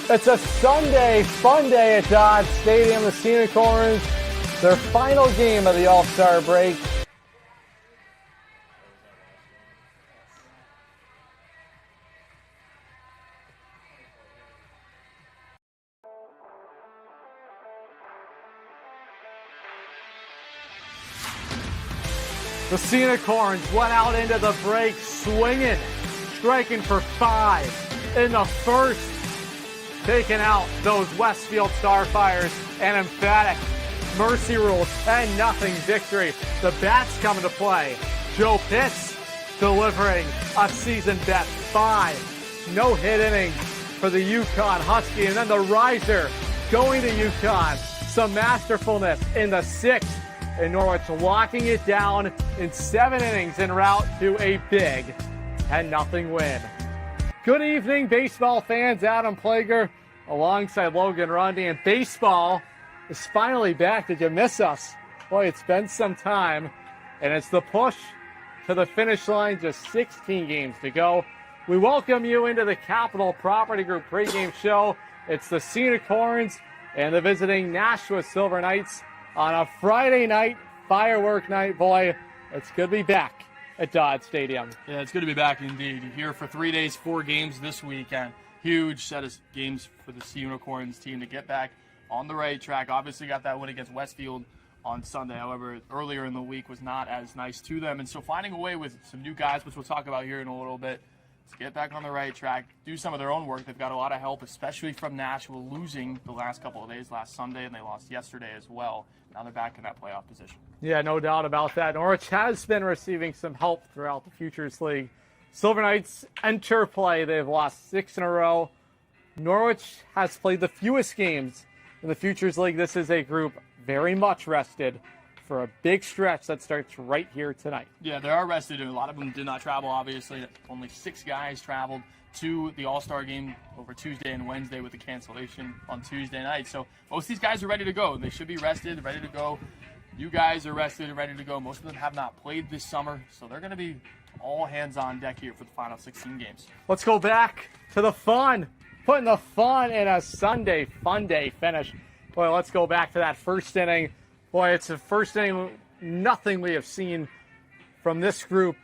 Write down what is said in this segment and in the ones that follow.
It's a Sunday fun day at Dodd Stadium. The Sea Unicorns, their final game of the All-Star break. The Sea Unicorns went out into the break swinging, striking for 5 in the first, taking out those Westfield Starfires. An emphatic Mercy Rule 10-0 victory. The bats come into play. Joe Pitts delivering a season best 5 no-hit innings for the UConn Husky, and then the riser going to UConn. Some masterfulness in the 6th. And Norwich locking it down in 7 innings en route to a big 10-0 win. Good evening, baseball fans. Adam Plager alongside Logan Rundy. And baseball is finally back. Did you miss us? Boy, it's been some time. And it's the push to the finish line. Just 16 games to go. We welcome you into the Capital Property Group pregame show. It's the Sea Unicorns and the visiting Nashua Silver Knights on a Friday night, firework night. Boy, it's good to be back at Dodd Stadium. Yeah, it's good to be back indeed. Here for 3 days, 4 games this weekend. Huge set of games for the Sea Unicorns team to get back on the right track. Obviously got that win against Westfield on Sunday. However, earlier in the week was not as nice to them. And so finding a way with some new guys, which we'll talk about here in a little bit, to get back on the right track, do some of their own work. They've got a lot of help, especially from Nashua, losing the last couple of days, last Sunday, and they lost yesterday as well. Now they're back in that playoff position. Yeah, no doubt about that. Norwich has been receiving some help throughout the Futures League. Silver Knights enter play. They've lost 6 in a row. Norwich has played the fewest games in the Futures League. This is a group very much rested for a big stretch that starts right here tonight. Yeah, they are rested, and a lot of them did not travel, obviously. Only 6 guys traveled to the All-Star game over Tuesday and Wednesday with the cancellation on Tuesday night. So most of these guys are ready to go. They should be rested, ready to go. You guys are rested and ready to go. Most of them have not played this summer, so they're going to be all hands on deck here for the final 16 games. Let's go back to the fun. Putting the fun in a Sunday fun day finish. Boy, let's go back to that first inning. Boy, it's the first inning, nothing we have seen from this group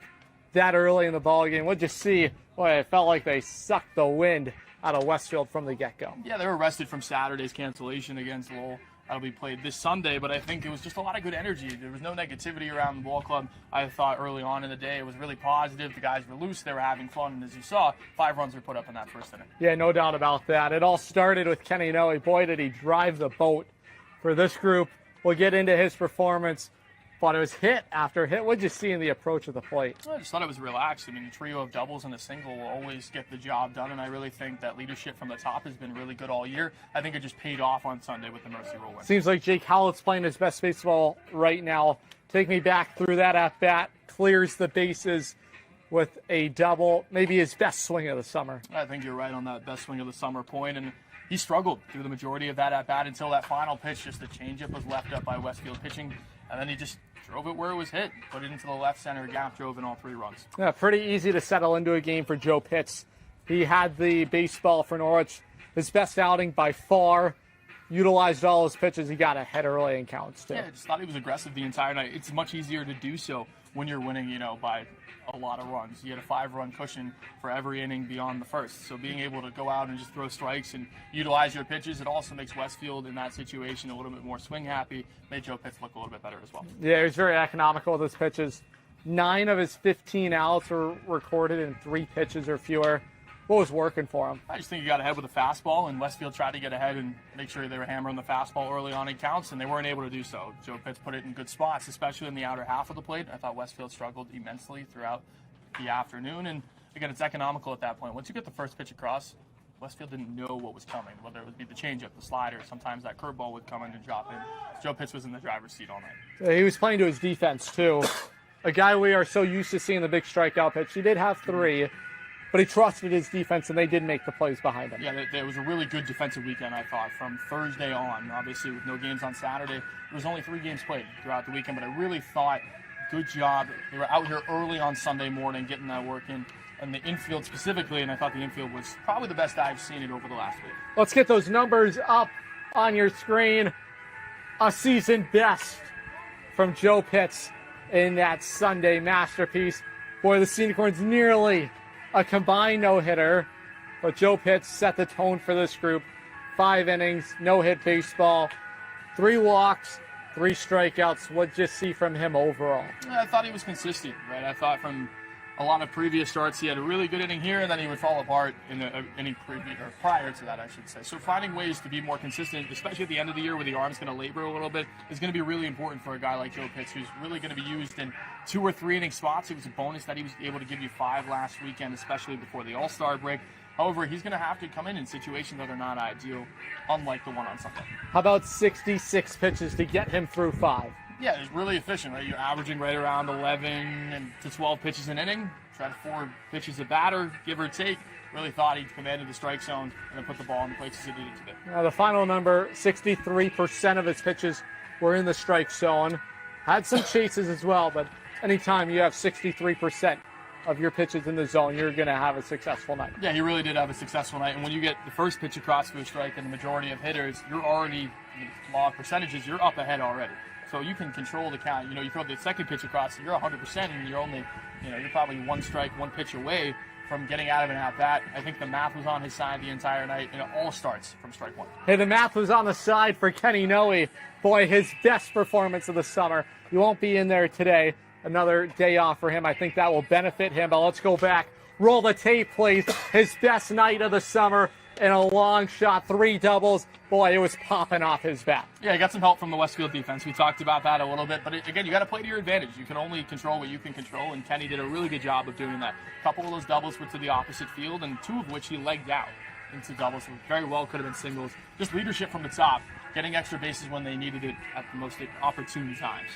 that early in the ballgame. What'd you see? Boy, it felt like they sucked the wind out of Westfield from the get-go. Yeah, they were rested from Saturday's cancellation against Lowell. That'll be played this Sunday, but I think it was just a lot of good energy. There was no negativity around the ball club. I thought early on in the day it was really positive. The guys were loose. They were having fun, and as you saw, 5 runs were put up in that first inning. Yeah, no doubt about that. It all started with Kenny Noe. Boy, did he drive the boat for this group. We'll get into his performance, but it was hit after hit. What did you see in the approach of the plate? I just thought it was relaxed. I mean, a trio of doubles and a single will always get the job done, and I really think that leadership from the top has been really good all year. I think it just paid off on Sunday with the Mercy Rule win. Seems like Jake Howlett's playing his best baseball right now. Take me back through that at-bat, clears the bases with a double, maybe his best swing of the summer. I think you're right on that best swing of the summer point, and he struggled through the majority of that at-bat until that final pitch. Just the changeup was left up by Westfield pitching, and then he just drove it where it was hit, put it into the left center gap, drove in all 3 runs. Yeah, pretty easy to settle into a game for Joe Pitts. He had the baseball for Norwich. His best outing by far. Utilized all his pitches. He got ahead early in counts, too. Yeah, I just thought he was aggressive the entire night. It's much easier to do so when you're winning, by a lot of runs. You had a 5-run cushion for every inning beyond the first. So being able to go out and just throw strikes and utilize your pitches, it also makes Westfield in that situation a little bit more swing happy, made Joe Pitts look a little bit better as well. Yeah, he was very economical with his pitches. 9 of his 15 outs were recorded in 3 pitches or fewer. What was working for him? I just think he got ahead with a fastball, and Westfield tried to get ahead and make sure they were hammering the fastball early on in counts, and they weren't able to do so. Joe Pitts put it in good spots, especially in the outer half of the plate. I thought Westfield struggled immensely throughout the afternoon, and again, it's economical at that point. Once you get the first pitch across, Westfield didn't know what was coming, whether it would be the changeup, the slider, sometimes that curveball would come in and drop in. Joe Pitts was in the driver's seat all night. He was playing to his defense, too. A guy we are so used to seeing the big strikeout pitch. He did have 3. But he trusted his defense, and they did make the plays behind him. Yeah, it was a really good defensive weekend, I thought, from Thursday on. Obviously, with no games on Saturday, there was only 3 games played throughout the weekend, but I really thought, good job. They were out here early on Sunday morning getting that work in, and the infield specifically, and I thought the infield was probably the best I've seen it over the last week. Let's get those numbers up on your screen. A season best from Joe Pitts in that Sunday masterpiece. Boy, the Sea Unicorns nearly a combined no-hitter, but Joe Pitts set the tone for this group. 5 innings, no-hit baseball, 3 walks, 3 strikeouts. What'd you see from him overall? I thought he was consistent, right? I thought from a lot of previous starts he had a really good inning here, and then he would fall apart in the inning prior to that, I should say. So finding ways to be more consistent, especially at the end of the year where the arm's going to labor a little bit, is going to be really important for a guy like Joe Pitts, who's really going to be used in 2 or 3 inning spots. It was a bonus that he was able to give you 5 last weekend, especially before the All-Star break. However, he's going to have to come in situations that are not ideal, unlike the one on Sunday. How about 66 pitches to get him through 5? Yeah, it's really efficient, right? You're averaging right around 11 to 12 pitches an inning. Try to 4 pitches a batter, give or take. Really thought he commanded the strike zone and then put the ball in the places it needed to be. Now the final number, 63% of his pitches were in the strike zone. Had some chases as well, but anytime you have 63% of your pitches in the zone, you're going to have a successful night. Yeah, he really did have a successful night. And when you get the first pitch across for a strike and the majority of hitters, you're already, in the law of percentages, you're up ahead already. So you can control the count. You know, you throw the second pitch across, you're 100%, and you're only, you're probably 1 strike, 1 pitch away from getting out of an at-bat. I think the math was on his side the entire night, and it all starts from strike 1. Hey, the math was on the side for Kenny Noe. Boy, his best performance of the summer. He won't be in there today. Another day off for him. I think that will benefit him. But let's go back. Roll the tape, please. His best night of the summer in a long shot, 3 doubles. Boy, it was popping off his bat. Yeah, he got some help from the Westfield defense. We talked about that a little bit. But again, you got to play to your advantage. You can only control what you can control, and Kenny did a really good job of doing that. A couple of those doubles were to the opposite field, and 2 of which he legged out into doubles. So very well could have been singles. Just leadership from the top, getting extra bases when they needed it at the most opportune times.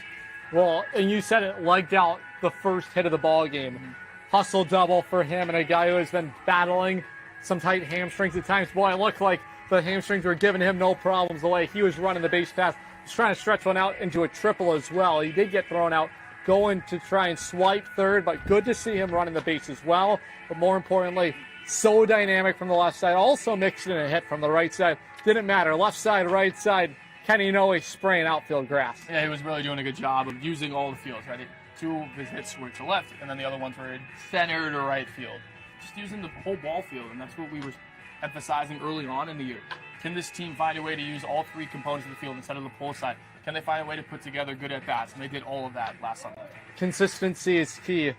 Well, and you said it, legged out the first hit of the ball game. Hustle double for him, and a guy who has been battling some tight hamstrings at times. Boy, it looked like the hamstrings were giving him no problems the way he was running the base pass. He's trying to stretch one out into a triple as well. He did get thrown out going to try and swipe third, but good to see him running the base as well. But more importantly, so dynamic from the left side. Also mixed in a hit from the right side. Didn't matter. Left side, right side. Kenny Noe spraying outfield grass. Yeah, he was really doing a good job of using all the fields, right? 2 of his hits were to left, and then the other ones were in center to right field. Just using the whole ball field, and that's what we were emphasizing early on in the year. Can this team find a way to use all 3 components of the field instead of the pull side? Can they find a way to put together good at-bats? And they did all of that last Sunday. Consistency is key.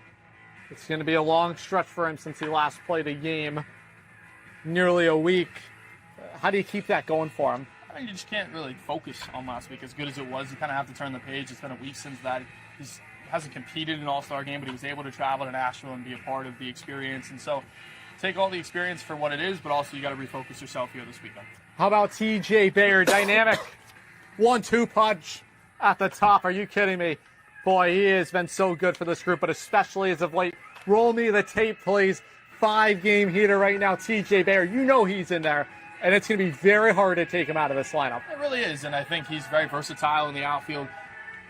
It's going to be a long stretch for him since he last played a game. Nearly a week. How do you keep that going for him? You just can't really focus on last week as good as it was. You kind of have to turn the page. It's been a week since that. He hasn't competed in an All-Star game, but he was able to travel to Nashua and be a part of the experience. And so take all the experience for what it is, but also you got to refocus yourself here this weekend. How about TJ Bayer? Dynamic 1-2 punch at the top. Are you kidding me? Boy, he has been so good for this group, but especially as of late. Roll me the tape, please. 5-game heater right now, TJ Bayer. You know he's in there. And it's going to be very hard to take him out of this lineup. It really is, and I think he's very versatile in the outfield.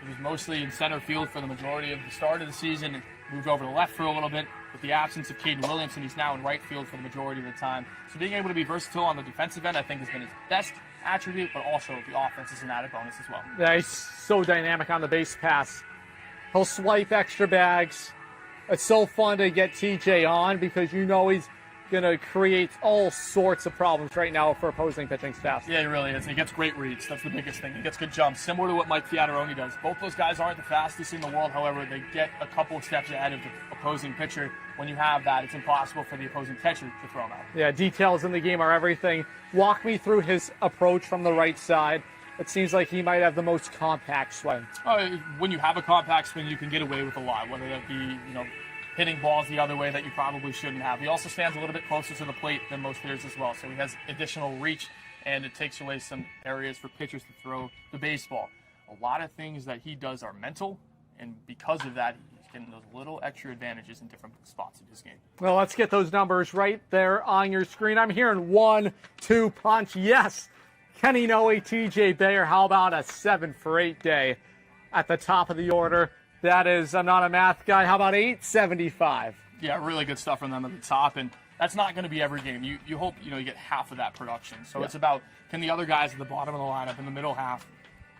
He was mostly in center field for the majority of the start of the season. Moved over to left for a little bit. With the absence of Caden Williamson, he's now in right field for the majority of the time. So being able to be versatile on the defensive end, I think, has been his best attribute, but also the offense is an added bonus as well. Yeah, he's so dynamic on the base pass. He'll swipe extra bags. It's so fun to get TJ on because you know he's going to create all sorts of problems right now for opposing pitching staffs. Yeah, he really is. He gets great reads. That's the biggest thing. He gets good jumps, similar to what Mike Fiataroni does. Both those guys aren't the fastest in the world. However, they get a couple steps ahead of the opposing pitcher. When you have that, it's impossible for the opposing catcher to throw him out. Yeah, details in the game are everything. Walk me through his approach from the right side. It seems like he might have the most compact swing. When you have a compact swing, you can get away with a lot, whether that be, hitting balls the other way that you probably shouldn't have. He also stands a little bit closer to the plate than most hitters as well, so he has additional reach, and it takes away some areas for pitchers to throw the baseball. A lot of things that he does are mental, and because of that, he's getting those little extra advantages in different spots of his game. Well, let's get those numbers right there on your screen. I'm hearing 1-2 punch. Yes, Kenny Noe, TJ Bayer. How about a 7-for-8 day at the top of the order? That is, I'm not a math guy. How about 875? Yeah, really good stuff from them at the top, and that's not going to be every game. You hope you get half of that production. So it's about, can the other guys at the bottom of the lineup in the middle half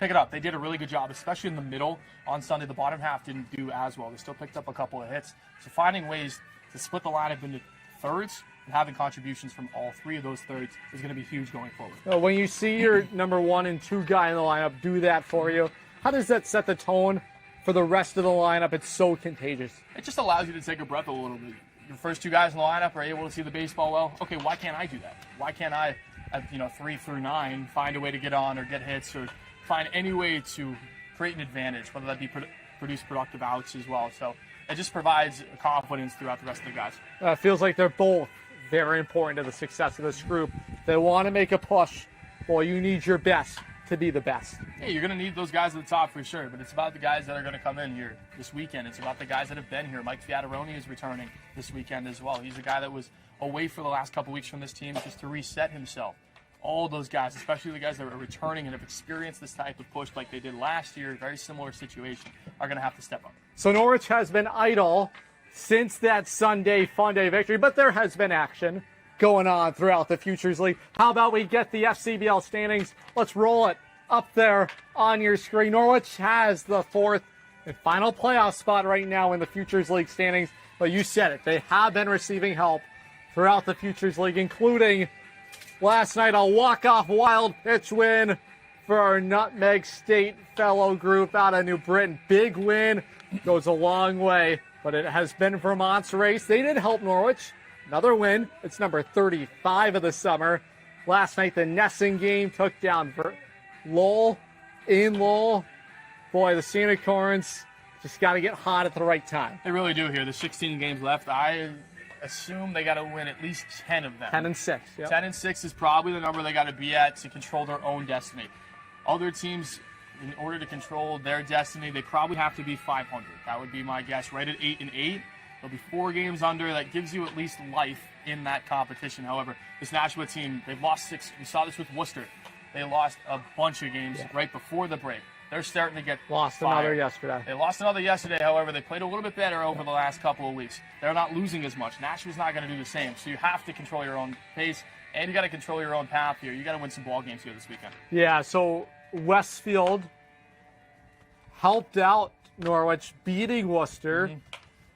pick it up? They did a really good job, especially in the middle on Sunday. The bottom half didn't do as well. They still picked up a couple of hits. So finding ways to split the lineup into thirds and having contributions from all three of those thirds is going to be huge going forward. When you see your number 1 and 2 guy in the lineup do that for you, how does that set the tone for the rest of the lineup? It's so contagious. It just allows you to take a breath a little bit. Your first 2 guys in the lineup are able to see the baseball well. Okay, why can't I do that? Why can't I, at 3 through 9, find a way to get on or get hits or find any way to create an advantage, whether that be produce productive outs as well. So it just provides confidence throughout the rest of the guys. Feels like they're both very important to the success of this group. They want to make a push. Well, you need your best to be the best. Yeah, you're going to need those guys at the top for sure, but it's about the guys that are going to come in here this weekend. It's about the guys that have been here. Mike Fiataroni is returning this weekend as well. He's a guy that was away for the last couple weeks from this team just to reset himself. All those guys, especially the guys that are returning and have experienced this type of push like they did last year, very similar situation, are going to have to step up. So Norwich has been idle since that Sunday Fun Day victory, but there has been action going on throughout the Futures League. How about we get the FCBL standings? Let's roll it up there on your screen. Norwich has the 4th and final playoff spot right now in the Futures League standings, but you said it. They have been receiving help throughout the Futures League, including last night a walk-off wild pitch win for our Nutmeg State fellow group out of New Britain. Big win, goes a long way, but it has been Vermont's race. They did help Norwich. Another win. It's number 35 of the summer. Last night, the Nesson game took down Lowell in Lowell. Boy, the Sea Unicorns just got to get hot at the right time. They really do here. There's 16 games left. I assume they got to win at least 10 of them. 10 and 6. Yep. 10 and 6 is probably the number they got to be at to control their own destiny. Other teams, in order to control their destiny, they probably have to be 500. That would be my guess. Right at 8 and 8. They'll be 4 games under. That gives you at least life in that competition. However, this Nashua team, they've lost 6. We saw this with Worcester. They lost a bunch of games right before the break. They're starting to get lost fired. Another yesterday. They lost another yesterday. However, they played a little bit better over the last couple of weeks. They're not losing as much. Nashua's not going to do the same. So you have to control your own pace, and you got to control your own path here. You got to win some ball games here this weekend. Yeah. So Westfield helped out Norwich, beating Worcester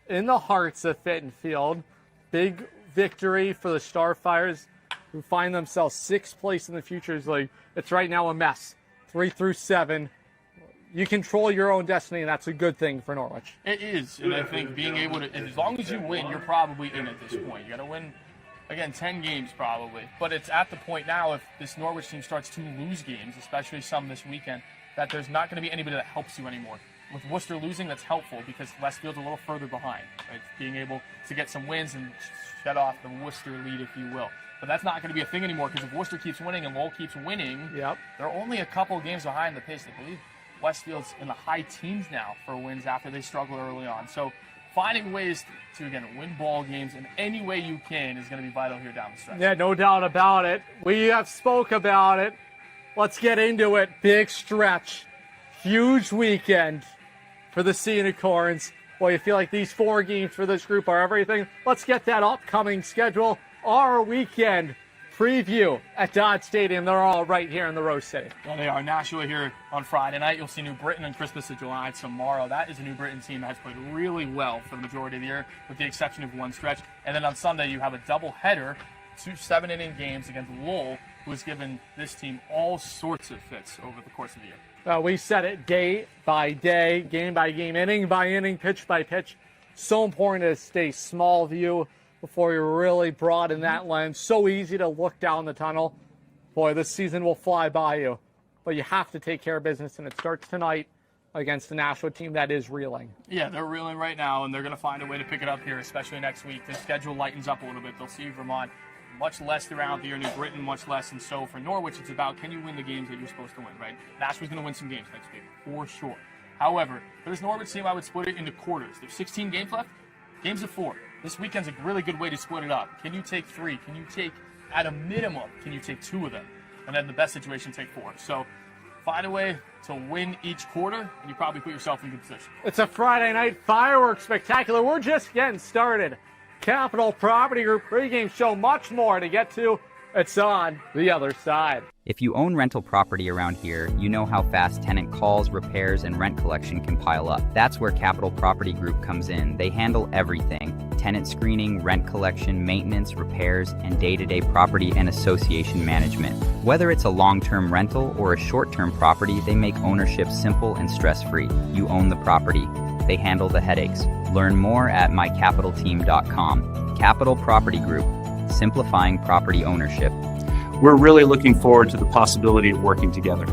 in the hearts of Fitton Field. Big victory for the Starfires, who find themselves 6th place in the Futures League. It's right now a mess. 3 through 7. You control your own destiny, and that's a good thing for Norwich. It is, and I think being able to, as long as you win, you're probably in at this point. You got to win, again, 10 games probably. But it's at the point now, if this Norwich team starts to lose games, especially some this weekend, that there's not going to be anybody that helps you anymore. With Worcester losing, that's helpful because Westfield's a little further behind. Right? Being able to get some wins and shut off the Worcester lead, if you will. But that's not going to be a thing anymore because if Worcester keeps winning and Lowell keeps winning, they're only a couple of games behind the pace. I believe Westfield's in the high teens now for wins after they struggled early on. So finding ways to again, win ball games in any way you can is going to be vital here down the stretch. Yeah, no doubt about it. We have spoke about it. Let's get into it. Big stretch. Huge weekend for the Sea Unicorns. Well, you feel like these 4 games for this group are everything. Let's get that upcoming schedule. Our weekend preview at Dodd Stadium. They're all right here in the Rose City. Well, they are. Nashua here on Friday night. You'll see New Britain on Christmas of July tomorrow. That is a New Britain team that has played really well for the majority of the year, with the exception of one stretch. And then on Sunday, you have a doubleheader, 2 7-inning games against Lowell, who has given this team all sorts of fits over the course of the year. We said it day by day, game by game, inning by inning, pitch by pitch. So important to stay small view before you're really broad in that lens. So easy to look down the tunnel. Boy, this season will fly by you. But you have to take care of business, and it starts tonight against the Nashua team that is reeling. Yeah, they're reeling right now, and they're going to find a way to pick it up here, especially next week. The schedule lightens up a little bit. They'll see Vermont much less throughout the year, New Britain much less, and so for Norwich, it's about can you win the games that you're supposed to win, right? Nashua's going to win some games next week, for sure. However, for this Norwich team, I would split it into quarters. There's 16 games left, games of 4. This weekend's a really good way to split it up. Can you take 3? Can you take, at a minimum, can you take 2 of them? And then the best situation, take 4. So find a way to win each quarter, and you probably put yourself in good position. It's a Friday night fireworks spectacular. We're just getting started Capital Property Group pregame show. Much more to get to. It's on the other side. If you own rental property around here, you know how fast tenant calls, repairs, and rent collection can pile up. That's where Capital Property Group comes in. They handle everything: tenant screening, rent collection, maintenance, repairs, and day-to-day property and association management. Whether it's a long-term rental or a short-term property, they make ownership simple and stress-free. You own the property. They handle the headaches. Learn more at mycapitalteam.com. Capital Property Group, simplifying property ownership. We're really looking forward to the possibility of working together.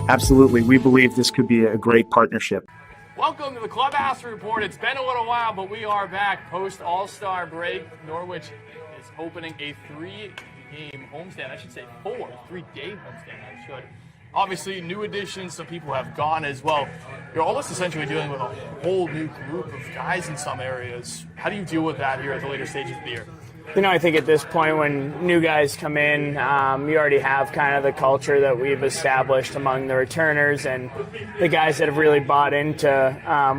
Absolutely. We believe this could be a great partnership. Welcome to the Clubhouse Report. It's been a little while, but we are back post All-Star break. Norwich is opening a 3-game homestand. I should say 3-day homestand, I should. Obviously, new additions. Some people have gone as well. You're almost essentially dealing with a whole new group of guys in some areas. How do you deal with that here at the later stages of the year? You know, I think at this point when new guys come in, you already have kind of the culture that we've established among the returners and the guys that have really bought into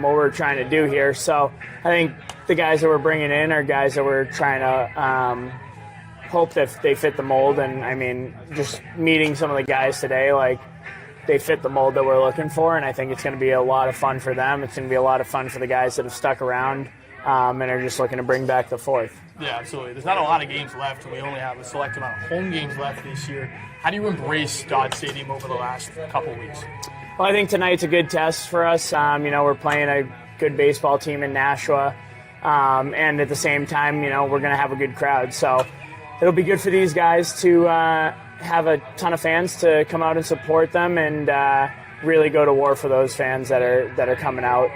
what we're trying to do here. So I think the guys that we're bringing in are guys that we're trying to hope that they fit the mold. And, I mean, just meeting some of the guys today, like, they fit the mold that we're looking for, and I think it's going to be a lot of fun for them. It's going to be a lot of fun for the guys that have stuck around and are just looking to bring back the fourth. Yeah, absolutely. There's not a lot of games left, and we only have a select amount of home games left this year. How do you embrace Dodd Stadium over the last couple of weeks? Well, I think tonight's a good test for us. You know, we're playing a good baseball team in Nashua, and at the same time, you know, we're going to have a good crowd. So it'll be good for these guys to have a ton of fans to come out and support them and really go to war for those fans that are coming out.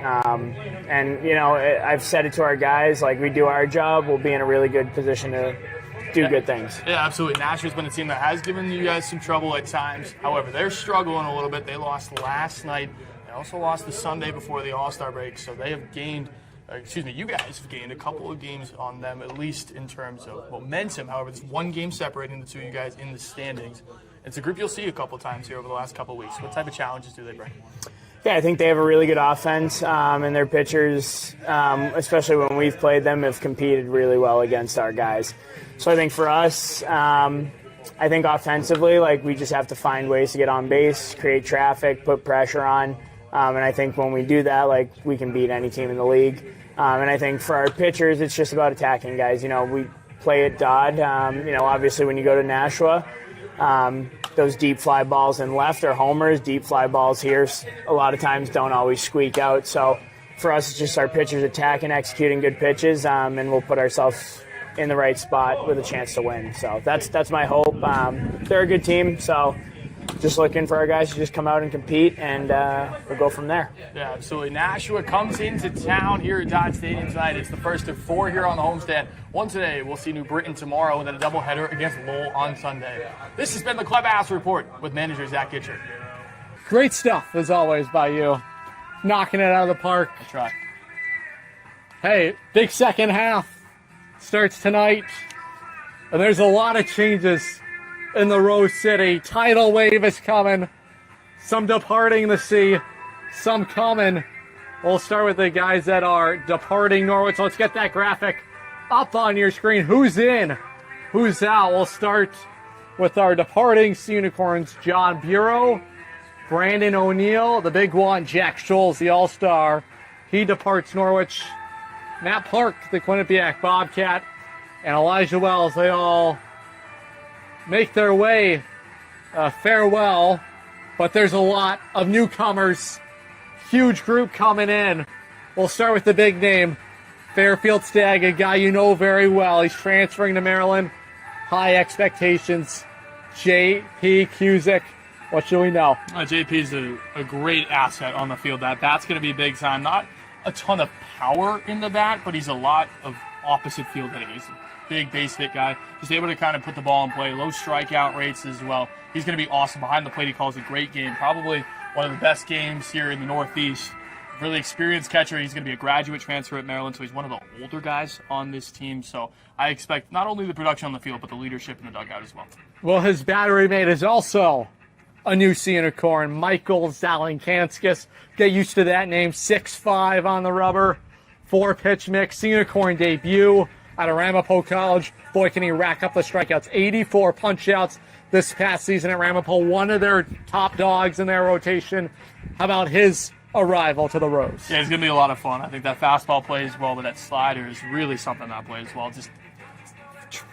And, you know, I've said it to our guys, like, we do our job, we'll be in a really good position to do good things. Yeah, absolutely. Nashua's been a team that has given you guys some trouble at times. However, they're struggling a little bit. They lost last night. They also lost the Sunday before the All-Star break, so they have gained you guys have gained a couple of games on them, at least in terms of momentum. However, there's one game separating the two of you guys in the standings. It's a group you'll see a couple times here over the last couple of weeks. What type of challenges do they bring? Yeah, I think they have a really good offense, and their pitchers, especially when we've played them, have competed really well against our guys. So I think for us, I think offensively, like, we just have to find ways to get on base, create traffic, put pressure on, and I think when we do that, like, we can beat any team in the league. And I think for our pitchers, it's just about attacking guys. You know, we play at Dodd. You know, obviously when you go to Nashua, those deep fly balls in left are homers. Deep fly balls here a lot of times don't always squeak out. So for us, it's just our pitchers attacking, executing good pitches, and we'll put ourselves in the right spot with a chance to win. So that's my hope. They're a good team, so just looking for our guys to just come out and compete, and we'll go from there. Yeah, absolutely. Nashua comes into town here at Dodd Stadium tonight. It's the first of 4 here on the homestand. One today. We'll see New Britain tomorrow, and then a doubleheader against Lowell on Sunday. This has been the Clubhouse Report with manager Zach Gitcher. Great stuff, as always, by you. Knocking it out of the park. That's right. Hey, big second half starts tonight, and there's a lot of changes in the Rose City. Tidal wave is coming. Some departing the sea, some coming. We'll start with the guys that are departing Norwich. Let's get that graphic up on your screen. Who's in? Who's out? We'll start with our departing Sea Unicorns. John Bureau, Brandon O'Neill, the big one. Jack Scholes, the all-star. He departs Norwich. Matt Park, the Quinnipiac Bobcat, and Elijah Wells, they all make their way farewell, but there's a lot of newcomers. Huge group coming in. We'll start with the big name, Fairfield Stagg, a guy you know very well. He's transferring to Maryland. High expectations. J.P. Cusick, what should we know? JP is a great asset on the field. That bat's going to be big time. Not a ton of power in the bat, but he's a lot of opposite field hitting. He's a big base hit guy. Just able to kind of put the ball in play. Low strikeout rates as well. He's going to be awesome. Behind the plate, he calls a great game. Probably one of the best games here in the Northeast. Really experienced catcher. He's going to be a graduate transfer at Maryland, so he's one of the older guys on this team. So I expect not only the production on the field, but the leadership in the dugout as well. Well, his battery mate is also a new Sea Unicorn, Michael Zalinkanskis. Get used to that name. 6'5" on the rubber, 4-pitch mix, unicorn debut out of Ramapo College. Boy, can he rack up the strikeouts. 84 punch-outs this past season at Ramapo, one of their top dogs in their rotation. How about his arrival to the Rose? Yeah, it's going to be a lot of fun. I think that fastball plays well, but that slider is really something that plays well. Just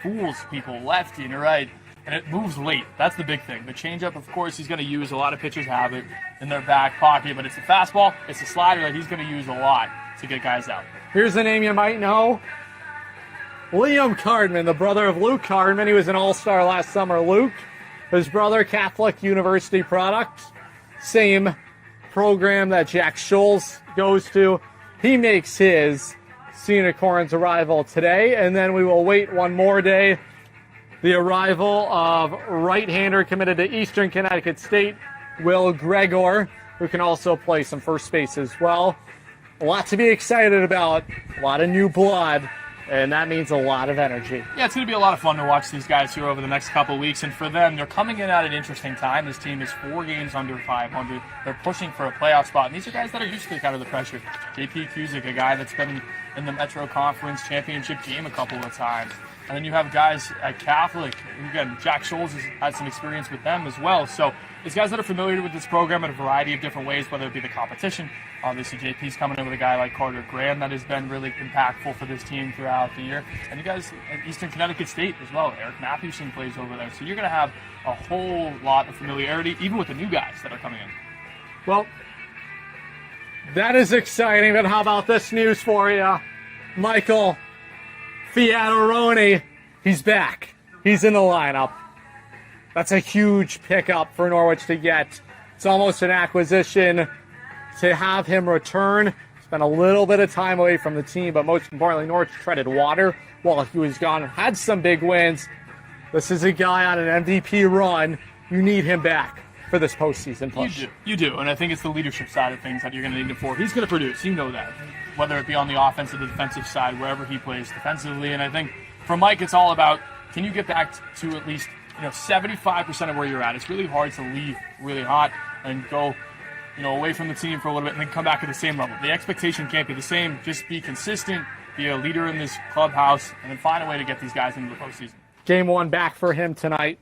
fools people lefty and right, and it moves late. That's the big thing. The changeup, of course, he's going to use. A lot of pitchers have it in their back pocket, but it's the fastball, it's the slider that he's going to use a lot to get guys out. Here's a name you might know. Liam Cardman, the brother of Luke Cardman. He was an all-star last summer. Luke, his brother, Catholic University product. Same program that Jack Scholes goes to. He makes his Unicorns arrival today, and then we will wait one more day. The arrival of right-hander committed to Eastern Connecticut State, Will Gregor, who can also play some first base as well. A lot to be excited about, a lot of new blood, and that means a lot of energy. Yeah, it's going to be a lot of fun to watch these guys here over the next couple of weeks, and for them, they're coming in at an interesting time. This team is 4 games under 500. They're pushing for a playoff spot, and these are guys that are used to kind of the pressure. JP Cusick, a guy that's been in the Metro Conference Championship game a couple of times. And then you have guys at Catholic. Again, Jack Scholes has had some experience with them as well. So it's guys that are familiar with this program in a variety of different ways, whether it be the competition. Obviously, JP's coming in with a guy like Carter Graham that has been really impactful for this team throughout the year. And you guys at Eastern Connecticut State as well. Eric Matthewson plays over there. So you're going to have a whole lot of familiarity, even with the new guys that are coming in. Well, that is exciting, but how about this news for you? Michael Fiataroni, he's back. He's in the lineup. That's a huge pickup for Norwich to get. It's almost an acquisition to have him return. Spent a little bit of time away from the team, but most importantly, Norwich treaded water while he was gone. Had some big wins. This is a guy on an MVP run. You need him back for this postseason push. You do, and I think it's the leadership side of things that you're going to need him for. He's going to produce, you know that, whether it be on the offensive or defensive side, wherever he plays defensively. And I think for Mike, it's all about, can you get back to at least 75% of where you're at? It's really hard to leave really hot and go away from the team for a little bit and then come back at the same level. The expectation can't be the same. Just be consistent, be a leader in this clubhouse, and then find a way to get these guys into the postseason. Game 1 back for him tonight.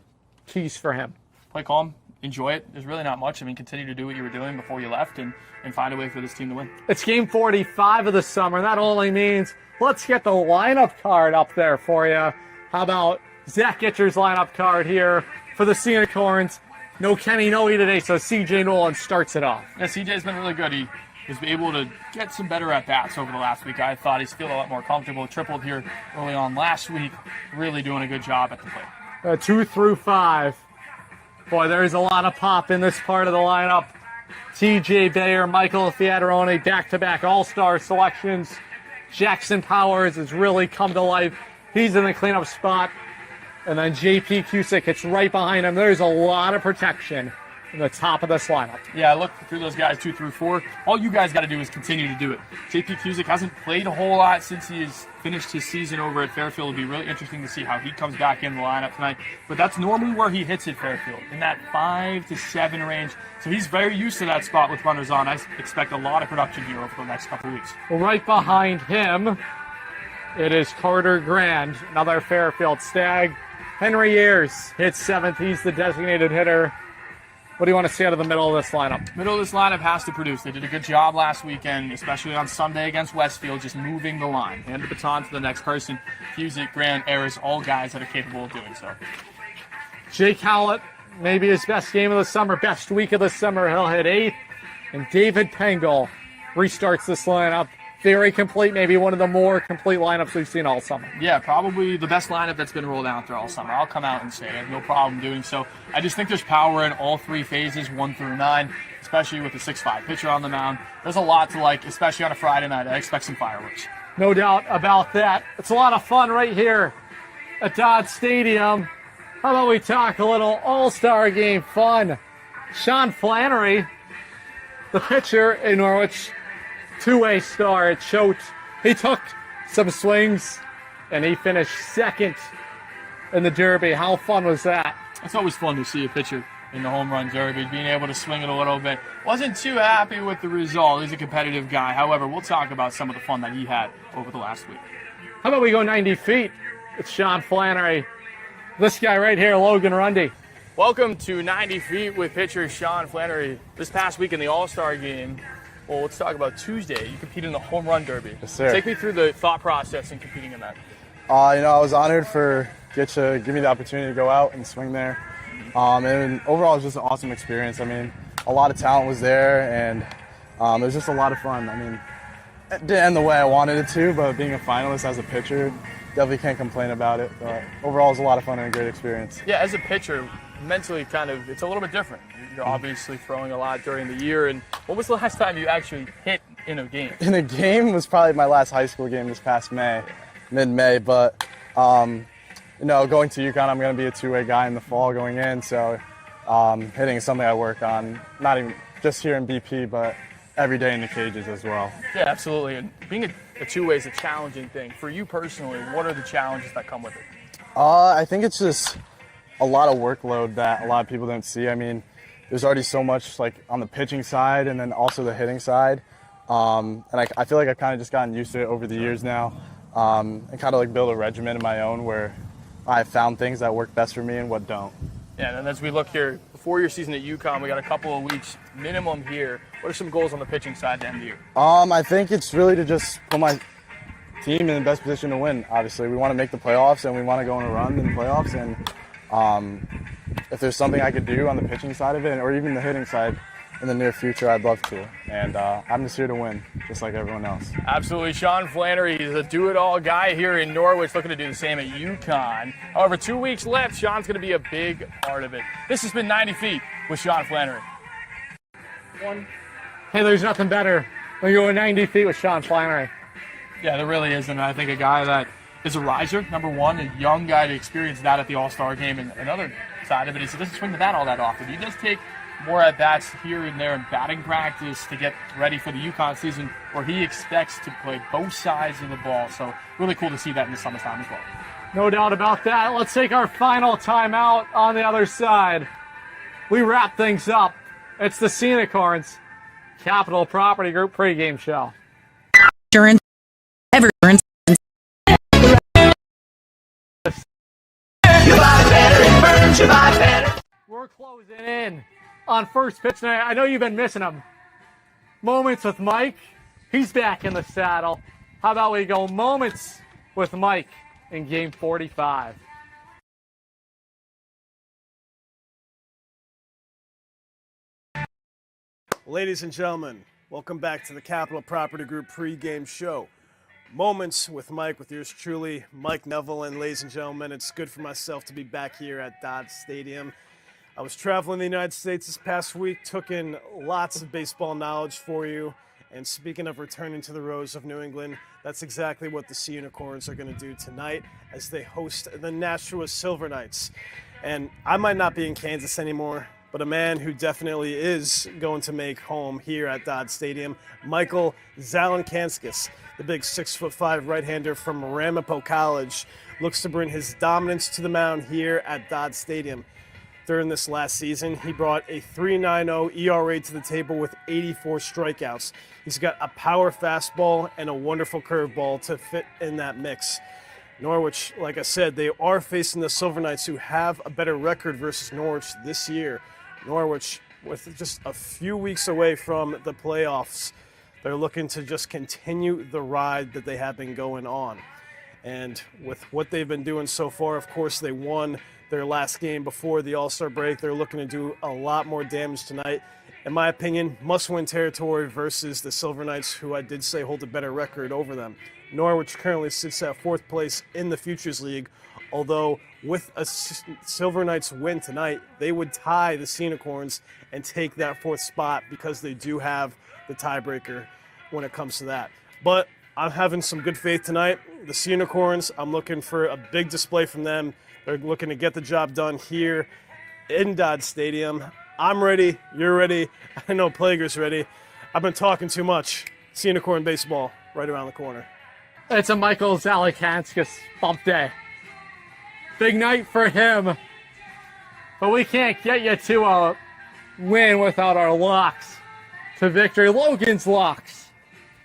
Keys for him. Play calm. Enjoy it. There's really not much. Continue to do what you were doing before you left and find a way for this team to win. It's game 45 of the summer. That only means let's get the lineup card up there for you. How about Zach Gitcher's lineup card here for the Unicorns? No Kenny Noe today, so CJ Nolan starts it off. Yeah, CJ's been really good. He was able to get some better at-bats over the last week. I thought he's feeling a lot more comfortable. Tripled here early on last week. Really doing a good job at the plate. 2 through 5. Boy, there's a lot of pop in this part of the lineup. TJ Bayer, Michael Fiataroni, back-to-back all-star selections. Jackson Powers has really come to life. He's in the cleanup spot. And then JP Cusick hits right behind him. There's a lot of protection in the top of this lineup. Yeah, I looked through those guys 2 through 4. All you guys got to do is continue to do it. JP Cusick hasn't played a whole lot since he has finished his season over at Fairfield. It'll be really interesting to see how he comes back in the lineup tonight. But that's normally where he hits at Fairfield, in that 5 to 7 range. So he's very used to that spot with runners on. I expect a lot of production here over the next couple weeks. Right behind him, it is Carter Grand, another Fairfield Stag. Henry Ayers hits 7th. He's the designated hitter. What do you want to see out of the middle of this lineup? Middle of this lineup has to produce. They did a good job last weekend, especially on Sunday against Westfield, just moving the line. Hand the baton to the next person. Cusick, Grant, Ayers, all guys that are capable of doing so. Jake Howlett, maybe his best game of the summer, best week of the summer. He'll hit 8th. And David Pengel restarts this lineup. Very complete, maybe one of the more complete lineups we've seen all summer. Yeah, probably the best lineup that's been rolled out there all summer. I'll come out and say it. I have no problem doing so. I just think there's power in all 3 phases, 1 through 9, especially with the 6'5" pitcher on the mound. There's a lot to like, especially on a Friday night. I expect some fireworks. No doubt about that. It's a lot of fun right here at Dodd Stadium. How about we talk a little All-Star Game fun? Sean Flannery, the pitcher in Norwich, 2-way star at Choate. He took some swings, and he finished 2nd in the Derby. How fun was that? It's always fun to see a pitcher in the home run derby, being able to swing it a little bit. Wasn't too happy with the result. He's a competitive guy. However, we'll talk about some of the fun that he had over the last week. How about we go 90 feet? It's Sean Flannery. This guy right here, Logan Rundy. Welcome to 90 Feet with pitcher Sean Flannery. This past week in the All-Star game, well, let's talk about Tuesday. You competed in the home run derby. Yes, sir. Take me through the thought process in competing in that. I was honored for give me the opportunity to go out and swing there. And overall, it was just an awesome experience. I mean, a lot of talent was there, and it was just a lot of fun. I mean, it didn't end the way I wanted it to, but being a finalist as a pitcher, definitely can't complain about it. But overall, it was a lot of fun and a great experience. Yeah, as a pitcher, mentally it's a little bit different. You're obviously throwing a lot during the year. And when was the last time you actually hit in a game? In a game was probably my last high school game this past mid-May. But, going to UConn, I'm going to be a two-way guy in the fall going in. So hitting is something I work on, not even just here in BP, but every day in the cages as well. Yeah, absolutely. And being a two-way is a challenging thing. For you personally, what are the challenges that come with it? I think it's just a lot of workload that a lot of people don't see. I mean, there's already so much like on the pitching side and then also the hitting side. And I feel like I've kind of just gotten used to it over the years now, and kind of like build a regimen of my own where I've found things that work best for me and what don't. Yeah, and as we look here, before your season at UConn, we got a couple of weeks minimum here. What are some goals on the pitching side to end the year? I think it's really to just put my team in the best position to win. Obviously, we want to make the playoffs and we want to go on a run in the playoffs. And if there's something I could do on the pitching side of it, or even the hitting side in the near future, I'd love to. And I'm just here to win, just like everyone else. Absolutely. Sean Flannery is a do-it-all guy here in Norwich, looking to do the same at UConn. However, 2 weeks left. Sean's going to be a big part of it. This has been 90 Feet with Sean Flannery. Hey, there's nothing better than going 90 feet with Sean Flannery. Yeah, there really is. And I think a guy that is a riser, number one, a young guy to experience that at the All-Star game. And another side of it is he doesn't swing the bat all that often. He does take more at-bats here and there in batting practice to get ready for the UConn season, where he expects to play both sides of the ball. So really cool to see that in the summertime as well. No doubt about that. Let's take our final timeout on the other side. We wrap things up. It's the Sea Unicorns Capital Property Group pregame show. Insurance. Everyone's. We're closing in on first pitch tonight. I know you've been missing him. Moments with Mike. He's back in the saddle. How about we go moments with Mike in game 45? Ladies and gentlemen, welcome back to the Capital Property Group pregame show. Moments with Mike, with yours truly, Mike Neville. And ladies and gentlemen, it's good for myself to be back here at Dodd Stadium. I was traveling the United States this past week, took in lots of baseball knowledge for you. And speaking of returning to the Rose of New England, that's exactly what the Sea Unicorns are going to do tonight as they host the Nashua Silver Knights. And I might not be in Kansas anymore, but a man who definitely is going to make home here at Dodd Stadium, Michael Zalankanskis, the big 6'5" right-hander from Ramapo College, looks to bring his dominance to the mound here at Dodd Stadium. During this last season, he brought a 3.90 ERA to the table with 84 strikeouts. He's got a power fastball and a wonderful curveball to fit in that mix. Norwich, like I said, they are facing the Silver Knights, who have a better record versus Norwich this year. Norwich, with just a few weeks away from the playoffs, they're looking to just continue the ride that they have been going on. And with what they've been doing so far, of course, they won their last game before the All-Star break. They're looking to do a lot more damage tonight. In my opinion, must-win territory versus the Silver Knights, who I did say hold a better record over them. Norwich currently sits at 4th place in the Futures League, although with a Silver Knights win tonight, they would tie the Sea Unicorns and take that 4th spot, because they do have the tiebreaker when it comes to that. But I'm having some good faith tonight. The Sea Unicorns, I'm looking for a big display from them. They're looking to get the job done here in Dodd Stadium. I'm ready. You're ready. I know Plager's ready. I've been talking too much. Sea Unicorn baseball right around the corner. It's a Michael Zalankanskis bump day. Big night for him. but we can't get you to a win without our locks to victory. Logan's locks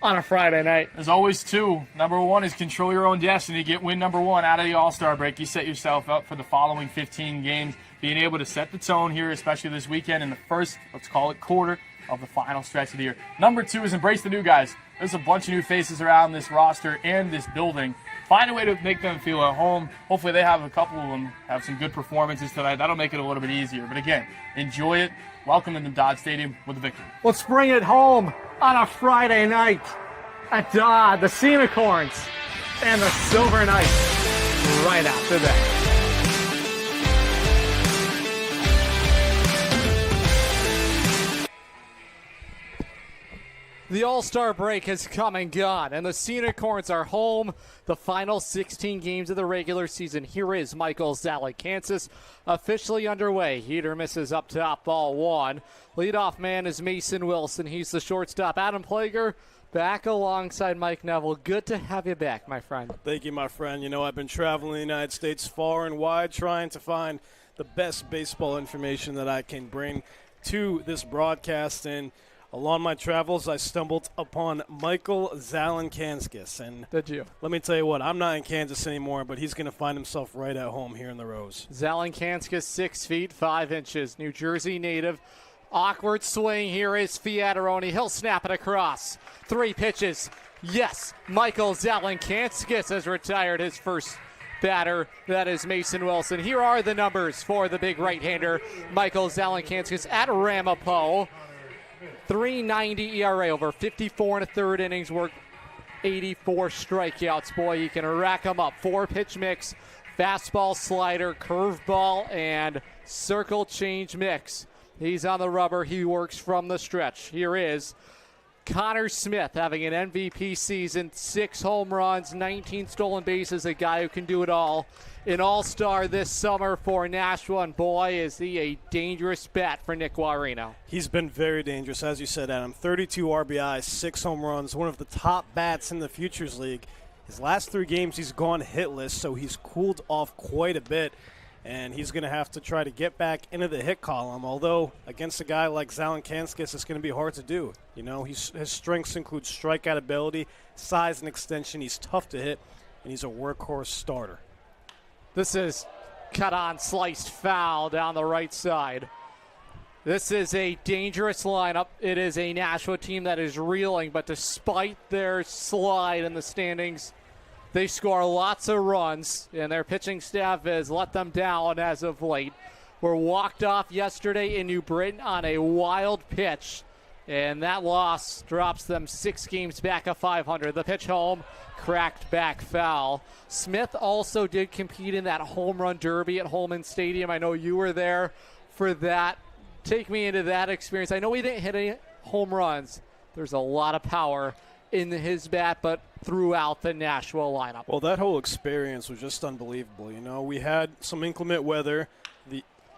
on a Friday night. There's always two. Number one is control your own destiny. Get win number one out of the All-Star break. You set yourself up for the following 15 games, being able to set the tone here, especially this weekend in the first, let's call it, quarter of the final stretch of the year. Number two is embrace the new guys. There's a bunch of new faces around this roster and this building. Find a way to make them feel at home. Hopefully they have a couple of them have some good performances tonight. That'll make it a little bit easier. But again, enjoy it. Welcome to the Dodd Stadium with a victory. Let's bring it home on a Friday night at Dodd, the Sea Unicorns and the Silver Knights right after that. The All-Star break has come and gone, and the Sea Unicorns are home. The final 16 games of the regular season. Here is Michael Zalakansas officially underway. Heater misses up top, ball one. Leadoff man is Mason Wilson. He's the shortstop. Adam Plager back alongside Mike Neville. Good to have you back, my friend. Thank you, my friend. You know, I've been traveling the United States far and wide trying to find the best baseball information that I can bring to this broadcast, and along my travels, I stumbled upon Michael Zalakansas. And did you? Let me tell you what, I'm not in Kansas anymore, but he's going to find himself right at home here in the Rose. Zalakansas, 6 feet, 5 inches, New Jersey native. Awkward swing. Here is Fiataroni. He'll snap it across. 3 pitches. Yes, Michael Zalakansas has retired his first batter. That is Mason Wilson. Here are the numbers for the big right-hander, Michael Zalakansas at Ramapo. 3.90 ERA over 54 and a third innings, worked 84 strikeouts. Boy, you can rack them up. 4-pitch mix, fastball, slider, curveball, and circle change mix. He's on the rubber. He works from the stretch. Here is Connor Smith having an MVP season, 6 home runs, 19 stolen bases, a guy who can do it all. An all-star this summer for Nashua, and boy, is he a dangerous bat for Nick Guarino. He's been very dangerous, as you said, Adam. 32 RBIs, 6 home runs, one of the top bats in the Futures League. His last 3 games, he's gone hitless, so he's cooled off quite a bit, and he's going to have to try to get back into the hit column, although against a guy like Zalakansas, it's going to be hard to do. You know, his strengths include strikeout ability, size and extension. He's tough to hit, and he's a workhorse starter. This is cut on, sliced foul down the right side. This is a dangerous lineup. It is a Nashua team that is reeling, but despite their slide in the standings, they score lots of runs, and their pitching staff has let them down as of late. Were walked off yesterday in New Britain on a wild pitch, and that loss drops them 6 games back of 500. The pitch home, cracked back foul. Smith also did compete in that home run derby at Holman Stadium. I know you were there for that. Take me into that experience. I know he didn't hit any home runs. There's a lot of power in his bat, but throughout the Nashua lineup. Well, that whole experience was just unbelievable. You know, we had some inclement weather.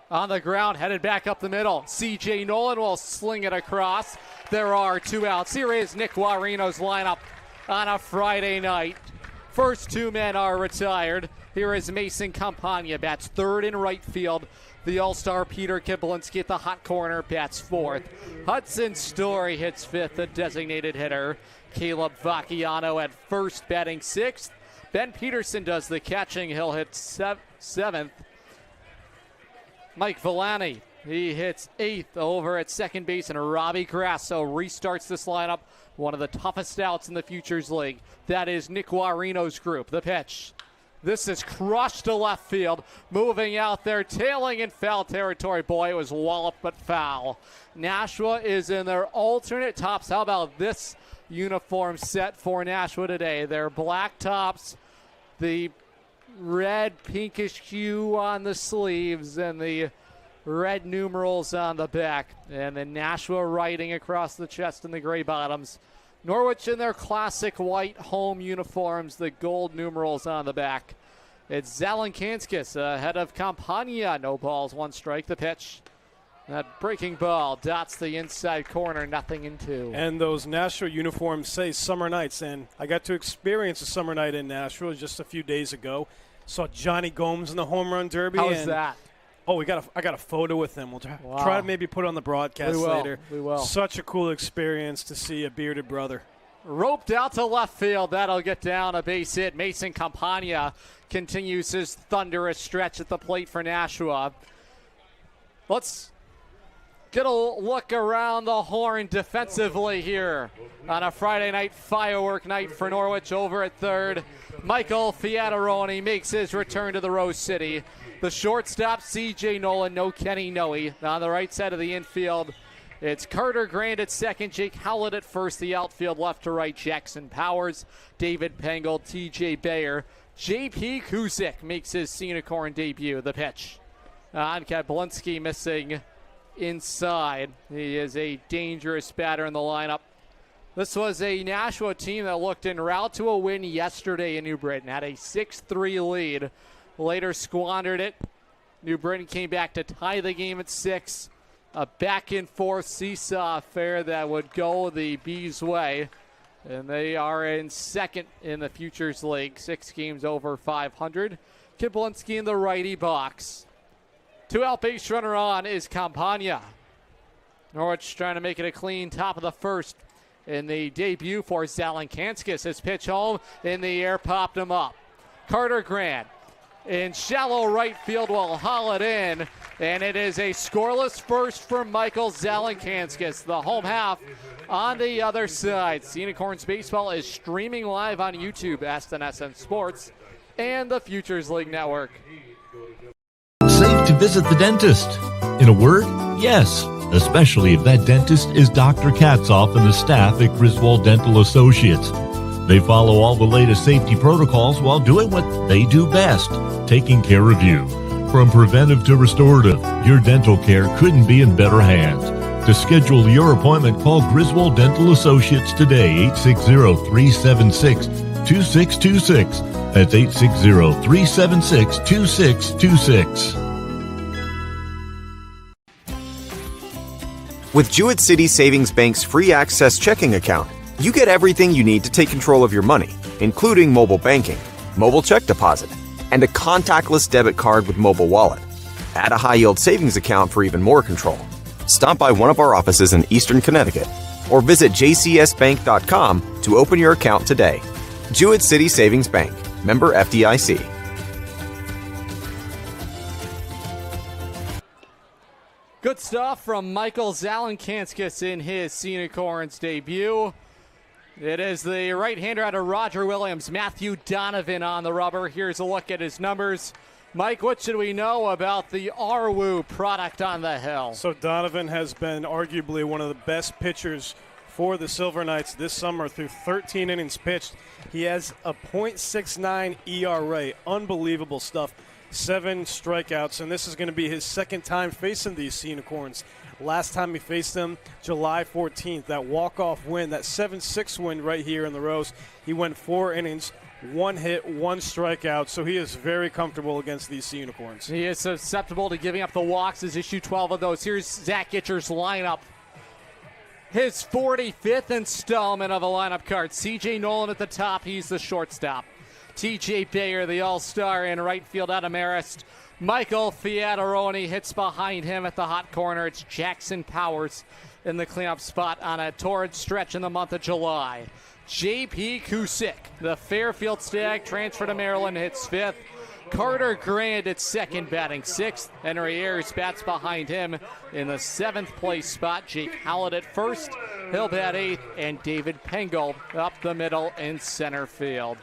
On the ground, headed back up the middle. C.J. Nolan will sling it across. There are 2 outs. Here is Nick Guarino's lineup on a Friday night. First 2 men are retired. Here is Mason Campagna, bats 3rd in right field. The All-Star Peter Kiblinski at the hot corner, bats 4th. Hudson Story hits 5th, the designated hitter. Caleb Vacchiano at first, batting 6th. Ben Peterson does the catching. He'll hit 7th. Mike Villani, he hits 8th over at second base, and Robbie Grasso restarts this lineup. One of the toughest outs in the Futures League. That is Nick Guarino's group. The pitch. This is crushed to left field. Moving out there, tailing in foul territory. Boy, it was walloped but foul. Nashua is in their alternate tops. How about this uniform set for Nashua today? Their black tops, the red pinkish hue on the sleeves, and the red numerals on the back, and the Nashua writing across the chest and the gray bottoms. Norwich in their classic white home uniforms, the gold numerals on the back. It's Zalakansas ahead of Campagna. No balls, 1 strike. The pitch. That breaking ball dots the inside corner, 0-2. And those Nashua uniforms say Summer Nights, and I got to experience a summer night in Nashua just a few days ago. Saw Johnny Gomes in the home run derby. How was that? Oh, I got a photo with him. We'll try to maybe put it on the broadcast later. We will. Such a cool experience to see a bearded brother. Roped out to left field. That'll get down a base hit. Mason Campagna continues his thunderous stretch at the plate for Nashua. Let's get a look around the horn defensively here on a Friday night firework night for Norwich. Over at third, Michael Fiataroni makes his return to the Rose City. The shortstop, C.J. Nolan, no Kenny Noe. On the right side of the infield, it's Carter Grant at second, Jake Howlett at first. The outfield left to right, Jackson Powers, David Pengel, T.J. Bayer. J.P. Kusick makes his Unicorn debut. The pitch on Kablinski, missing inside. He is a dangerous batter in the lineup. This was a Nashua team that looked en route to a win yesterday in New Britain. Had a 6-3 lead. Later squandered it. New Britain came back to tie the game at 6. A back-and-forth seesaw affair that would go the Bees' way. And they are in second in the Futures League. 6 games over 500. Kablinski in the righty box. 2-out base runner on is Campagna. Norwich trying to make it a clean top of the first. In the debut for Zalankanskis. His pitch home in the air popped him up. Carter Grant in shallow right field will haul it in, and it is a scoreless first for Michael Zalankanskis. The home half on the other side. Unicorns Baseball is streaming live on YouTube, SNSN Sports, and the Futures League Network. Safe to visit the dentist. In a word, yes, especially if that dentist is Dr. Katzoff and the staff at Griswold Dental Associates. They follow all the latest safety protocols while doing what they do best, taking care of you. From preventive to restorative, your dental care couldn't be in better hands. To schedule your appointment, call Griswold Dental Associates today, 860-376-2626. That's 860-376-2626. With Jewett City Savings Bank's free access checking account, you get everything you need to take control of your money, including mobile banking, mobile check deposit, and a contactless debit card with mobile wallet. Add a high-yield savings account for even more control. Stop by one of our offices in Eastern Connecticut or visit jcsbank.com to open your account today. Jewett City Savings Bank, member FDIC. Good stuff from Michael Zalankanskis in his Unicorns debut. It is the right-hander out of Roger Williams, Matthew Donovan on the rubber. Here's a look at his numbers. Mike, what should we know about the Arwoo product on the hill? So Donovan has been arguably one of the best pitchers for the Silver Knights this summer through 13 innings pitched. He has a .69 ERA. Unbelievable stuff. 7 strikeouts, and this is going to be his second time facing these Unicorns. Last time he faced them, July 14th, that walk-off win, that 7-6 win right here in the Rose. He went 4 innings, 1 hit, 1 strikeout, so he is very comfortable against these Unicorns. He is susceptible to giving up the walks, has issued 12 of those. Here's Zach Gitcher's lineup. His 45th installment of a lineup card. C.J. Nolan at the top, he's the shortstop. T.J. Bayer, the all-star in right field out of Marist. Michael Fiataroni hits behind him at the hot corner. It's Jackson Powers in the cleanup spot on a torrid stretch in the month of July. J.P. Kusick, the Fairfield Stag, transfer to Maryland, hits 5th. Carter Grant at second, batting 6th. Henry Ayers bats behind him in the 7th place spot. Jake Howlett at first. He'll bat 8th. And David Pengel up the middle in center field.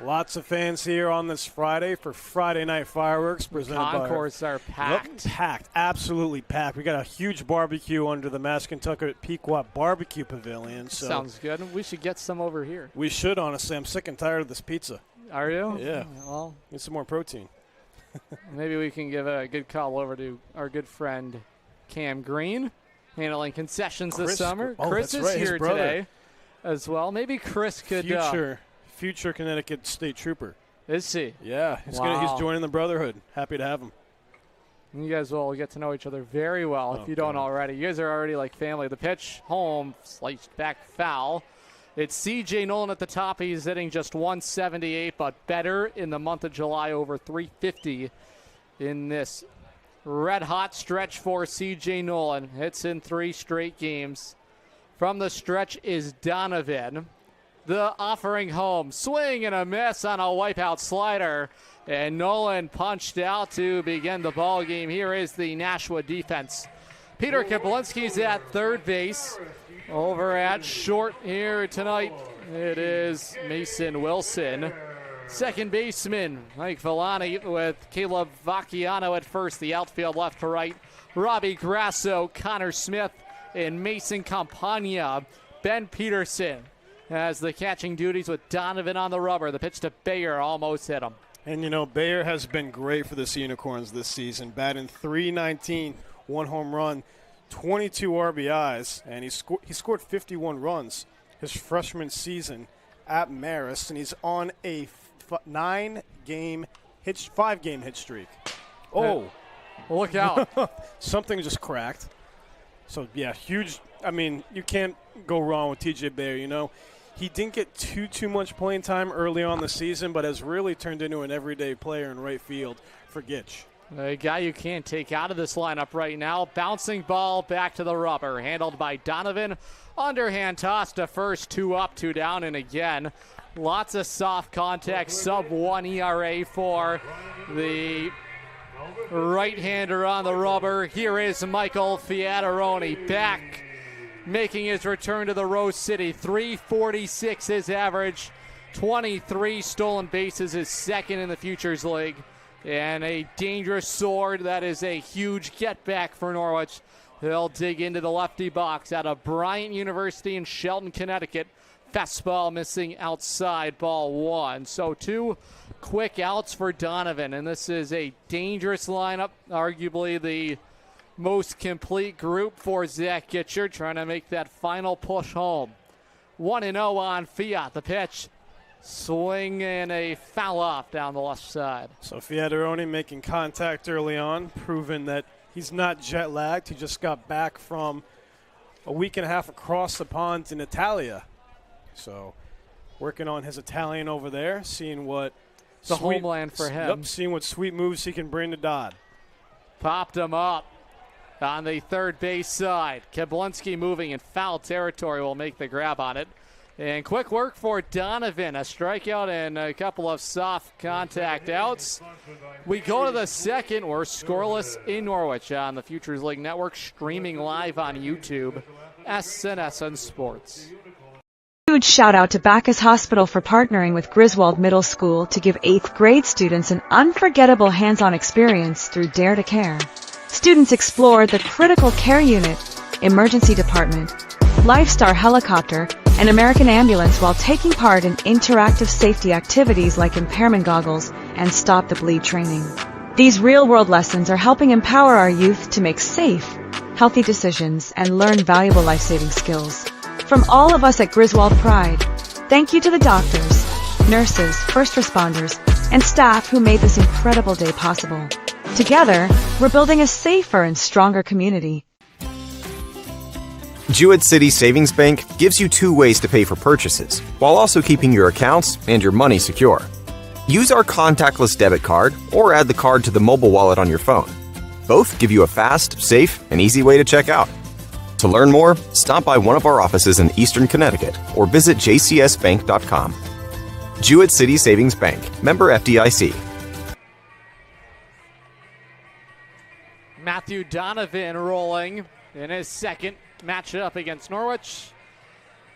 Lots of fans here on this Friday for Friday Night Fireworks presented by... Concourse are packed. Yep, packed, absolutely packed. We got a huge barbecue under the Mascantucket Pequot Barbecue Pavilion. So sounds good. We should get some over here. We should, honestly. I'm sick and tired of this pizza. Are you? Yeah. Well, need some more protein. Maybe we can give a good call over to our good friend Cam Green, handling concessions this summer. Oh, Chris that's is right, here today as well. Maybe Chris could... Future Connecticut State Trooper. Is he? Yeah. He's joining the Brotherhood. Happy to have him. You guys will get to know each other very well if you don't already. You guys are already like family. The pitch home, sliced back foul. It's C.J. Nolan at the top. He's hitting just 178, but better in the month of July, over 350 in this red-hot stretch for C.J. Nolan. Hits in 3 straight games. From the stretch is Donovan. The offering home. Swing and a miss on a wipeout slider. And Nolan punched out to begin the ball game. Here is the Nashua defense. Peter Kaplinski's at third base. Over at short here tonight, it is Mason Wilson. Second baseman, Mike Villani, with Caleb Vacchiano at first. The outfield left to right. Robbie Grasso, Connor Smith, and Mason Campagna. Ben Peterson has the catching duties with Donovan on the rubber. The pitch to Bayer almost hit him. And, you know, Bayer has been great for the Sea Unicorns this season, batting .319, 1 home run, 22 RBIs, and he scored 51 runs his freshman season at Marist, and he's on a 5-game hit streak. Oh, look out. Something just cracked. So, yeah, huge. I mean, you can't go wrong with TJ Bayer, you know. He didn't get too much playing time early on the season, but has really turned into an everyday player in right field for Gitch. A guy you can't take out of this lineup right now. Bouncing ball back to the rubber. Handled by Donovan. Underhand toss to first. 2 up, 2 down, and again. Lots of soft contact. Sub-1 ERA for the right-hander on the rubber. Here is Michael Fiataroni back, making his return to the Rose City. .346 his average. 23 stolen bases, his second in the Futures League. And a dangerous sword. That is a huge get back for Norwich. They'll dig into the lefty box out of Bryant University in Shelton, Connecticut. Fastball missing outside, ball 1. So 2 quick outs for Donovan. And this is a dangerous lineup. Arguably the most complete group for Zach Gitcher, trying to make that final push home. 1-0 on Fiat. The pitch. Swing and a foul off down the left side. So Fiataroni making contact early on, proving that he's not jet lagged. He just got back from a week and a half across the pond in Italia. So working on his Italian over there, seeing what the homeland for him. Yep, seeing what sweet moves he can bring to Dodd. Popped him up on the third base side. Kablinski moving in foul territory will make the grab on it. And quick work for Donovan. A strikeout and a couple of soft contact outs. We go to the second. We're scoreless in Norwich on the Futures League Network, streaming live on YouTube. SNSN Sports. Huge shout out to Bacchus Hospital for partnering with Griswold Middle School to give 8th grade students an unforgettable hands-on experience through Dare to Care. Students explored the critical care unit, emergency department, Lifestar helicopter, and American ambulance while taking part in interactive safety activities like impairment goggles and stop the bleed training. These real-world lessons are helping empower our youth to make safe, healthy decisions and learn valuable life-saving skills. From all of us at Griswold Pride, thank you to the doctors, nurses, first responders, and staff who made this incredible day possible. Together, we're building a safer and stronger community. Jewett City Savings Bank gives you 2 ways to pay for purchases, while also keeping your accounts and your money secure. Use our contactless debit card or add the card to the mobile wallet on your phone. Both give you a fast, safe, and easy way to check out. To learn more, stop by one of our offices in Eastern Connecticut or visit jcsbank.com. Jewett City Savings Bank, member FDIC. Matthew Donovan rolling in his second matchup against Norwich.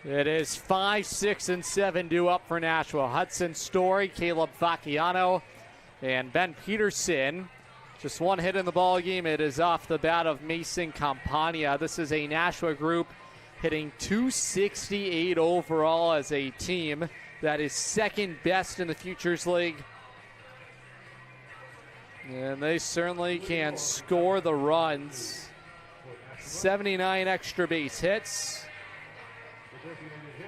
It is 5, 6, and 7 due up for Nashua. Hudson Story, Caleb Vacchiano, and Ben Peterson. Just 1 hit in the ball game. It is off the bat of Mason Campagna. This is a Nashua group hitting .268 overall as a team. That is second best in the Futures League. And they certainly can score the runs. 79 extra base hits.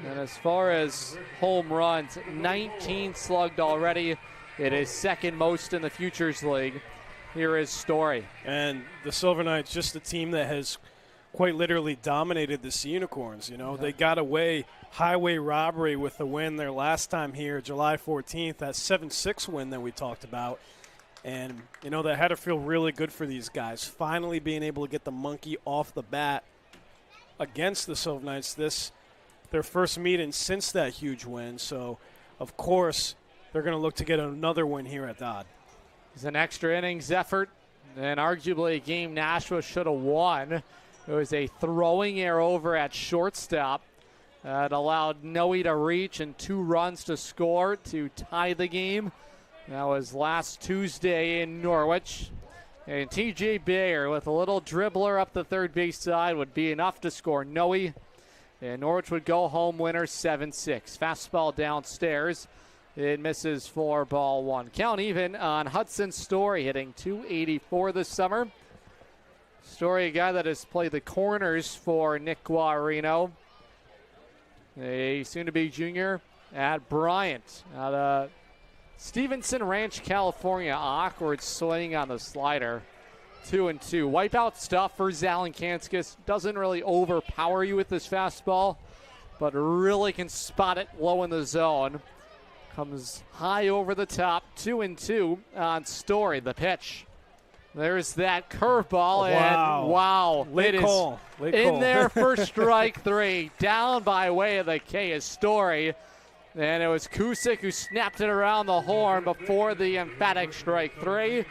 And as far as home runs, 19 slugged already. It is second most in the Futures League. Here is Story. And the Silver Knights, just a team that has quite literally dominated the Sea Unicorns. You know, they got away highway robbery with the win their last time here, July 14th, that 7-6 win that we talked about. And, you know, that had to feel really good for these guys, finally being able to get the monkey off the bat against the Silver Knights. This their first meeting since that huge win. So, of course, they're going to look to get another win here at Dodd. It's an extra innings effort, and arguably a game Nashua should have won. It was a throwing error over at shortstop. It allowed Noe to reach and 2 runs to score to tie the game. That was last Tuesday in Norwich. And T.J. Bayer with a little dribbler up the third base side would be enough to score Noe. And Norwich would go home winner 7-6. Fastball downstairs. It misses for ball 1. Count even on Hudson Story, hitting .284 this summer. Story, a guy that has played the corners for Nick Guarino, a soon-to-be junior at Bryant. Out of Stevenson Ranch, California. Awkward swing on the slider. 2-2. Wipeout stuff for Zalenkanskis. Doesn't really overpower you with this fastball, but really can spot it low in the zone. Comes high over the top. 2-2 on Story. The pitch. There's that curveball, and wow, Late it call. is Late in call. there for strike 3. Down by way of the K is Story, and it was Kusick who snapped it around the horn before the emphatic strike 3.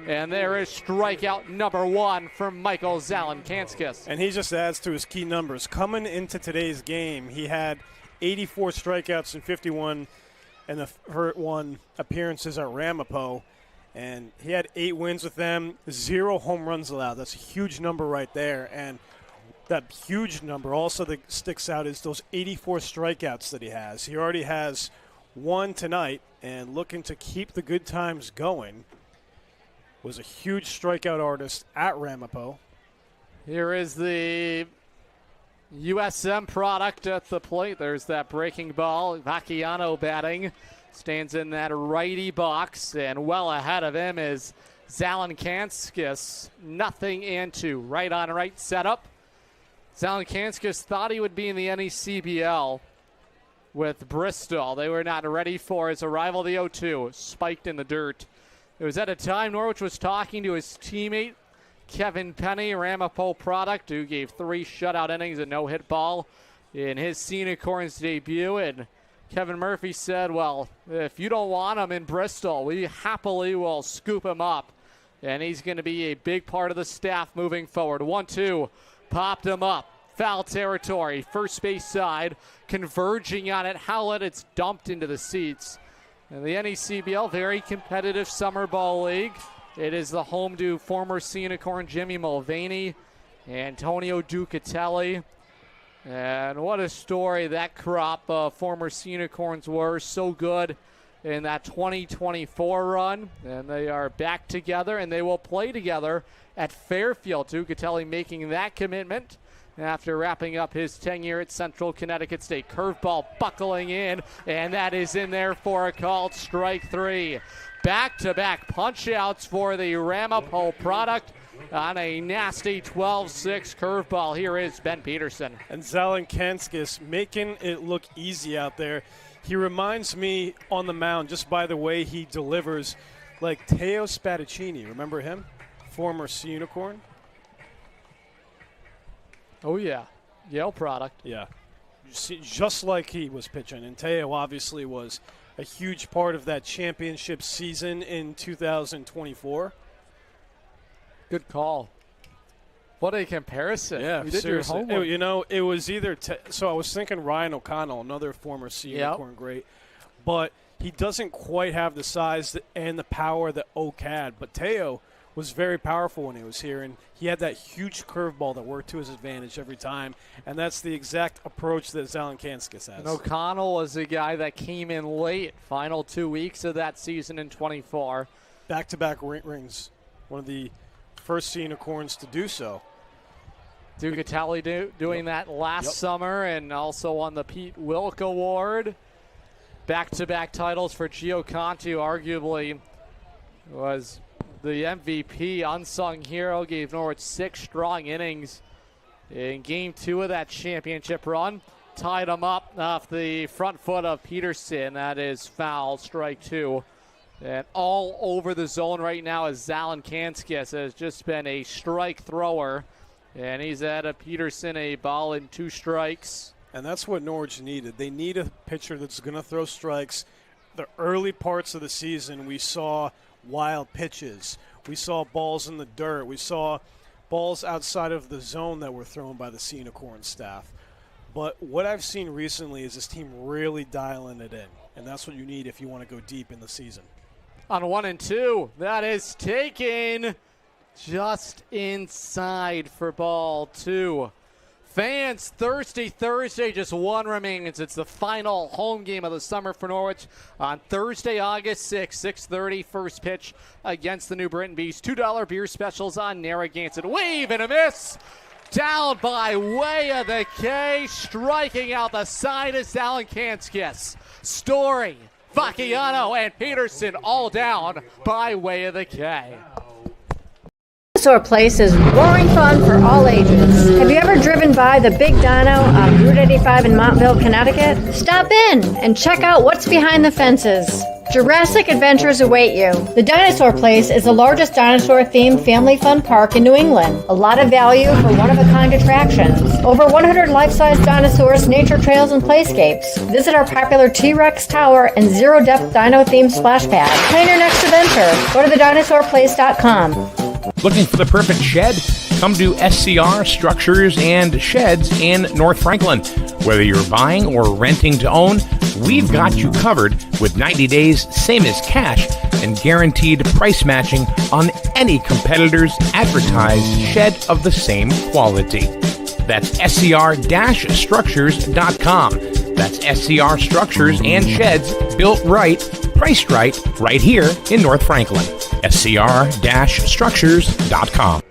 And there is strikeout number 1 from Michael Zalenkanskis. And he just adds to his key numbers. Coming into today's game, he had 84 strikeouts and 51 and the first 1 appearances at Ramapo. And he had 8 wins with them, 0 home runs allowed. That's a huge number right there. And that huge number also that sticks out is those 84 strikeouts that he has. He already has 1 tonight, and looking to keep the good times going. Was a huge strikeout artist at Ramapo. Here is the USM product at the plate. There's that breaking ball. Vacchiano batting. Stands in that righty box, and well ahead of him is Zalenkanskis. 0-2. Right on right setup. Zalenkanskis thought he would be in the NECBL with Bristol. They were not ready for his arrival. The 0-2 spiked in the dirt. It was at a time Norwich was talking to his teammate, Kevin Penny, Ramapo product, who gave 3 shutout innings and no-hit ball in his Sea Unicorns debut. And Kevin Murphy said, well, if you don't want him in Bristol, we happily will scoop him up. And he's going to be a big part of the staff moving forward. 1-2, popped him up. Foul territory, first base side, converging on it. Howlett, it's dumped into the seats. And the NECBL, very competitive summer ball league. It is the home to former Sea Unicorn Jimmy Mulvaney, Antonio Ducatelli. And what a story that crop of former Sea Unicorns were. So good in that 2024 run. And they are back together, and they will play together at Fairfield. Ducatelli making that commitment after wrapping up his tenure at Central Connecticut State. Curveball buckling in, and that is in there for a called strike 3. Back-to-back punch-outs for the Ramapo product on a nasty 12-6 curveball. Here is Ben Peterson. And Zalenkanskis making it look easy out there. He reminds me on the mound, just by the way he delivers, like Teo Spadaccini. Remember him? Former Sea Unicorn. Oh, yeah. Yale product. Yeah. Just like he was pitching. And Teo obviously was a huge part of that championship season in 2024. Good call. What a comparison. Yeah, you did seriously. your homework. You know, it was either so I was thinking Ryan O'Connell, another former Sea Unicorn great, but he doesn't quite have the size and the power that Oak had. But Teo was very powerful when he was here, and he had that huge curveball that worked to his advantage every time, and that's the exact approach that Zalenkanskis has. And O'Connell was a guy that came in late, final 2 weeks of that season in 24. Back-to-back rings, one of the first Sea Unicorns to do so. Ducatelli doing that last summer, and also won the Pete Wilk Award. Back-to-back titles for Gio Conti, arguably was the MVP, unsung hero, gave Norwich 6 strong innings in Game 2 of that championship run. Tied him up off the front foot of Peterson. That is foul, strike 2. And all over the zone right now is Zalenkanskis. Has just been a strike thrower. And he's at a Peterson, a ball and 2 strikes. And that's what Norwich needed. They need a pitcher that's going to throw strikes. The early parts of the season, we saw wild pitches. We saw balls in the dirt. We saw balls outside of the zone that were thrown by the Sea Unicorns staff. But what I've seen recently is this team really dialing it in. And that's what you need if you want to go deep in the season. On 1-2, that is taken just inside for ball 2. Fans thirsty Thursday, just one remains. It's the final home game of the summer for Norwich on Thursday, August 6th, 6:30, first pitch against the New Britain Bees. $2 beer specials on Narragansett. Wave and a miss. Down by way of the K, striking out the side is Zalenkanskis. Story, Facciano, and Peterson all down by way of the K. Dinosaur Place is roaring fun for all ages. Have you ever driven by the Big Dino on Route 85 in Montville, Connecticut? Stop in and check out what's behind the fences. Jurassic adventures await you. The Dinosaur Place is the largest dinosaur-themed family fun park in New England. A lot of value for one-of-a-kind attractions. Over 100 life-size dinosaurs, nature trails, and playscapes. Visit our popular T-Rex Tower and zero-depth dino-themed splash pad. Plan your next adventure. Go to thedinosaurplace.com. Looking for the perfect shed? Come to SCR Structures and Sheds in North Franklin. Whether you're buying or renting to own, we've got you covered with 90 days, same as cash, and guaranteed price matching on any competitor's advertised shed of the same quality. That's scr-structures.com. That's SCR Structures and Sheds, built right, priced right here in North Franklin. scr-structures.com.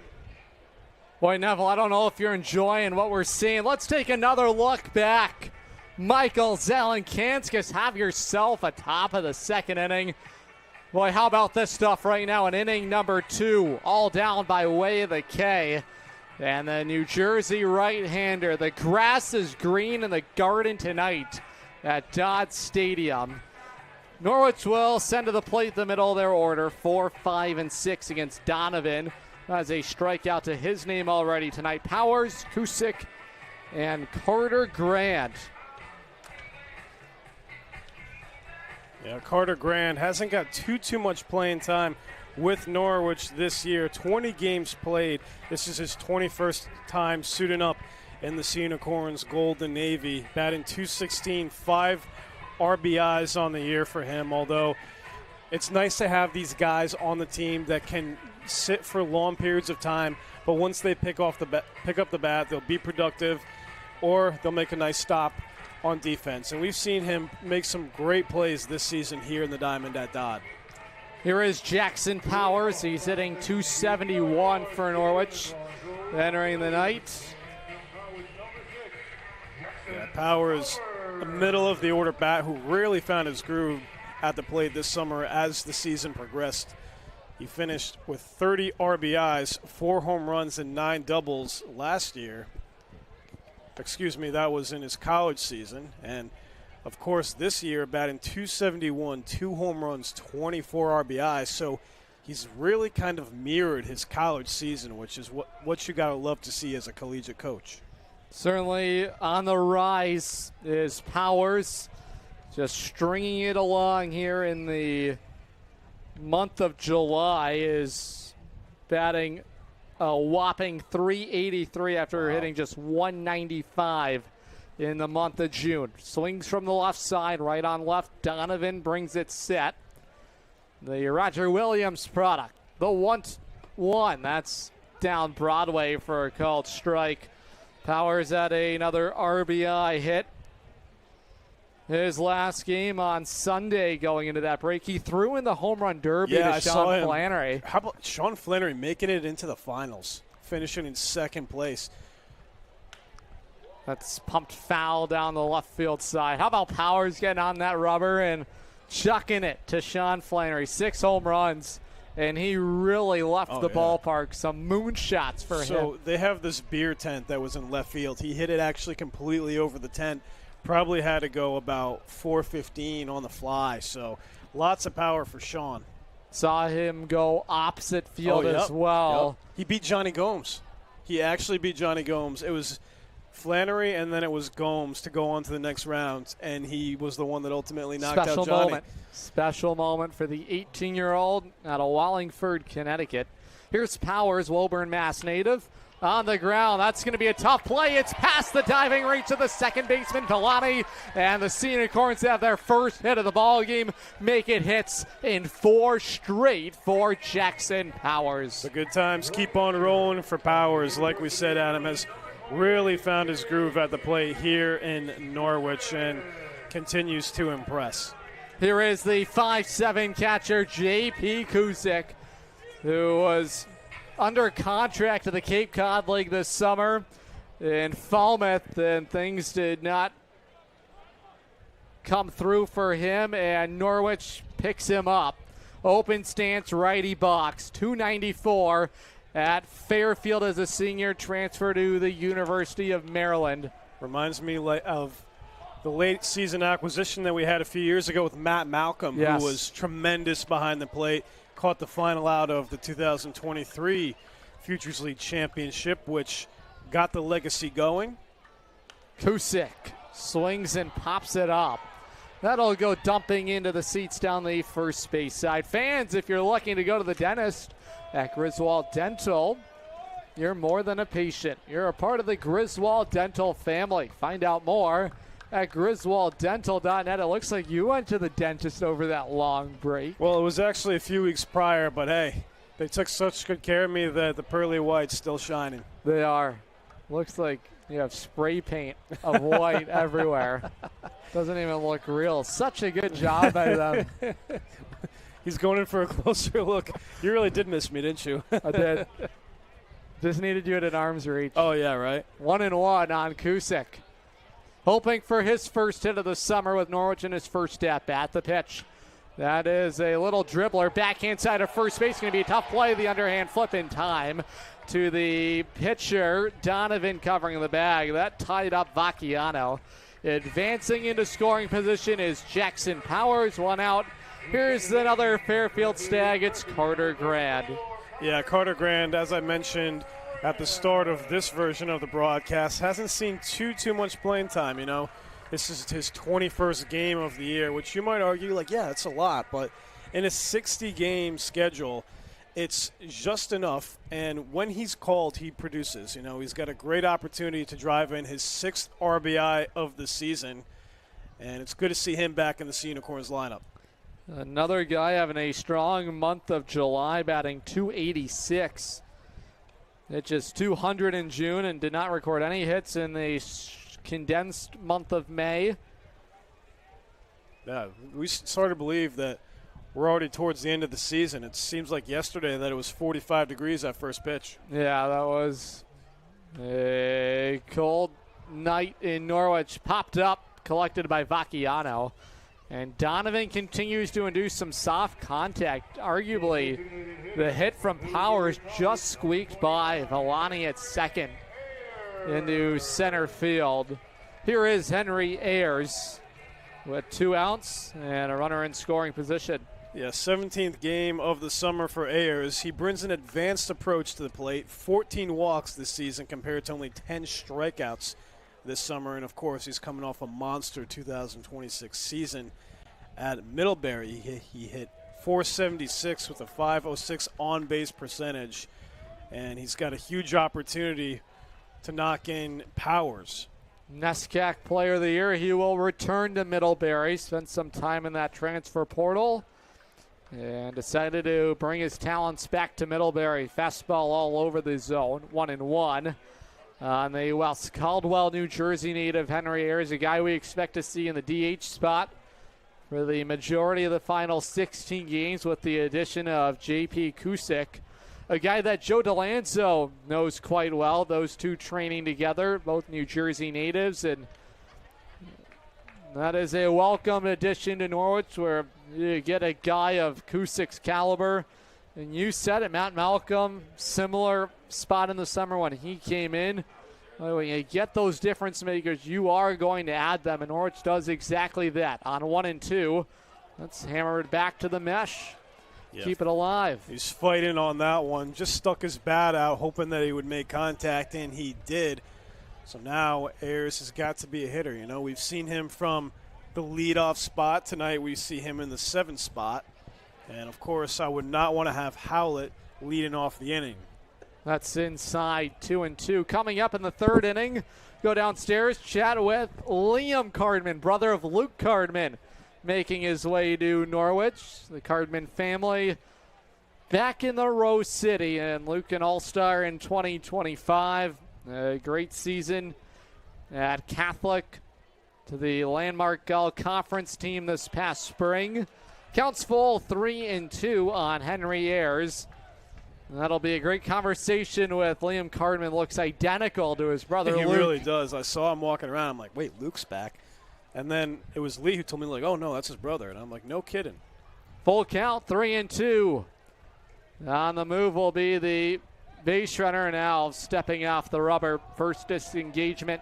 Boy, Neville, I don't know if you're enjoying what we're seeing. Let's take another look back. Michael Zalenkanskis, have yourself a top of the second inning. Boy, how about this stuff right now in inning number 2, all down by way of the K. And the New Jersey right-hander, the grass is green in the Garden tonight at Dodd Stadium. Norwich will send to the plate the middle of their order, 4, 5, and 6 against Donovan. Has a strikeout to his name already tonight. Powers, Kusick, and Carter Grant. Yeah, Carter Grant hasn't got too much playing time with Norwich this year. 20 games played. This is his 21st time suiting up in the Sea Unicorns Golden Navy. Batting .216, 5 RBIs on the year for him, although it's nice to have these guys on the team that can sit for long periods of time, but once they pick up the bat, they'll be productive or they'll make a nice stop on defense. And we've seen him make some great plays this season here in the Diamond at Dodd. Here is Jackson Powers. He's hitting .271 for Norwich entering the night. Yeah, Powers, the middle of the order bat who really found his groove at the plate this summer as the season progressed. He finished with 30 RBIs, 4 home runs, and 9 doubles last year. Excuse me, that was in his college season. And, of course, this year batting .271, 2 home runs, 24 RBIs. So he's really kind of mirrored his college season, which is what you got to love to see as a collegiate coach. Certainly on the rise is Powers, just stringing it along here in the month of July, is batting a whopping .383 after hitting just .195 in the month of June. Swings from the left side, right on left. Donovan brings it set. The Roger Williams product, the 1-1, that's down Broadway for a called strike. Powers at another RBI hit. His last game on Sunday going into that break, he threw in the home run derby to Sean Flannery. How about Sean Flannery making it into the finals, finishing in second place? That's pumped foul down the left field side. How about Powers getting on that rubber and chucking it to Sean Flannery? 6 home runs and he really left the ballpark. Some moonshots for him. So they have this beer tent that was in left field. He hit it actually completely over the tent. Probably had to go about 415 on the fly. So lots of power for Sean. Saw him go opposite field as well. Yep. He beat Johnny Gomes. He actually beat Johnny Gomes. It was Flannery and then it was Gomes to go on to the next round, and he was the one that ultimately knocked out Johnny. Special moment for the 18-year-old out of Wallingford, Connecticut. Here's Powers, Woburn, Mass native. On the ground, that's going to be a tough play. It's past the diving reach of the second baseman, Villani, and the Sea Unicorns have their first hit of the ball game, make it hits in 4 straight for Jackson Powers. The good times keep on rolling for Powers. Like we said, Adam has really found his groove at the plate here in Norwich and continues to impress. Here is the 5'7" catcher, J.P. Kusick, who was under contract to the Cape Cod League this summer in Falmouth, and things did not come through for him, and Norwich picks him up. Open stance, righty box, 294 at Fairfield as a senior, transfer to the University of Maryland. Reminds me of the late season acquisition that we had a few years ago with Matt Malcolm, who was tremendous behind the plate. Caught the final out of the 2023 Futures League Championship, which got the legacy going. Kusick swings and pops it up. That'll go dumping into the seats down the first base side. Fans, if you're looking to go to the dentist at Griswold Dental, you're more than a patient. You're a part of the Griswold Dental family. Find out more at griswolddental.net. It looks like you went to the dentist over that long break. Well, it was actually a few weeks prior, but hey, they took such good care of me that the pearly white's still shining. They are. Looks like you have spray paint of white everywhere. Doesn't even look real. Such a good job by them. He's going in for a closer look. You really did miss me, didn't you? I did. Just needed you at an arm's reach. Oh, yeah, right. 1-1 on Kusick. Hoping for his first hit of the summer with Norwich in his first at-bat. The pitch. That is a little dribbler. Backhand side of first base. Going to be a tough play. The underhand flip in time to the pitcher. Donovan covering the bag. That tied up Vacchiano. Advancing into scoring position is Jackson Powers. 1 out. Here's another Fairfield Stag. It's Carter Grand. Yeah, Carter Grand, as I mentioned at the start of this version of the broadcast, hasn't seen too much playing time, you know. This is his 21st game of the year, which you might argue, like, yeah, it's a lot. But in a 60-game schedule, it's just enough. And when he's called, he produces. You know, he's got a great opportunity to drive in his 6th RBI of the season. And it's good to see him back in the Sea Unicorns lineup. Another guy having a strong month of July, batting .286. It just 200 in June and did not record any hits in the condensed month of May. Yeah, we sort of believe that we're already towards the end of the season. It seems like yesterday that it was 45 degrees at first pitch. Yeah, that was a cold night in Norwich. Popped up, collected by Vacchiano. And Donovan continues to induce some soft contact. Arguably, the hit from Powers just squeaked by Villani at second into center field. Here is Henry Ayers with 2 outs and a runner in scoring position. Yeah, 17th game of the summer for Ayers. He brings an advanced approach to the plate. 14 walks this season compared to only 10 strikeouts this summer. And, of course, he's coming off a monster 2026 season at Middlebury. He hit .476 with a .506 on-base percentage. And he's got a huge opportunity to knock in Powers. NESCAC Player of the Year. He will return to Middlebury. Spent some time in that transfer portal and decided to bring his talents back to Middlebury. Fastball all over the zone. 1-1. On the West Caldwell, New Jersey native Henry Ayers, a guy we expect to see in the DH spot for the majority of the final 16 games with the addition of J.P. Kusick, a guy that Joe DeLanzo knows quite well. Those two training together, both New Jersey natives, and that is a welcome addition to Norwich where you get a guy of Kusick's caliber And you said it, Matt Malcolm, similar spot in the summer when he came in. When you get those difference makers, you are going to add them, and Norwich does exactly that. On 1 and 2, let's hammer it back to the mesh. Yeah. Keep it alive. He's fighting on that one. Just stuck his bat out, hoping that he would make contact, and he did. So now Ayers has got to be a hitter. You know, we've seen him from the leadoff spot. Tonight we see him in the 7th spot. And, of course, I would not want to have Howlett leading off the inning. That's inside 2 and 2. Coming up in the 3rd inning, go downstairs, chat with Liam Cardman, brother of Luke Cardman, making his way to Norwich. The Cardman family back in the Rose City, and Luke an all-star in 2025. A great season at Catholic to the landmark all-conference team this past spring. Counts full 3 and 2 on Henry Ayers. That'll be a great conversation with Liam Cardman. Looks identical to his brother He Luke. really does. I saw him walking around. I'm like, wait, Luke's back. And then it was Lee who told me, like, oh, no, that's his brother. And I'm like, no kidding. Full count, 3 and 2. On the move will be the base runner now stepping off the rubber. First disengagement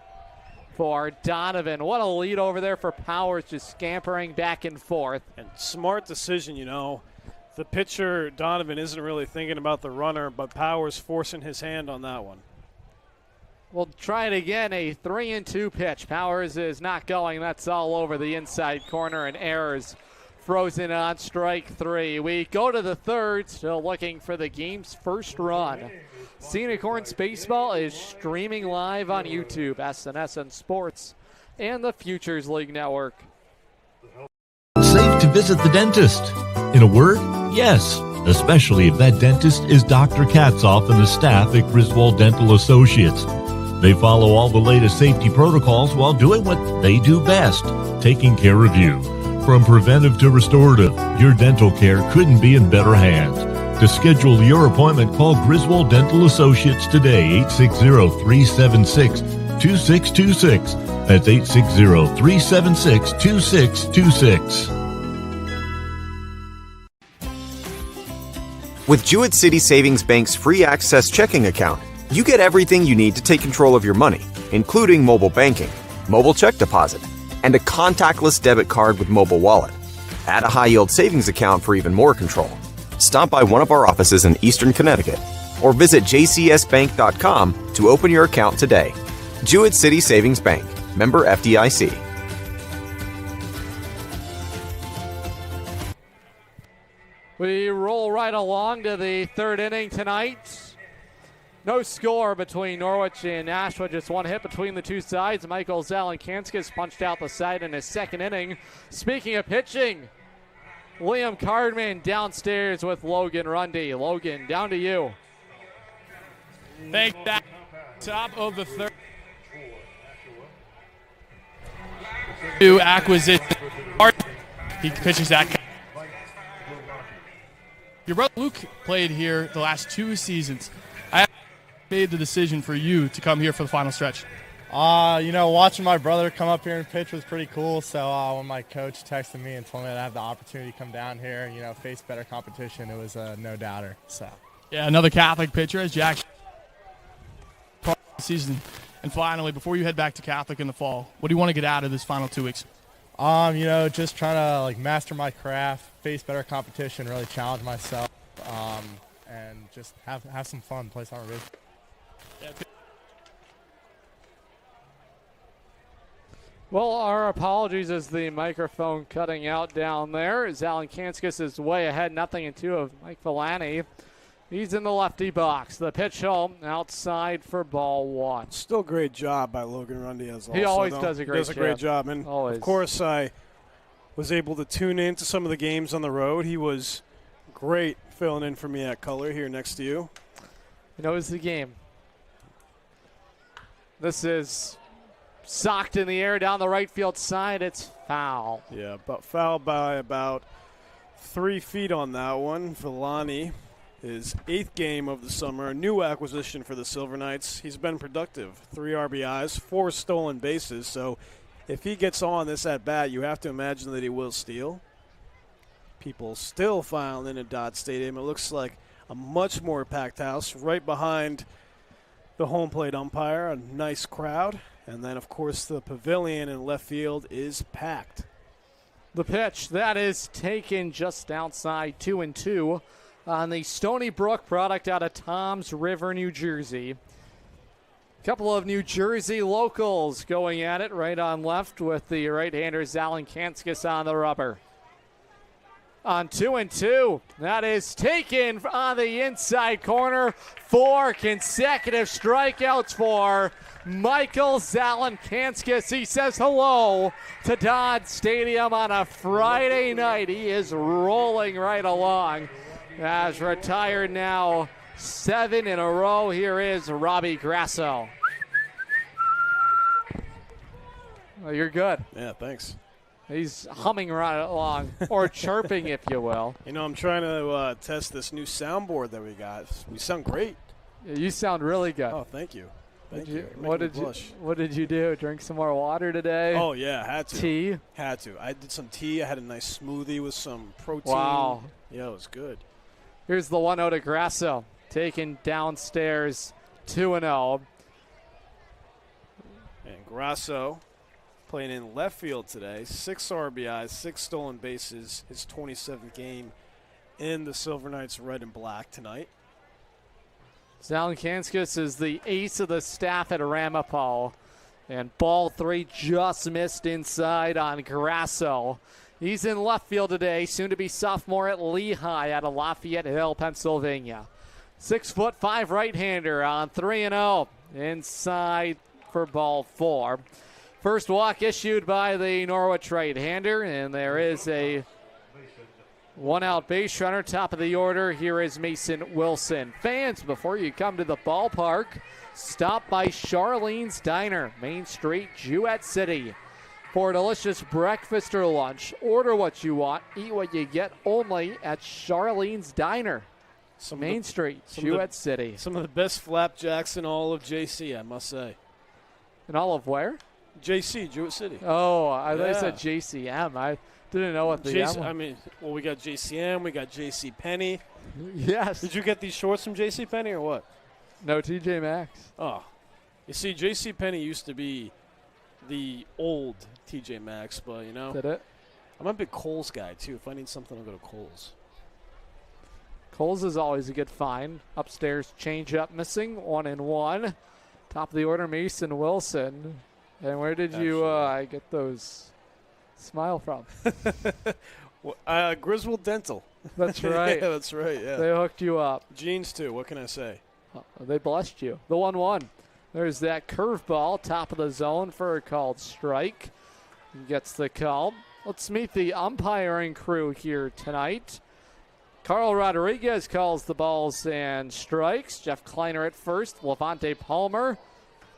for Donovan. What a lead over there for Powers, just scampering back and forth. And smart decision, you know. The pitcher, Donovan, isn't really thinking about the runner, but Powers forcing his hand on that one. We'll try it again, a 3 and 2 pitch. Powers is not going. That's all over the inside corner, and Ayers frozen on strike 3. We go to the 3rd, still looking for the game's first run. Sea Unicorns Baseball is streaming live on YouTube, SNSN Sports, and the Futures League Network. Safe to visit the dentist. In a word, yes, especially if that dentist is Dr. Katzoff and the staff at Griswold Dental Associates. They follow all the latest safety protocols while doing what they do best, taking care of you. From preventive to restorative, your dental care couldn't be in better hands. To schedule your appointment, call Griswold Dental Associates today, 860-376-2626. That's 860-376-2626. With Jewett City Savings Bank's free access checking account, you get everything you need to take control of your money, including mobile banking, mobile check deposit, and a contactless debit card with mobile wallet. Add a high-yield savings account for even more control. Stop by one of our offices in Eastern Connecticut or visit jcsbank.com to open your account today. Jewett City Savings Bank, member FDIC. We roll right along to the 3rd inning tonight. No score between Norwich and Nashua, just one hit between the two sides. Michael Zalankanskis punched out the side in his 2nd inning. Speaking of pitching, Liam Cardman downstairs with Logan Rundy. Logan, down to you. Thank that. Top of the 3rd. New acquisition. He pitches that. Your brother Luke played here the last 2 seasons. I made the decision for you to come here for the final stretch. You know, watching my brother come up here and pitch was pretty cool. So when my coach texted me and told me that I have the opportunity to come down here, you know, face better competition, it was a no-doubter. So yeah, another Catholic pitcher as Jack season. And finally, before you head back to Catholic in the fall, what do you want to get out of this final 2 weeks? You know, just trying to like master my craft, face better competition, really challenge myself, and just have some fun, play summer baseball. Yeah. Well, our apologies as the microphone cutting out down there. Zalankanskis is way ahead, 0-2 of Mike Villani. He's in the lefty box. The pitch home outside for ball 1. Still great job by Logan Rundy as well. He always does a great job. And always. Of course, I was able to tune into some of the games on the road. He was great filling in for me at color here next to you. He knows the game. This is socked in the air down the right field side. It's foul. Yeah, but foul by about 3 feet on that one. Villani, his 8th game of the summer, a new acquisition for the Silver Knights. He's been productive. 3 RBIs, 4 stolen bases. So if he gets on this at bat, you have to imagine that he will steal. People still filing in at Dodd Stadium. It looks like a much more packed house right behind the home plate umpire. A nice crowd. And then, of course, the pavilion in left field is packed. The pitch, that is taken just outside 2-2 on the Stony Brook product out of Toms River, New Jersey. Couple of New Jersey locals going at it right on left with the right-hander Zalin Kanskis on the rubber. On 2-2, that is taken on the inside corner. 4 consecutive strikeouts for Michael Zalin Kanskis. He says hello to Dodd Stadium on a Friday night. He is rolling right along. Has retired now 7 in a row. Here is Robbie Grasso. Oh, you're good. Yeah, thanks. He's humming right along, or chirping, if you will. You know, I'm trying to test this new soundboard that we got. We sound great. Yeah, you sound really good. Oh, thank you. Thank you. What did you do? Drink some more water today? Oh, yeah, had to. Tea? Had to. I did some tea. I had a nice smoothie with some protein. Wow. Yeah, it was good. Here's the 1-0 to Grasso, taken downstairs 2-0. And Grasso playing in left field today. 6 RBIs, 6 stolen bases. His 27th game in the Silver Knights red and black tonight. Zalin Kanskis is the ace of the staff at Ramapo. And ball 3 just missed inside on Grasso. He's in left field today, soon to be sophomore at Lehigh out of Lafayette Hill, Pennsylvania. 6'5" right-hander on 3-0. Inside for ball 4. First walk issued by the Norwich right-hander, and there is a 1-out base runner, top of the order. Here is Mason Wilson. Fans, before you come to the ballpark, stop by Charlene's Diner, Main Street, Jewett City, for a delicious breakfast or lunch. Order what you want, eat what you get, only at Charlene's Diner, Main Street, Jewett City. Some of the best flapjacks in all of JC, I must say. In all of where? JC, Jewett City. Oh, I thought you said JCM. I didn't know what the M was. We got JCM, we got JC Penney. Yes. Did you get these shorts from JC Penney or what? No, TJ Maxx. Oh. You see, JC Penney used to be the old TJ Maxx, but, you know. Did it? I'm a big Kohl's guy, too. If I need something, I'll go to Kohl's. Kohl's is always a good find. Upstairs, change-up missing, 1-1. Top of the order, Mason Wilson. And where did you get those smile from? Griswold Dental. That's right. Yeah, that's right, yeah. They hooked you up. Jeans, too. What can I say? They blessed you. The 1-1. There's that curveball, top of the zone for a called strike. He gets the call. Let's meet the umpiring crew here tonight. Carl Rodriguez calls the balls and strikes. Jeff Kleiner at first. Levante Palmer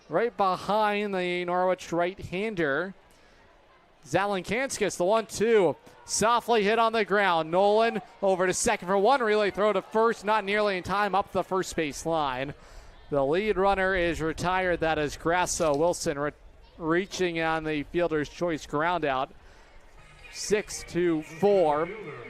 right behind the Norwich right-hander. Zalin Kanskis, the 1-2. Softly hit on the ground. Nolan over to second for one. Relay throw to first. Not nearly in time up the first base line. The lead runner is retired. That is Grasso. Wilson reaching on the fielder's choice ground out. 6-4.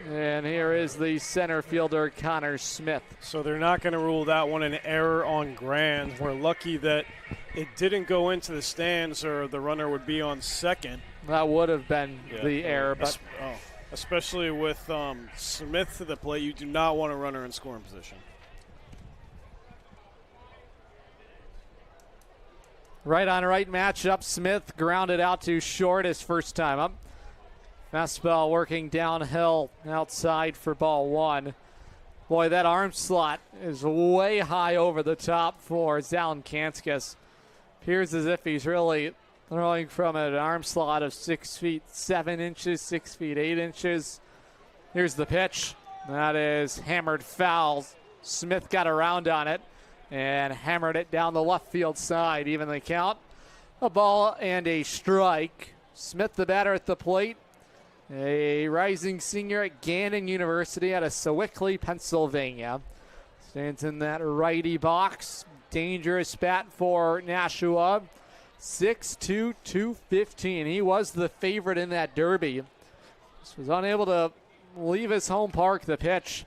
And here is the center fielder, Connor Smith. So they're not going to rule that one an error on Grand. We're lucky that it didn't go into the stands or the runner would be on second. That would have been the error. But especially with Smith to the plate, you do not want a runner in scoring position. Right on right matchup. Smith grounded out to short his first time up. Fastball working downhill outside for ball 1. Boy, that arm slot is way high over the top for Zalin Kanskis. Appears as if he's really throwing from an arm slot of 6 feet 7 inches, 6 feet 8 inches. Here's the pitch. That is hammered foul. Smith got around on it and hammered it down the left field side. Even the count. A ball and a strike. Smith, the batter at the plate. A rising senior at Gannon University out of Sewickley, Pennsylvania. Stands in that righty box. Dangerous bat for Nashua. 6'2", 215. He was the favorite in that derby. Just was unable to leave his home park. The pitch,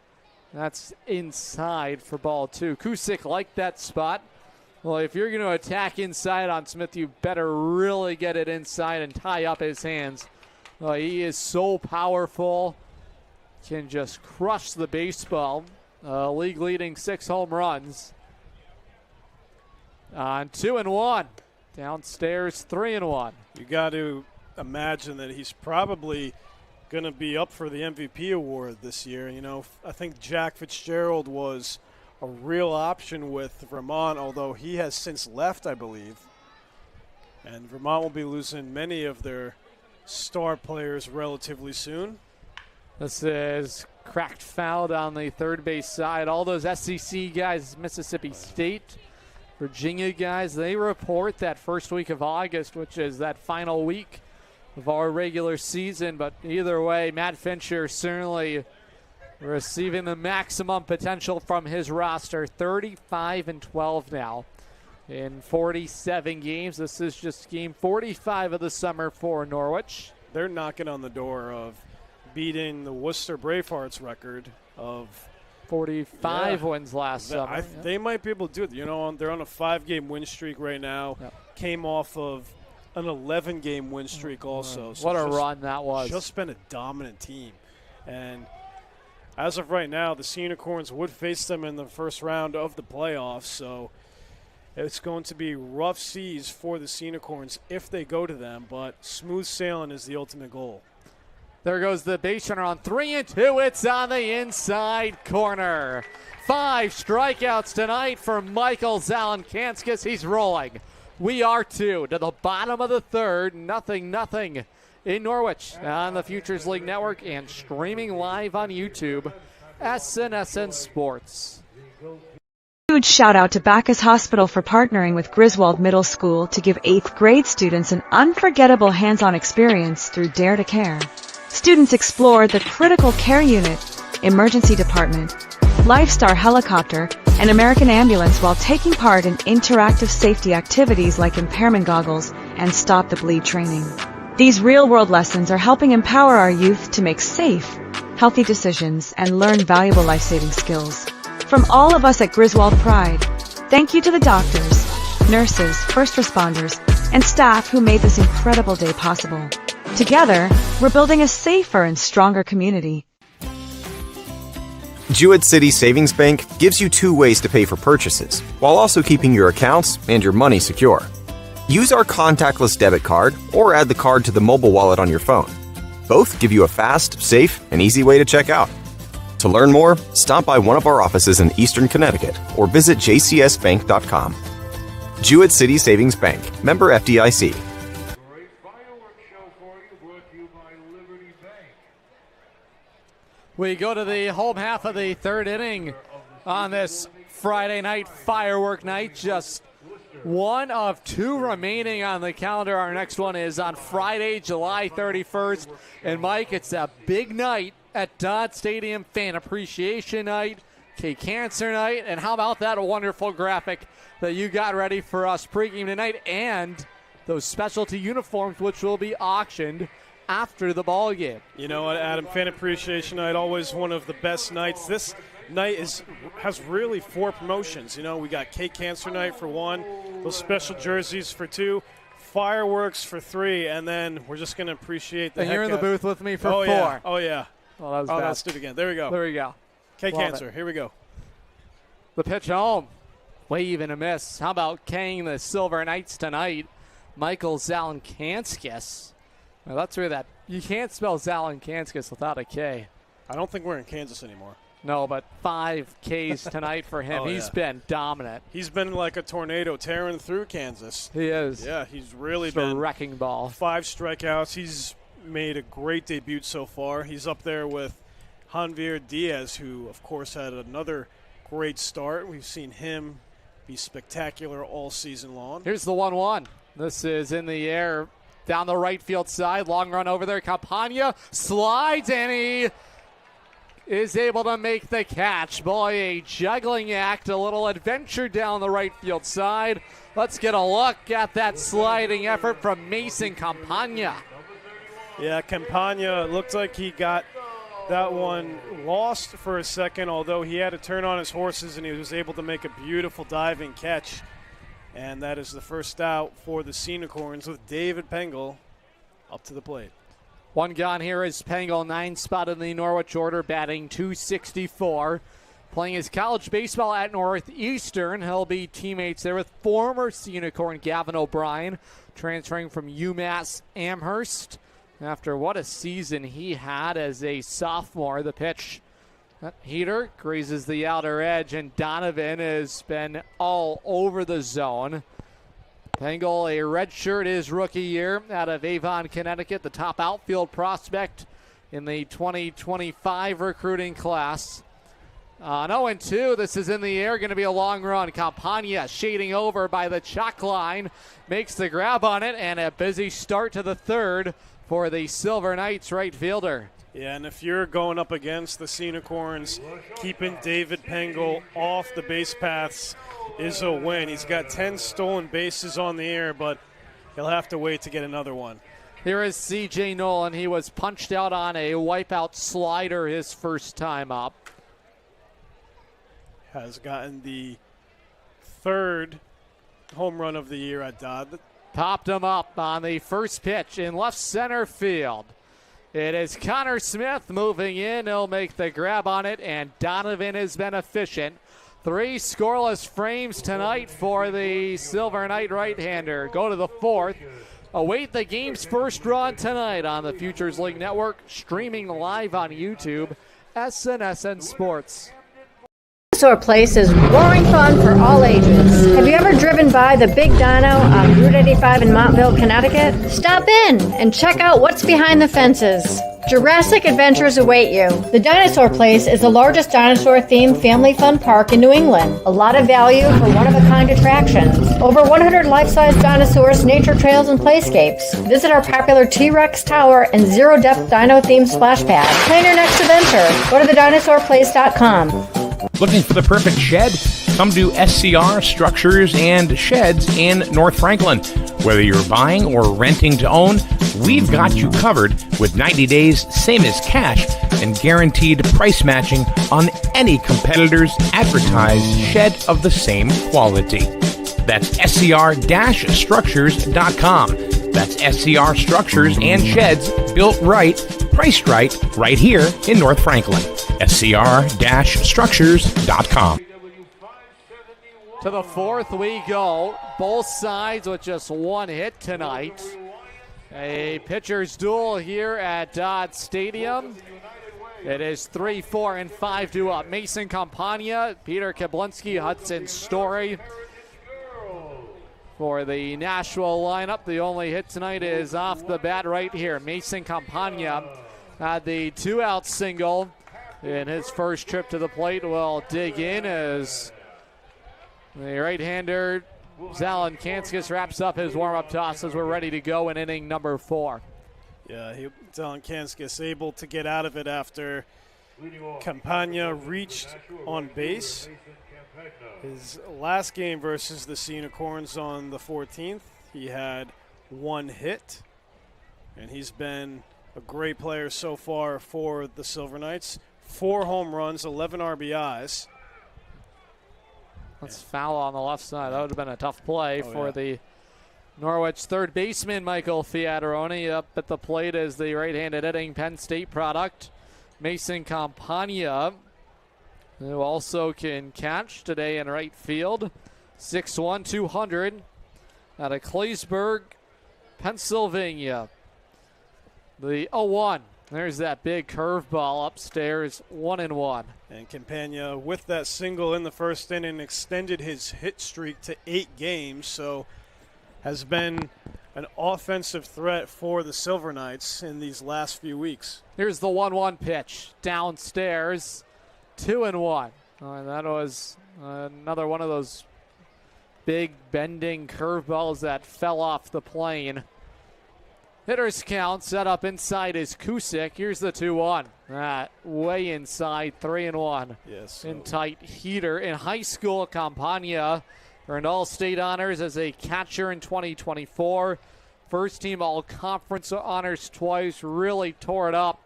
that's inside for ball 2. Kusick liked that spot. Well, if you're going to attack inside on Smith, you better really get it inside and tie up his hands. He is so powerful, can just crush the baseball. League leading 6 home runs. On 2-1. Downstairs 3-1. You got to imagine that he's probably going to be up for the MVP award this year. You know, I think Jack Fitzgerald was a real option with Vermont, although he has since left, I believe. And Vermont will be losing many of their star players relatively soon. This is cracked foul down the third base side. All those SEC guys, Mississippi State, Virginia guys, they report that first week of August, which is that final week of our regular season. But either way, Matt Fincher certainly receiving the maximum potential from his roster. 35-12 now in 47 games. This is just game 45 of the summer for Norwich. They're knocking on the door of beating the Worcester Bravehearts record of 45 wins last summer. They might be able to do it. You know, they're on a 5-game win streak right now. Came off of an 11-game win streak also. So what a run that was. Just been a dominant team. And as of right now, the Sea Unicorns would face them in the first round of the playoffs. So it's going to be rough seas for the Sea Unicorns if they go to them. But smooth sailing is the ultimate goal. There goes the base runner on 3-2. It's on the inside corner. 5 strikeouts tonight for Michael Zalenkanskis. He's rolling. We are 2 to the bottom of the third. 0-0 in Norwich on the Futures League Network and streaming live on YouTube. SNSN Sports. Huge shout out to Bacchus Hospital for partnering with Griswold Middle School to give 8th grade students an unforgettable hands-on experience through Dare to Care. Students explored the critical care unit, emergency department, Lifestar helicopter, and American ambulance while taking part in interactive safety activities like impairment goggles and stop the bleed training. These real-world lessons are helping empower our youth to make safe, healthy decisions and learn valuable life-saving skills. From all of us at Griswold Pride, thank you to the doctors, nurses, first responders, and staff who made this incredible day possible. Together, we're building a safer and stronger community. Jewett City Savings Bank gives you 2 ways to pay for purchases, while also keeping your accounts and your money secure. Use our contactless debit card or add the card to the mobile wallet on your phone. Both give you a fast, safe, and easy way to check out. To learn more, stop by one of our offices in Eastern Connecticut or visit jcsbank.com. Jewett City Savings Bank, member FDIC. We go to the home half of the third inning on this Friday night firework night. Just one of 2 remaining on the calendar. Our next one is on Friday, July 31st. And Mike, it's a big night at Dodd Stadium, Fan Appreciation Night, K-Cancer Night. And how about that wonderful graphic that you got ready for us pregame tonight, and those specialty uniforms which will be auctioned after the ball game. You know what, Adam, Fan Appreciation Night, always one of the best nights. This night has really 4 promotions. You know, we got Cake Cancer Night for 1, those special jerseys for 2, fireworks for 3, and then we're just going to appreciate the And you're in the booth with me for 4. Yeah. Oh, yeah. Well, that was bad. Let's do it again. There we go. There we go. Cake Cancer, here we go. The pitch home. Wave and a miss. How about Kang the Silver Knights tonight? Michael Zalenkanskis. Well, that's where that you can't spell Zalenkanskis without a K. I don't think we're in Kansas anymore. No, but 5 Ks tonight for him. He's been dominant. He's been like a tornado tearing through Kansas. He is. Yeah, he's really Just been a wrecking ball. 5 strikeouts. He's made a great debut so far. He's up there with Javier Diaz, who, of course, had another great start. We've seen him be spectacular all season long. Here's the 1-1. This is in the air. Down the right field side, long run over there. Campagna slides, and he is able to make the catch. Boy, a juggling act, a little adventure down the right field side. Let's get a look at that sliding effort from Mason Campagna. Yeah, Campagna looked like he got That one lost for a second, although he had to turn on his horses and he was able to make a beautiful diving catch. And that is the first out for the Sea Unicorns with David Pengel up to the plate. One gone here is Pengel, 9 spot in the Norwich order, batting .264. Playing his college baseball at Northeastern. He'll be teammates there with former Sea Unicorn Gavin O'Brien, transferring from UMass Amherst. After what a season he had as a sophomore, the pitch, that heater grazes the outer edge, and Donovan has been all over the zone. Pengel, a redshirt his rookie year out of Avon, Connecticut, the top outfield prospect in the 2025 recruiting class. 0-2, this is in the air, going to be a long run. Campagna shading over by the chalk line, makes the grab on it, and a busy start to the third for the Silver Knights right fielder. Yeah, and if you're going up against the Sea Unicorns, keeping David Pengel off the base paths is a win. He's got 10 stolen bases on the air, but he'll have to wait to get another one. Here is C.J. Nolan. He was punched out on a wipeout slider his first time up. Has gotten the third home run of the year at Dodd. Popped him up on the first pitch in left center field. It is Connor Smith moving in. He'll make the grab on it, and Donovan has been efficient. 3 scoreless frames tonight for the Silver Knight right-hander. Go to the fourth. Await the game's first run tonight on the Futures League Network, streaming live on YouTube, SNSN Sports. Dinosaur Place is roaring fun for all ages. Have you ever driven by the Big Dino on Route 85 in Montville, Connecticut? Stop in and check out what's behind the fences. Jurassic adventures await you. The Dinosaur Place is the largest dinosaur-themed family fun park in New England. A lot of value for one-of-a-kind attractions. Over 100 life-size dinosaurs, nature trails, and playscapes. Visit our popular T-Rex Tower and zero-depth dino-themed splash pad. Plan your next adventure. Go to thedinosaurplace.com. Looking for the perfect shed? Come to SCR Structures and Sheds in North Franklin. Whether you're buying or renting to own, we've got you covered with 90 days, same as cash, and guaranteed price matching on any competitor's advertised shed of the same quality. That's scr-structures.com. That's SCR Structures and Sheds, built right, priced right here in North Franklin. scr-structures.com. To the fourth we go. Both sides with just one hit tonight. A pitcher's duel here at Dodd Stadium. It is 3-4 and 5-2 up. Mason Campagna, Peter Kablinski, Hudson Story. For the Nashua lineup, the only hit tonight is off the bat right here. Mason Campagna had the 2-out single in his first trip to the plate. Will dig in as the right-hander Zalin Kanskis wraps up his warm-up toss as we're ready to go in inning number 4. Yeah, Zalin Kanskis able to get out of it after Campagna reached on base. His last game versus the Sea Unicorns on the 14th, he had 1 hit, and he's been a great player so far for the Silver Knights. 4 home runs, 11 RBIs. Let's foul on the left side. That would have been a tough play for the Norwich third baseman, Michael Fiataroni. Up at the plate is the right-handed hitting Penn State product, Mason Campagna, who also can catch today in right field. 6'1", 200 out of Claysburg, Pennsylvania. The 0-1. There's that big curveball upstairs, 1-1. And Campagna, with that single in the first inning, extended his hit streak to 8 games, so has been an offensive threat for the Silver Knights in these last few weeks. Here's the 1-1 pitch downstairs, 2-1. That was another one of those big bending curveballs that fell off the plane. Hitter's count set up inside is Kusick. Here's the 2-1. Way inside, 3-1. Yes. In tight heater. In high school, Campagna earned all-state honors as a catcher in 2024. First team all-conference honors twice. Really tore it up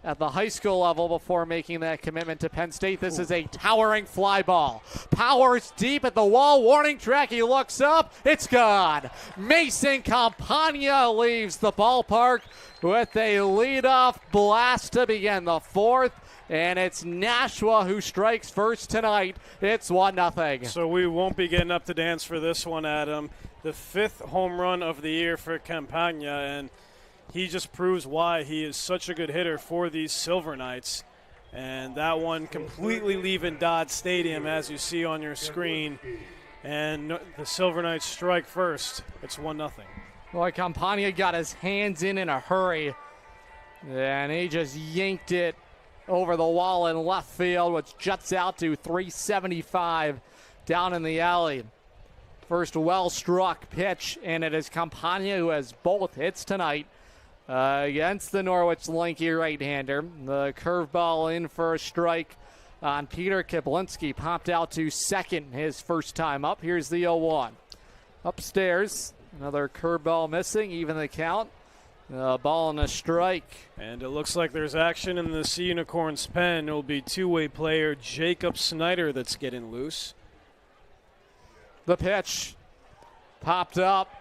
at the high school level before making that commitment to Penn State. This is a towering fly ball. Powers deep at the wall. Warning track. He looks up. It's gone. Mason Campagna leaves the ballpark with a leadoff blast to begin the fourth. And it's Nashua who strikes first tonight. It's 1-0. So we won't be getting up to dance for this one, Adam. The 5th home run of the year for Campagna, and he just proves why he is such a good hitter for these Silver Knights. And that one completely leaving Dodd Stadium, as you see on your screen. And the Silver Knights strike first. It's 1-0. Boy, Campagna got his hands in a hurry. And he just yanked it over the wall in left field, which juts out to 375 down in the alley. First well-struck pitch, and it is Campagna who has both hits tonight against the Norwich lanky right-hander. The curveball in for a strike on Peter Kablinski. Popped out to second his first time up. Here's the 0-1. Upstairs, another curveball missing, even the count. Ball and a strike. And it looks like there's action in the Sea Unicorns pen. It will be two-way player Jacob Snyder that's getting loose. The pitch popped up.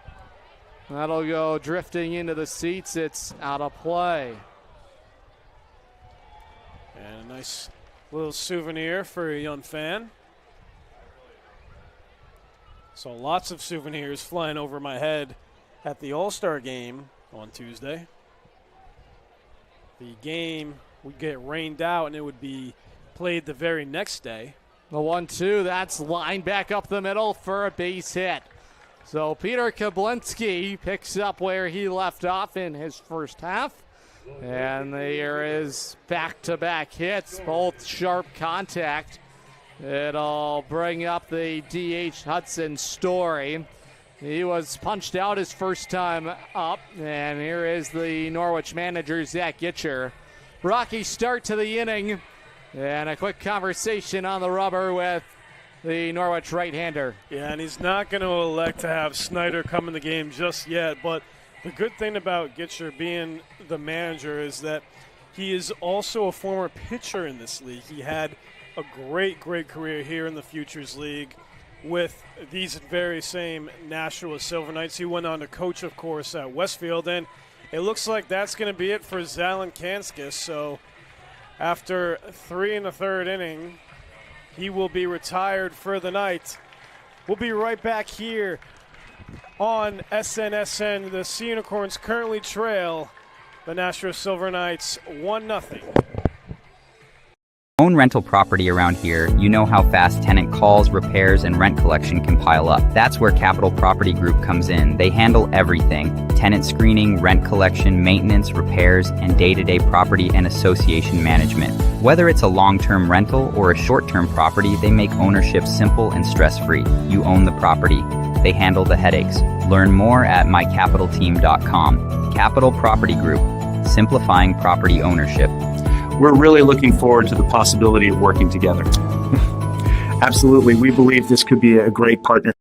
That'll go drifting into the seats. It's out of play. And a nice little souvenir for a young fan. So lots of souvenirs flying over my head at the All-Star game on Tuesday. The game would get rained out and it would be played the very next day. The 1-2, that's lined back up the middle for a base hit. So Peter Kablinski picks up where he left off in his first half. And there is back-to-back hits, both sharp contact. It'll bring up the D.H. Hudson story. He was punched out his first time up, and here is the Norwich manager, Zach Gitcher. Rocky start to the inning, and a quick conversation on the rubber with the Norwich right-hander. Yeah, and he's not going to elect to have Snyder come in the game just yet, but the good thing about Gitcher being the manager is that he is also a former pitcher in this league. He had a great career here in the Futures League with these very same Nashua Silver Knights. He went on to coach, of course, at Westfield, and it looks like that's going to be it for Zalin Kanskis. So after 3 1/3 inning, he will be retired for the night. We'll be right back here on SNSN. The Sea Unicorns currently trail the Nashua Silver Knights 1-0. Own rental property around here, you know how fast tenant calls, repairs, and rent collection can pile up. That's where Capital Property Group comes in. They handle everything: tenant screening, rent collection, maintenance, repairs, and day-to-day property and association management. Whether it's a long-term rental or a short-term property, they make ownership simple and stress-free. You own the property. They handle the headaches. Learn more at mycapitalteam.com. Capital Property Group, simplifying property ownership. We're really looking forward to the possibility of working together. Absolutely. We believe this could be a great partner.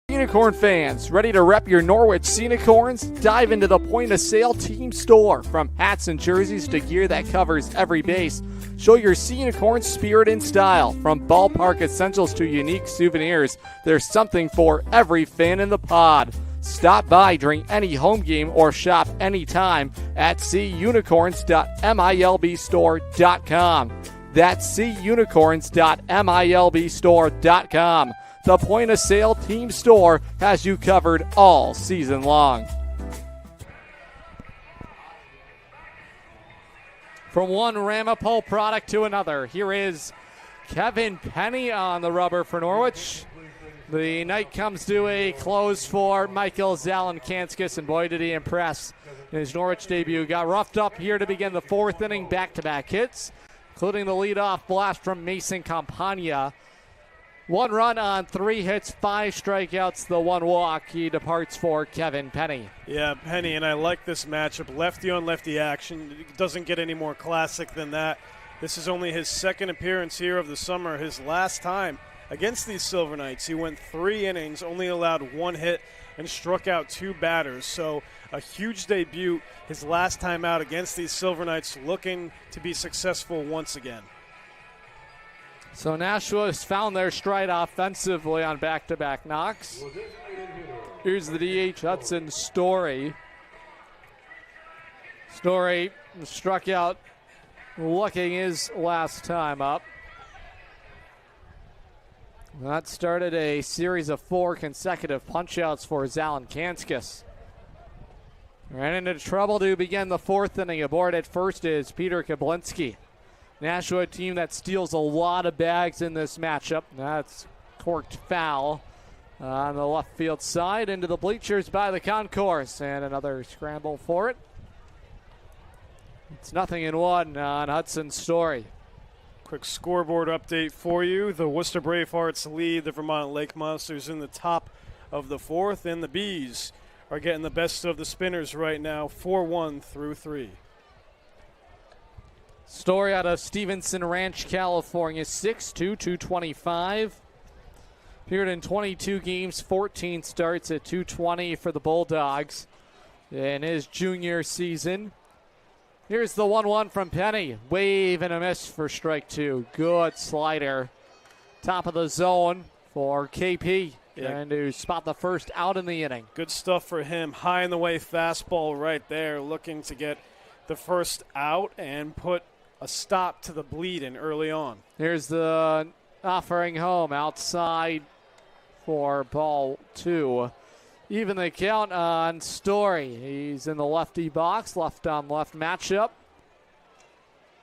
Unicorn fans, ready to rep your Norwich Sea Unicorns? Dive into the point-of-sale team store. From hats and jerseys to gear that covers every base, show your Sea Unicorn spirit and style. From ballpark essentials to unique souvenirs, there's something for every fan in the pod. Stop by during any home game or shop anytime at seaunicorns.milbstore.com. That's seaunicorns.milbstore.com. The point-of-sale team store has you covered all season long. From one Ramapol product to another, here is Kevin Penny on the rubber for Norwich. The night comes to a close for Michael Zalin Kanskis, and boy did he impress in his Norwich debut. Got roughed up here to begin the fourth inning, back-to-back hits, including the leadoff blast from Mason Campagna. 1 run on 3 hits, 5 strikeouts, the 1 walk. He departs for Kevin Penny. Yeah, Penny, and I like this matchup. Lefty on lefty action. It doesn't get any more classic than that. This is only his second appearance here of the summer. His last time against these Silver Knights, he went 3 innings, only allowed 1 hit, and struck out 2 batters. So a huge debut his last time out against these Silver Knights, looking to be successful once again. So Nashua has found their stride offensively on back-to-back knocks. Here's the DH, Hudson Story. Story struck out looking his last time up. That started a series of 4 consecutive punch-outs for Zalin Kanskis. Ran into trouble to begin the 4th inning. Aboard at first is Peter Kablinski. Nashua team that steals a lot of bags in this matchup. That's corked foul on the left field side into the bleachers by the concourse, and another scramble for it. It's 0-1 on Hudson Story. Quick scoreboard update for you. The Worcester Bravehearts lead the Vermont Lake Monsters in the top of the 4th, and the Bees are getting the best of the Spinners right now, 4-1 through 3. Story out of Stevenson Ranch, California, 6'2", 225. Appeared in 22 games, 14 starts at 220 for the Bulldogs in his junior season. Here's the 1-1 from Penny. Wave and a miss for strike 2. Good slider. Top of the zone for KP. And to spot the first out in the inning. Good stuff for him. High in the way fastball right there, looking to get the first out and put a stop to the bleeding early on. Here's the offering home outside for ball 2. Even the count on Story. He's in the lefty box, left on left matchup.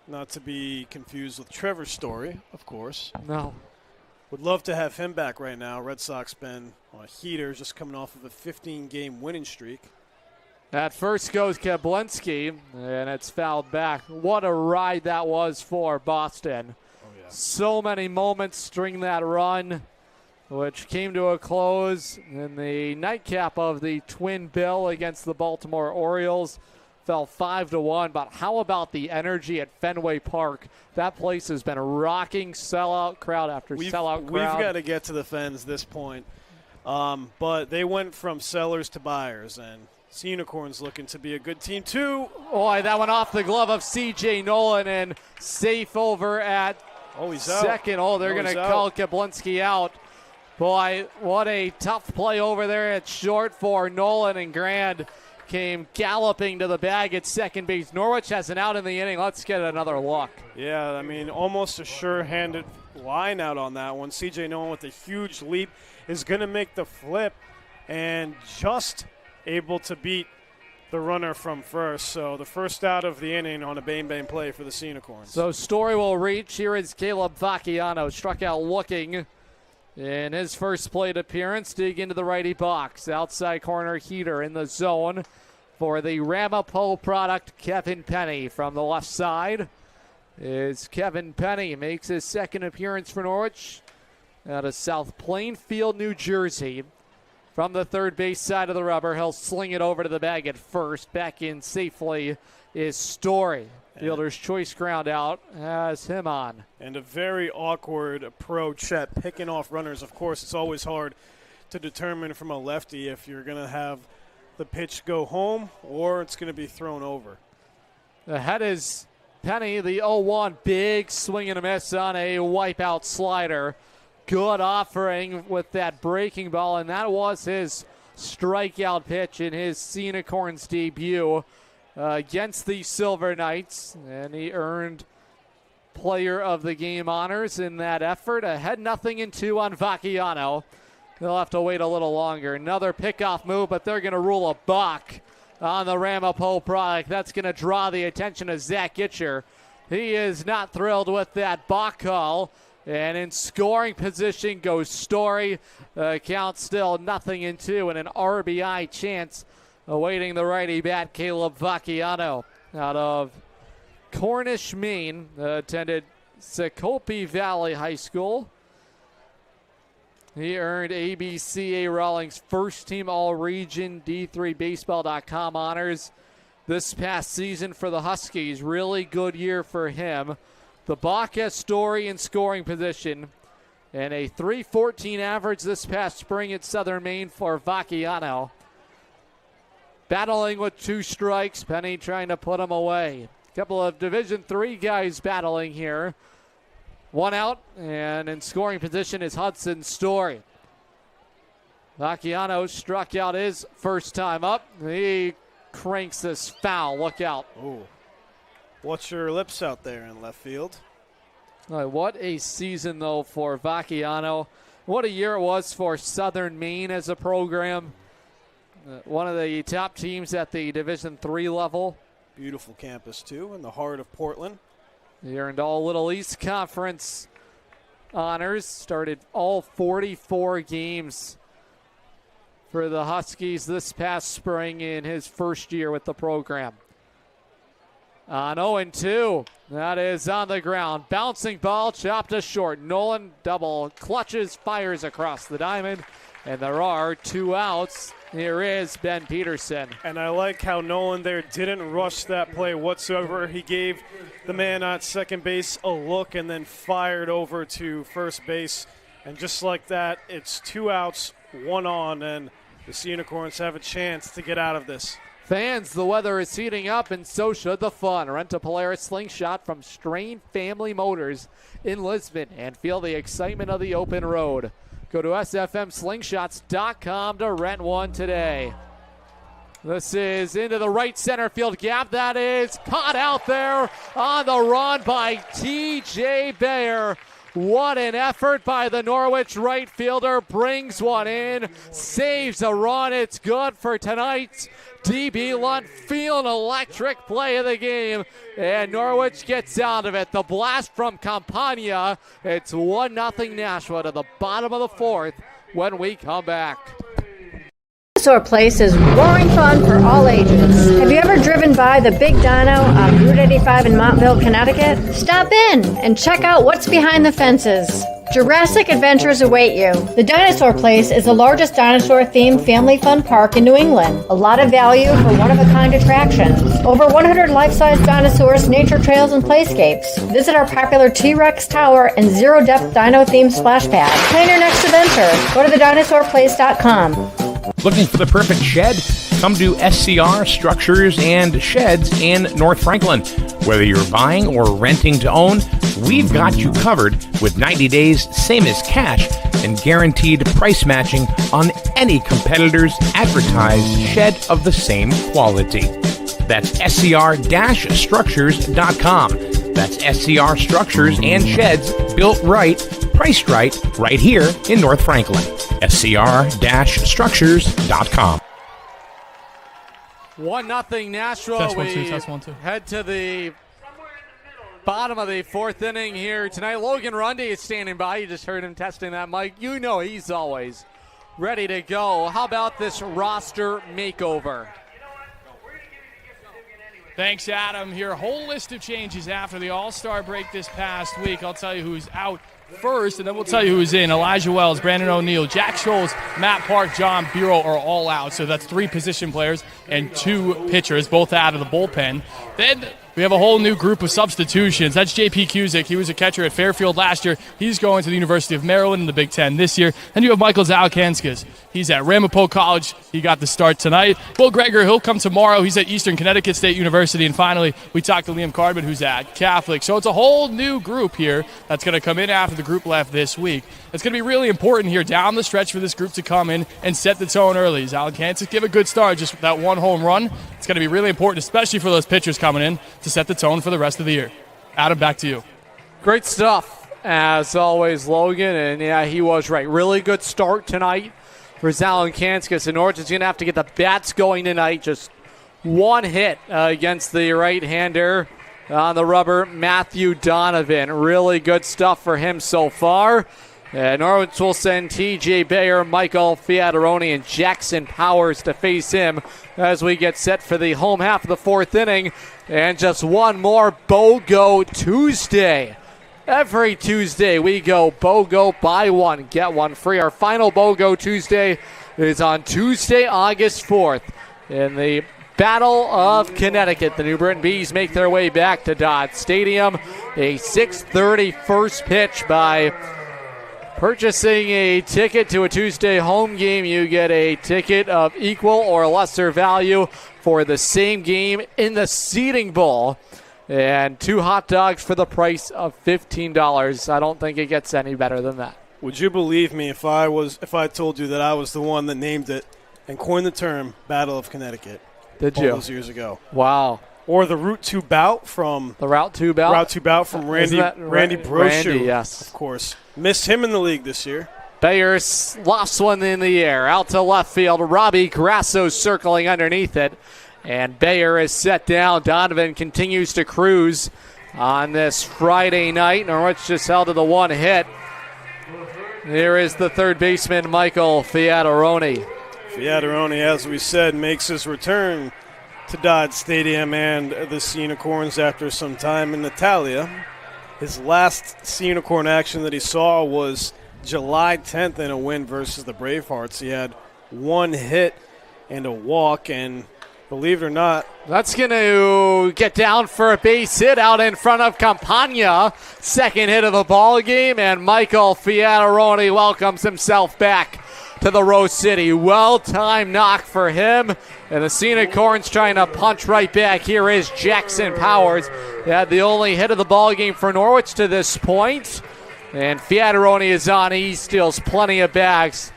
Not to be confused with Trevor Story, of course. No. Would love to have him back right now. Red Sox been on a heater, just coming off of a 15-game winning streak. At first goes Kablinski, and it's fouled back. What a ride that was for Boston. Oh, yeah. So many moments string that run, which came to a close in the nightcap of the twin bill against the Baltimore Orioles. Fell 5-1, but how about the energy at Fenway Park? That place has been rocking, sellout crowd after sellout crowd. We've got to get to the Fens this point. But they went from sellers to buyers, and Sea Unicorns looking to be a good team too. Boy, that went off the glove of C.J. Nolan, and safe over at second. Out. They're going to call Kablinski out. Boy, what a tough play over there at short for Nolan, and Grand came galloping to the bag at second base. Norwich has an out in the inning. Let's get another look. Yeah, I mean, almost a sure-handed line out on that one. C.J. Nolan with a huge leap is going to make the flip and just able to beat the runner from first. So the first out of the inning on a bang-bang play for the Sea Unicorns. So Story will reach. Here is Caleb Vacchiano, struck out looking in his first plate appearance. Dig into the righty box. Outside corner heater in the zone for the Ramapo product, Kevin Penny. From the left side is Kevin Penny. Makes his second appearance for Norwich out of South Plainfield, New Jersey. From the third base side of the rubber, he'll sling it over to the bag at first. Back in safely is Story. Fielder's choice ground out has him on. And a very awkward approach at picking off runners. Of course, it's always hard to determine from a lefty if you're going to have the pitch go home or it's going to be thrown over. Ahead is Penny, the 0-1. Big swing and a miss on a wipeout slider. Good offering with that breaking ball, and that was his strikeout pitch in his Sea Unicorns debut against the Silver Knights, and he earned player of the game honors in that effort. Ahead 0-2 on Vacchiano. They'll have to wait a little longer. Another pickoff move, but they're going to rule a balk on the Ramapo product. That's going to draw the attention of Zach Gitcher. He is not thrilled with that balk call. And in scoring position goes Story. Count still 0-2, and an RBI chance awaiting the righty bat, Caleb Vacchiano, out of Cornish, Maine. Attended Sacope Valley High School. He earned ABCA Rawlings first team All-Region D3Baseball.com honors this past season for the Huskies. Really good year for him. The Bacchus Story in scoring position. and a .314 average this past spring at Southern Maine for Vacchiano. Battling with 2 strikes, Penny trying to put him away. A couple of Division III guys battling here. 1 out, and in scoring position is Hudson Story. Vacchiano struck out his first time up. He cranks this foul. Look out. Ooh. What's your lips out there in left field? What a season, though, for Vacchiano. What a year it was for Southern Maine as a program. One of the top teams at the Division III level. Beautiful campus, too, in the heart of Portland. He earned all Little East Conference honors. Started all 44 games for the Huskies this past spring in his first year with the program. On 0-2, that is on the ground. Bouncing ball, chopped to short. Nolan double clutches, fires across the diamond, and there are 2 outs. Here is Ben Peterson. And I like how Nolan there didn't rush that play whatsoever. He gave the man at second base a look and then fired over to first base. And just like that, it's 2 outs, 1 on, and the Sea Unicorns have a chance to get out of this. Fans, the weather is heating up, and so should the fun. Rent a Polaris Slingshot from Strain Family Motors in Lisbon and feel the excitement of the open road. Go to sfmslingshots.com to rent one today. This is into the right center field gap. That is caught out there on the run by T.J. Bayer. What an effort by the Norwich right fielder. Brings one in, saves a run. It's good for tonight's DB Lunt Field electric play of the game. And Norwich gets out of it. The blast from Campagna. It's 1-0 Nashua to the bottom of the 4th when we come back. Dinosaur Place is roaring fun for all ages. Have you ever driven by the Big Dino on Route 85 in Montville, Connecticut? Stop in and check out what's behind the fences. Jurassic adventures await you. The Dinosaur Place is the largest dinosaur-themed family fun park in New England. A lot of value for one-of-a-kind attractions. Over 100 life-size dinosaurs, nature trails, and playscapes. Visit our popular T-Rex Tower and zero-depth dino-themed splash pad. Plan your next adventure. Go to thedinosaurplace.com. Looking for the perfect shed? Come to SCR Structures and Sheds in North Franklin. Whether you're buying or renting to own, we've got you covered with 90 days, same as cash, and guaranteed price matching on any competitor's advertised shed of the same quality. That's scr-structures.com. That's SCR Structures and Sheds, built right, priced right here in North Franklin. scr-structures.com. 1-0 Nashua. Test 1, 2, We test 1, 2. head to the bottom of the 4th inning here tonight. Logan Rundy is standing by. You just heard him testing that mic. You know he's always ready to go. How about this roster makeover? Thanks, Adam. Here, a whole list of changes after the All-Star break this past week. I'll tell you who's out first, and then we'll tell you who's in. Elijah Wells, Brandon O'Neill, Jack Scholes, Matt Park, John Bureau are all out. So that's 3 position players and 2 pitchers, both out of the bullpen. Then we have a whole new group of substitutions. That's J.P. Cusick. He was a catcher at Fairfield last year. He's going to the University of Maryland in the Big Ten this year. Then you have Michael Zalkanskas. He's at Ramapo College. He got the start tonight. Will Greger, he'll come tomorrow. He's at Eastern Connecticut State University. And finally, we talked to Liam Cardman, who's at Catholic. So it's a whole new group here that's going to come in after the group left this week. It's going to be really important here down the stretch for this group to come in and set the tone early. Zalkanskas give a good start, just with that 1 home run. It's going to be really important, especially for those pitchers coming in, to set the tone for the rest of the year. Adam, back to you. Great stuff, as always, Logan. And, yeah, he was right. Really good start tonight for Zalkanskas. And Norwich is going to have to get the bats going tonight. Just 1 hit against the right-hander on the rubber, Matthew Donovan. Really good stuff for him so far. Norwich will send T.J. Bayer, Michael Fiataroni, and Jackson Powers to face him as we get set for the home half of the 4th inning. And just one more BOGO Tuesday. Every Tuesday we go BOGO, buy one, get one free. Our final BOGO Tuesday is on Tuesday, August 4th. In the Battle of Connecticut, the New Britain Bees make their way back to Dodd Stadium. A 6:30 first pitch by Purchasing a ticket to a Tuesday home game, you get a ticket of equal or lesser value for the same game in the seating bowl. And 2 hot dogs for the price of $15. I don't think it gets any better than that. Would you believe me if I told you that I was the one that named it and coined the term Battle of Connecticut? Did all you? Those years ago. Wow. Or the Route 2 bout from the Route 2 bout? Route 2 bout from Randy Brochu. Randy, yes. Of course. Missed him in the league this year. Bayer lost one in the air. Out to left field. Robbie Grasso circling underneath it. And Bayer is set down. Donovan continues to cruise on this Friday night. Norwich just held to the 1 hit. Here is the third baseman, Michael Fiataroni. Fiataroni, as we said, makes his return to Dodd Stadium and the Sea Unicorns after some time in Natalia. His last Sea Unicorn action that he saw was July 10th in a win versus the Bravehearts. He had 1 hit and a walk, and believe it or not, that's going to get down for a base hit out in front of Campagna. Second hit of the ball game, and Michael Fiataroni welcomes himself back to the Rose City. Well-timed knock for him. And the Sea Unicorns trying to punch right back. Here is Jackson Powers. They had the only hit of the ball game for Norwich to this point. And Fiataroni is on. He steals plenty of bags.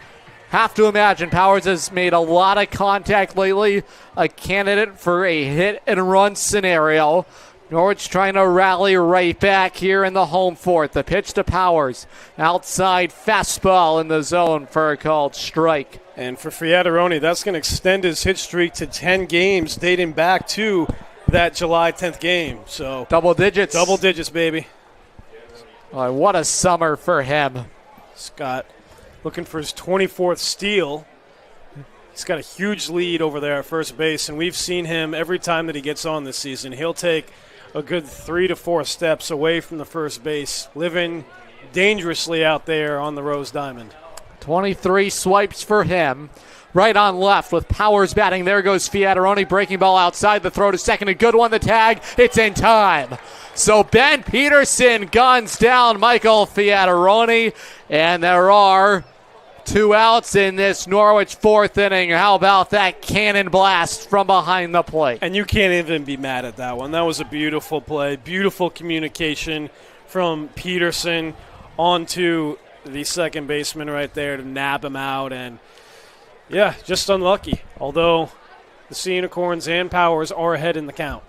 Have to imagine Powers has made a lot of contact lately. A candidate for a hit-and-run scenario. Norwich trying to rally right back here in the home fourth. The pitch to Powers. Outside fastball in the zone for a called strike. And for Fiataroni, that's going to extend his hit streak to 10 games dating back to that July 10th game. So double digits. Double digits, baby. What a summer for him. Scott looking for his 24th steal. He's got a huge lead over there at first base, and we've seen him every time that he gets on this season. He'll take a good 3 to 4 steps away from the first base, living dangerously out there on the Rose Diamond. 23 swipes for him. Right on left with Powers batting. There goes Fiataroni. Breaking ball outside. The throw to second. A good one. The tag. It's in time. So Ben Peterson guns down Michael Fiataroni. And there are 2 outs in this Norwich fourth inning. How about that cannon blast from behind the plate? And you can't even be mad at that one. That was a beautiful play. Beautiful communication from Peterson onto the second baseman right there to nab him out. And yeah, just unlucky. Although the Sea Unicorns and Powers are ahead in the count.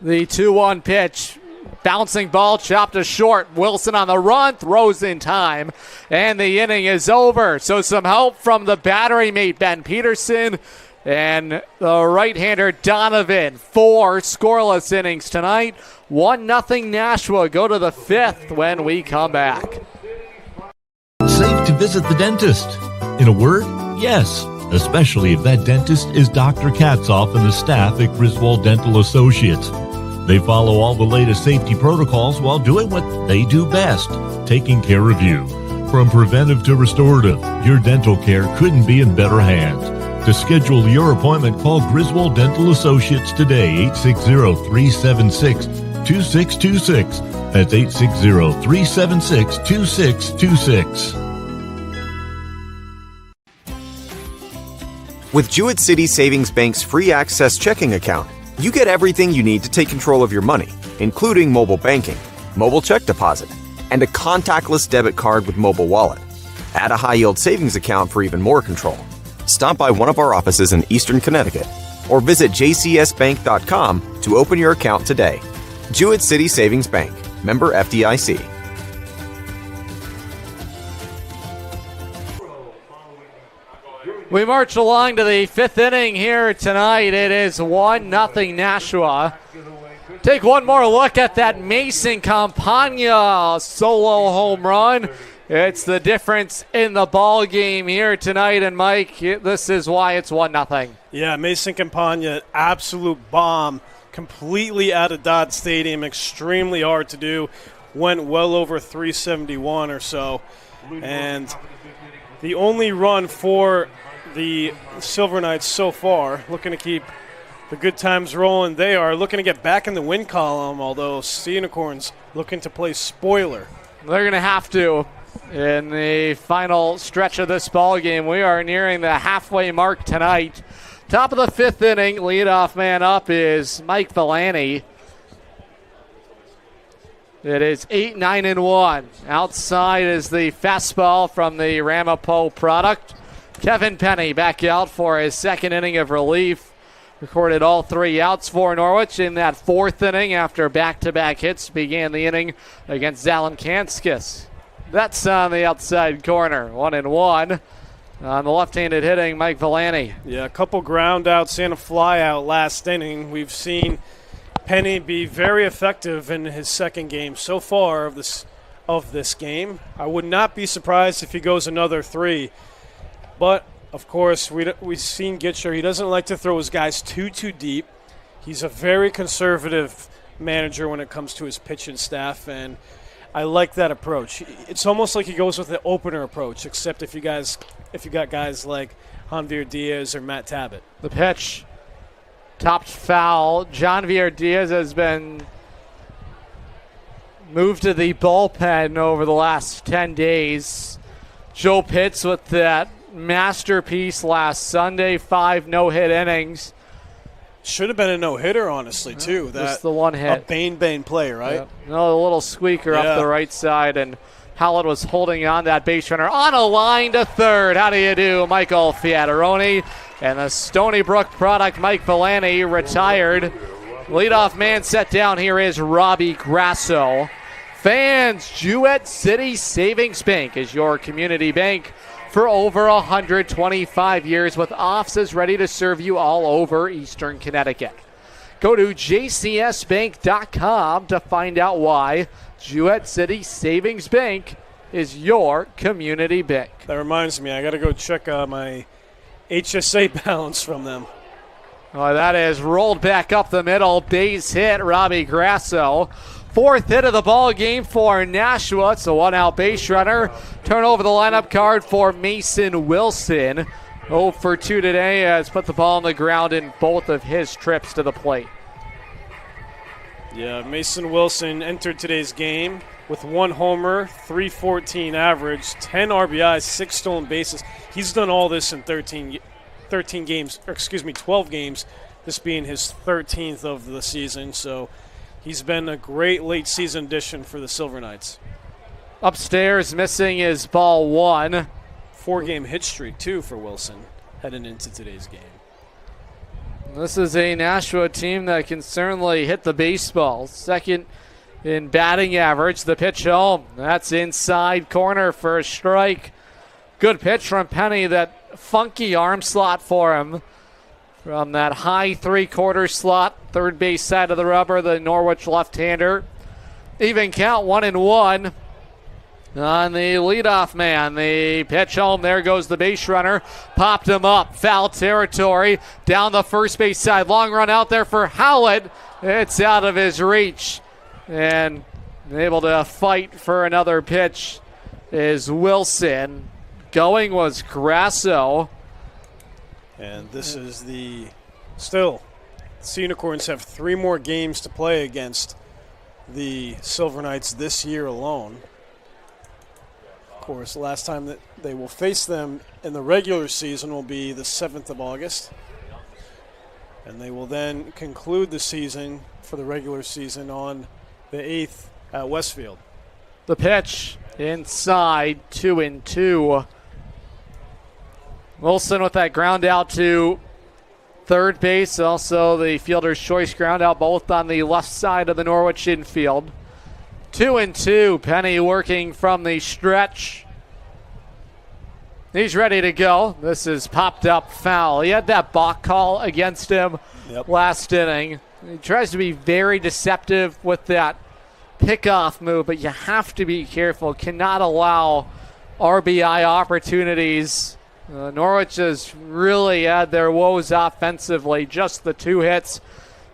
The 2-1 pitch. Bouncing ball chopped to short. Wilson on the run, throws in time, and the inning is over. So some help from the battery mate Ben Peterson and the right-hander Donovan. 4 scoreless innings tonight. 1-0 Nashua. Go to the 5th when we come back. Safe to visit the dentist. In a word, yes, especially if that dentist is Dr. Katzoff and the staff at Griswold Dental Associates. They follow all the latest safety protocols while doing what they do best, taking care of you. From preventive to restorative, your dental care couldn't be in better hands. To schedule your appointment, call Griswold Dental Associates today, 860-376-2626. That's 860-376-2626. With Jewett City Savings Bank's free access checking account, you get everything you need to take control of your money, including mobile banking, mobile check deposit, and a contactless debit card with mobile wallet. Add a high-yield savings account for even more control. Stop by one of our offices in Eastern Connecticut or visit jcsbank.com to open your account today. Jewett City Savings Bank, member FDIC. We march along to the 5th inning here tonight. It is 1-0 Nashua. Take one more look at that Mason Campagna solo home run. It's the difference in the ball game here tonight. And Mike, this is why it's 1-0. Yeah, Mason Campagna, absolute bomb, completely out of Dodd Stadium, extremely hard to do. Went well over 371 or so. And the only run for the Silver Knights so far, looking to keep the good times rolling. They are looking to get back in the win column, although Sea Unicorns looking to play spoiler. They're going to have to. in the final stretch of this ball game. We are nearing the halfway mark tonight. Top of the 5th inning, leadoff man up is Mike Villani. It is 8-9-1. Outside is the fastball from the Ramapo product. Kevin Penny back out for his 2nd inning of relief. Recorded all 3 outs for Norwich in that 4th inning after back-to-back hits. Began the inning against Zalenkanskis. That's on the outside corner. 1-1. On the left-handed hitting, Mike Villani. Yeah, a couple ground outs and a fly out last inning. We've seen Penny be very effective in his 2nd game so far of this game. I would not be surprised if he goes another 3. But, of course, we've seen Gitcher. He doesn't like to throw his guys too deep. He's a very conservative manager when it comes to his pitching staff, and I like that approach. It's almost like he goes with the opener approach, except if you got guys like Janvier Diaz or Matt Tabbitt. The pitch topped foul. Janvier Diaz has been moved to the bullpen over the last 10 days. Joe Pitts with that masterpiece last Sunday, 5 no-hit innings. Should have been a no-hitter, honestly, too. Just the one hit. A Bane play, right? Yep. No, the little squeaker up the right side, and Howlett was holding on that base runner on a line to third. How do you do, Michael Fiataroni? And the Stony Brook product, Mike Villani, retired. Leadoff man set down here is Robbie Grasso. Fans, Jewett City Savings Bank is your community bank for over 125 years with offices ready to serve you all over Eastern Connecticut. Go to jcsbank.com to find out why Jewett City Savings Bank is your community bank. That reminds me, I got to go check my HSA balance from them. Well, that is rolled back up the middle. Base hit, Robbie Grasso. 4th hit of the ball game for Nashua. It's a 1-out base runner. Turn over the lineup card for Mason Wilson. 0 for 2 today has put the ball on the ground in both of his trips to the plate. Yeah, Mason Wilson entered today's game with 1 homer, 314 average, 10 RBIs, 6 stolen bases. He's done all this in 12 games, this being his 13th of the season. So he's been a great late season addition for the Silver Knights. Upstairs missing is ball 1. 4-game hit streak, too, for Wilson heading into today's game. This is a Nashua team that can certainly hit the baseball. 2nd in batting average. The pitch home. That's inside corner for a strike. Good pitch from Penny. That funky arm slot for him. From that high 3/4 slot, third base side of the rubber, the Norwich left-hander. Even count, 1-1. On the leadoff man, the pitch home. There goes the base runner. Popped him up. Foul territory. Down the first base side. Long run out there for Howlett. It's out of his reach. And able to fight for another pitch is Wilson. Going was Grasso. And this is the Sea Unicorns have 3 more games to play against the Silver Knights this year alone. Of course, the last time that they will face them in the regular season will be the 7th of August. And they will then conclude the season for the regular season on the 8th at Westfield. The pitch inside, 2-2. Wilson with that ground out to third base. Also the fielder's choice ground out, both on the left side of the Norwich infield. 2-2. Penny working from the stretch. He's ready to go. This is popped up foul. He had that balk call against him last inning. He tries to be very deceptive with that pickoff move, but you have to be careful. Cannot allow RBI opportunities. Norwich has really had their woes offensively. Just the 2 hits,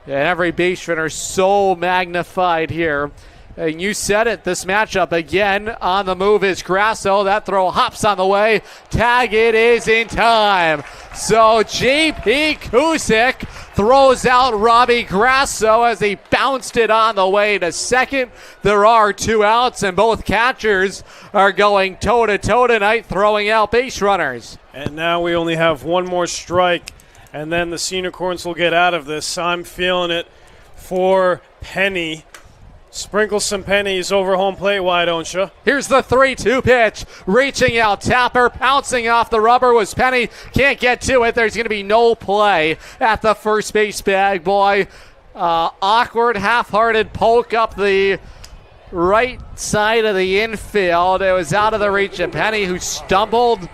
and every base runner so magnified here And you said it, this matchup again. On the move is Grasso. That throw hops on the way. Tag it is in time. So J.P. Kusick throws out Robbie Grasso as he bounced it on the way to second. There are 2 outs, and both catchers are going toe-to-toe tonight, throwing out base runners. And now we only have one more strike, and then the Sea Unicorns will get out of this. I'm feeling it for Penny. Sprinkle some pennies over home plate, why don't you? Here's the 3-2 pitch. Reaching out, Tapper, pouncing off the rubber was Penny. Can't get to it. There's going to be no play at the first base bag, boy. Awkward, half-hearted poke up the right side of the infield. It was out of the reach of Penny, who stumbled.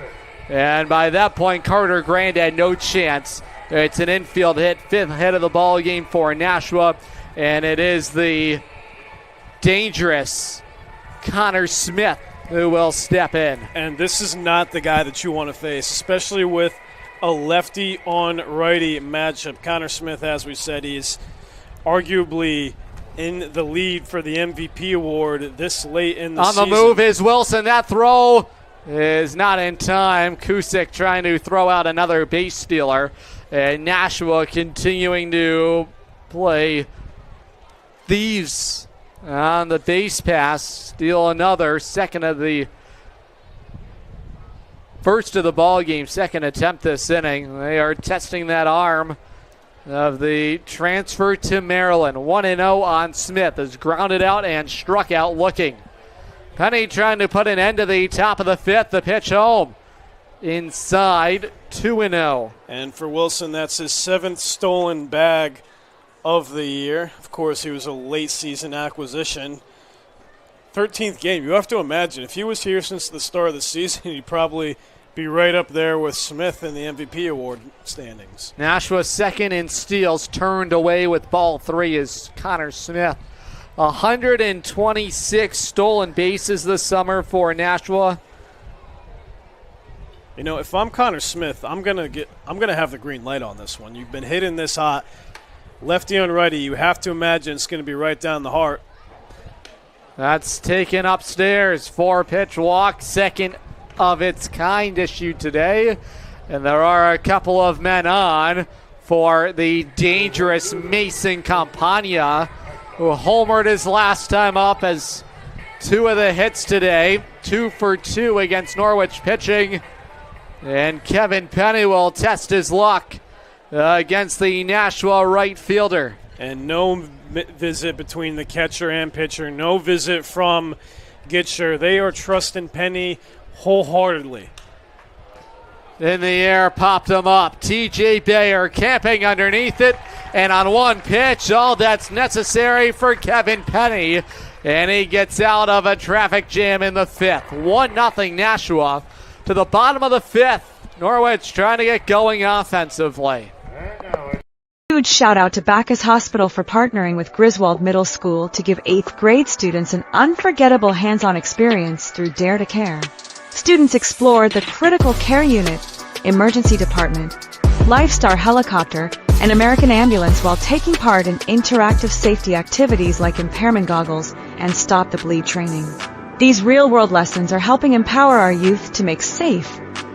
And by that point, Carter Grand had no chance. It's an infield hit, 5th hit of the ball game for Nashua. And it is the dangerous Connor Smith who will step in. And this is not the guy that you want to face, especially with a lefty on righty matchup. Connor Smith, as we said, he's arguably in the lead for the MVP award this late in the season. On the move is Wilson. That throw is not in time. Kusick trying to throw out another base stealer. And Nashua continuing to play thieves on the base pass, steal another, first of the ball game, second attempt this inning. They are testing that arm of the transfer to Maryland. 1-0 on Smith, is grounded out and struck out looking. Penny trying to put an end to the top of the 5th. The pitch home. Inside, 2-0. And for Wilson, that's his 7th stolen bag of the year. Of course, he was a late season acquisition. 13th game. You have to imagine, if he was here since the start of the season, he'd probably be right up there with Smith in the MVP award standings. Nashua second in steals, turned away with ball 3 is Connor Smith. 126 stolen bases this summer for Nashua. You know, if I'm Connor Smith, I'm gonna have the green light on this one. You've been hitting this hot. Lefty on righty, you have to imagine it's going to be right down the heart. That's taken upstairs. 4-pitch walk, second of its kind issued today. And there are a couple of men on for the dangerous Mason Campagna, who homered his last time up as 2 of the hits today. 2 for 2 against Norwich pitching. And Kevin Penny will test his luck against the Nashua right fielder. And no visit between the catcher and pitcher. No visit from Gitcher. They are trusting Penny wholeheartedly. In the air, popped him up. T.J. Bayer camping underneath it. And on one pitch, all that's necessary for Kevin Penny. And he gets out of a traffic jam in the 5th. 1-0 Nashua to the bottom of the 5th. Norwich trying to get going offensively. Huge shout out to Bacchus Hospital for partnering with Griswold Middle School to give 8th grade students an unforgettable hands-on experience through Dare to Care. Students explored the critical care unit, emergency department, Lifestar helicopter, and American ambulance while taking part in interactive safety activities like impairment goggles and stop the bleed training. These real-world lessons are helping empower our youth to make safe,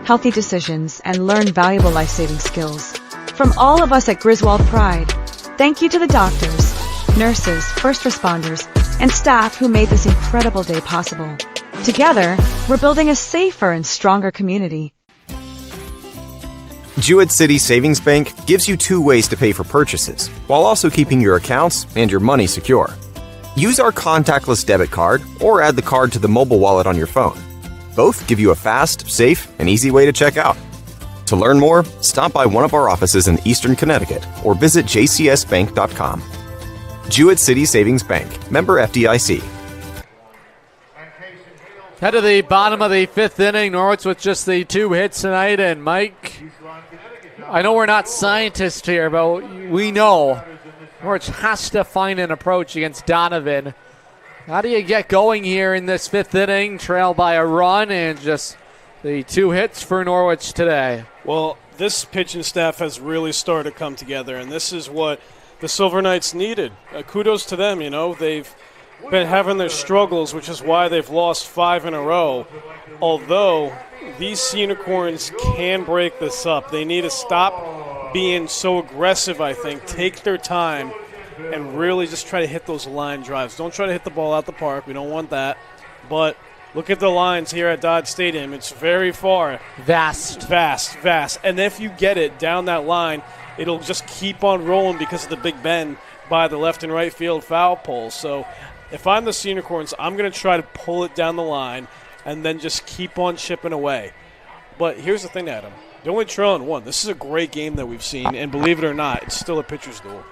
healthy decisions and learn valuable life-saving skills. From all of us at Griswold Pride, thank you to the doctors, nurses, first responders, and staff who made this incredible day possible. Together, we're building a safer and stronger community. Jewett City Savings Bank gives you 2 ways to pay for purchases, while also keeping your accounts and your money secure. Use our contactless debit card or add the card to the mobile wallet on your phone. Both give you a fast, safe, and easy way to check out. To learn more, stop by one of our offices in Eastern Connecticut or visit jcsbank.com. Jewett City Savings Bank, member FDIC. Head to the bottom of the 5th inning. Norwich with just the 2 hits tonight. And Mike, I know we're not scientists here, but we know Norwich has to find an approach against Donovan. How do you get going here in this 5th inning? Trailed by a run and just the 2 hits for Norwich today. Well, this pitching staff has really started to come together, and this is what the Silver Knights needed. Kudos to them. You know, they've been having their struggles, which is why they've lost 5 in a row. Although these Unicorns can break this up. They need to stop being so aggressive, I think. Take their time and really just try to hit those line drives. Don't try to hit the ball out the park. We don't want that. But look at the lines here at Dodd Stadium. It's very far. Vast. And if you get it down that line, it'll just keep on rolling because of the big bend by the left and right field foul pole. So if I'm the Unicorns, I'm going to try to pull it down the line and then just keep on chipping away. But here's the thing, Adam. They're only trailing 1. This is a great game that we've seen, and believe it or not, it's still a pitcher's duel.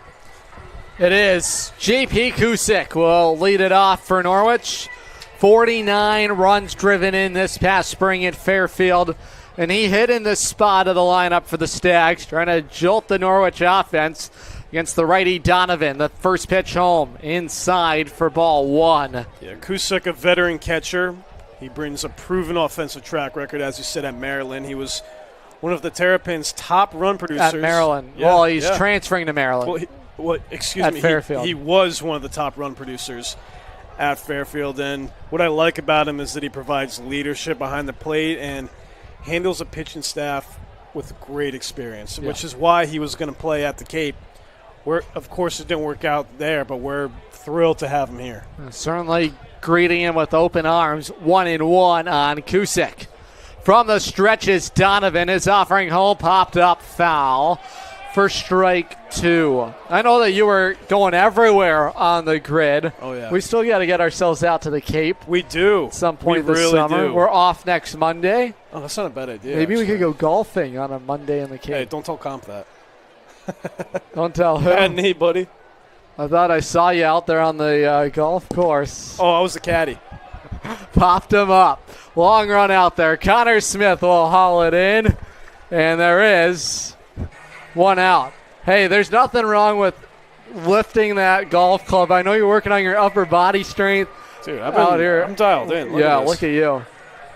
It is. JP Kusick will lead it off for Norwich. 49 runs driven in this past spring at Fairfield, and he hit in the spot of the lineup for the Stags, trying to jolt the Norwich offense against the righty Donovan. The first pitch home, inside for ball 1. Yeah, Kusick, a veteran catcher. He brings a proven offensive track record, as you said, at Maryland. He was one of the Terrapins' top run producers. At Maryland. Yeah, well, he's transferring to Maryland. At Fairfield. He was one of the top run producers at Fairfield. And what I like about him is that he provides leadership behind the plate and handles a pitching staff with great experience, which is why he was going to play at the Cape. Of course, it didn't work out there, but we're thrilled to have him here. Certainly greeting him with open arms. 1-1 on Kusick. From the stretches, Donovan is offering home, popped up foul for strike 2. I know that you were going everywhere on the grid. Oh, yeah. We still got to get ourselves out to the Cape. We do. At some point we this really summer. do. We're off next Monday. Oh, that's not a bad idea. Maybe we actually. could go golfing on a Monday in the Cape. Hey, don't tell Comp that. Don't tell him. Bad knee, buddy. I thought I saw you out there on the golf course. Oh, I was the caddy. Popped him up. Long run out there. Connor Smith will haul it in. And there is 1 out. Hey, there's nothing wrong with lifting that golf club. I know you're working on your upper body strength. Dude, I'm dialed in. Look at you.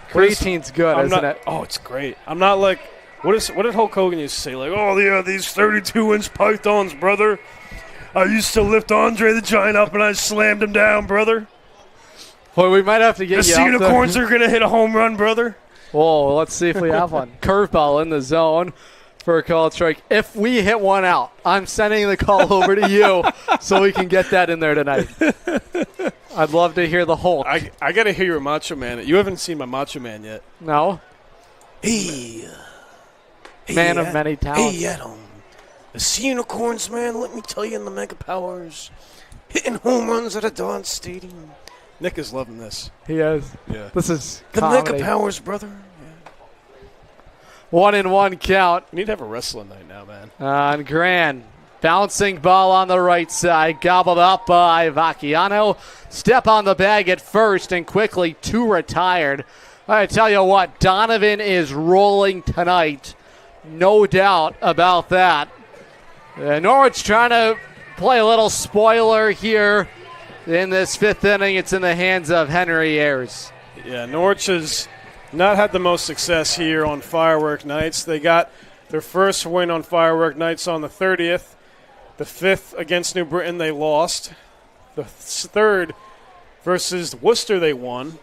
Creatine's good, isn't it? Oh, it's great. I'm not like, what did Hulk Hogan used to say? Like, oh, yeah, these 32-inch pythons, brother. I used to lift Andre the Giant up and I slammed him down, brother. Well, we might have to get the you out Unicorns there. are going to hit a home run, brother. Whoa, let's see if we have one. Curveball in the zone for a called strike. If we hit 1 out, I'm sending the call over to you so we can get that in there tonight. I'd love to hear the Hulk. I got to hear your Macho Man. You haven't seen my Macho Man yet. No? Hey, Man of many talents. Hey, Adam. The Sea Unicorns, man, let me tell you, in the Mega Powers, hitting home runs at a Dodd Stadium. Nick is loving this. He is. Yeah. This is the comedy. Mega Powers, brother. 1-1 count. We need to have a wrestling night now, man. On Grand. Bouncing ball on the right side. Gobbled up by Vacchiano. Step on the bag at first and quickly 2 retired. I tell you what, Donovan is rolling tonight. No doubt about that. Norwich trying to play a little spoiler here in this 5th inning. It's in the hands of Henry Ayers. Yeah, Norwich has not had the most success here on firework nights. They got their first win on firework nights on the 30th. The 5th against New Britain they lost. The 3rd versus Worcester they won.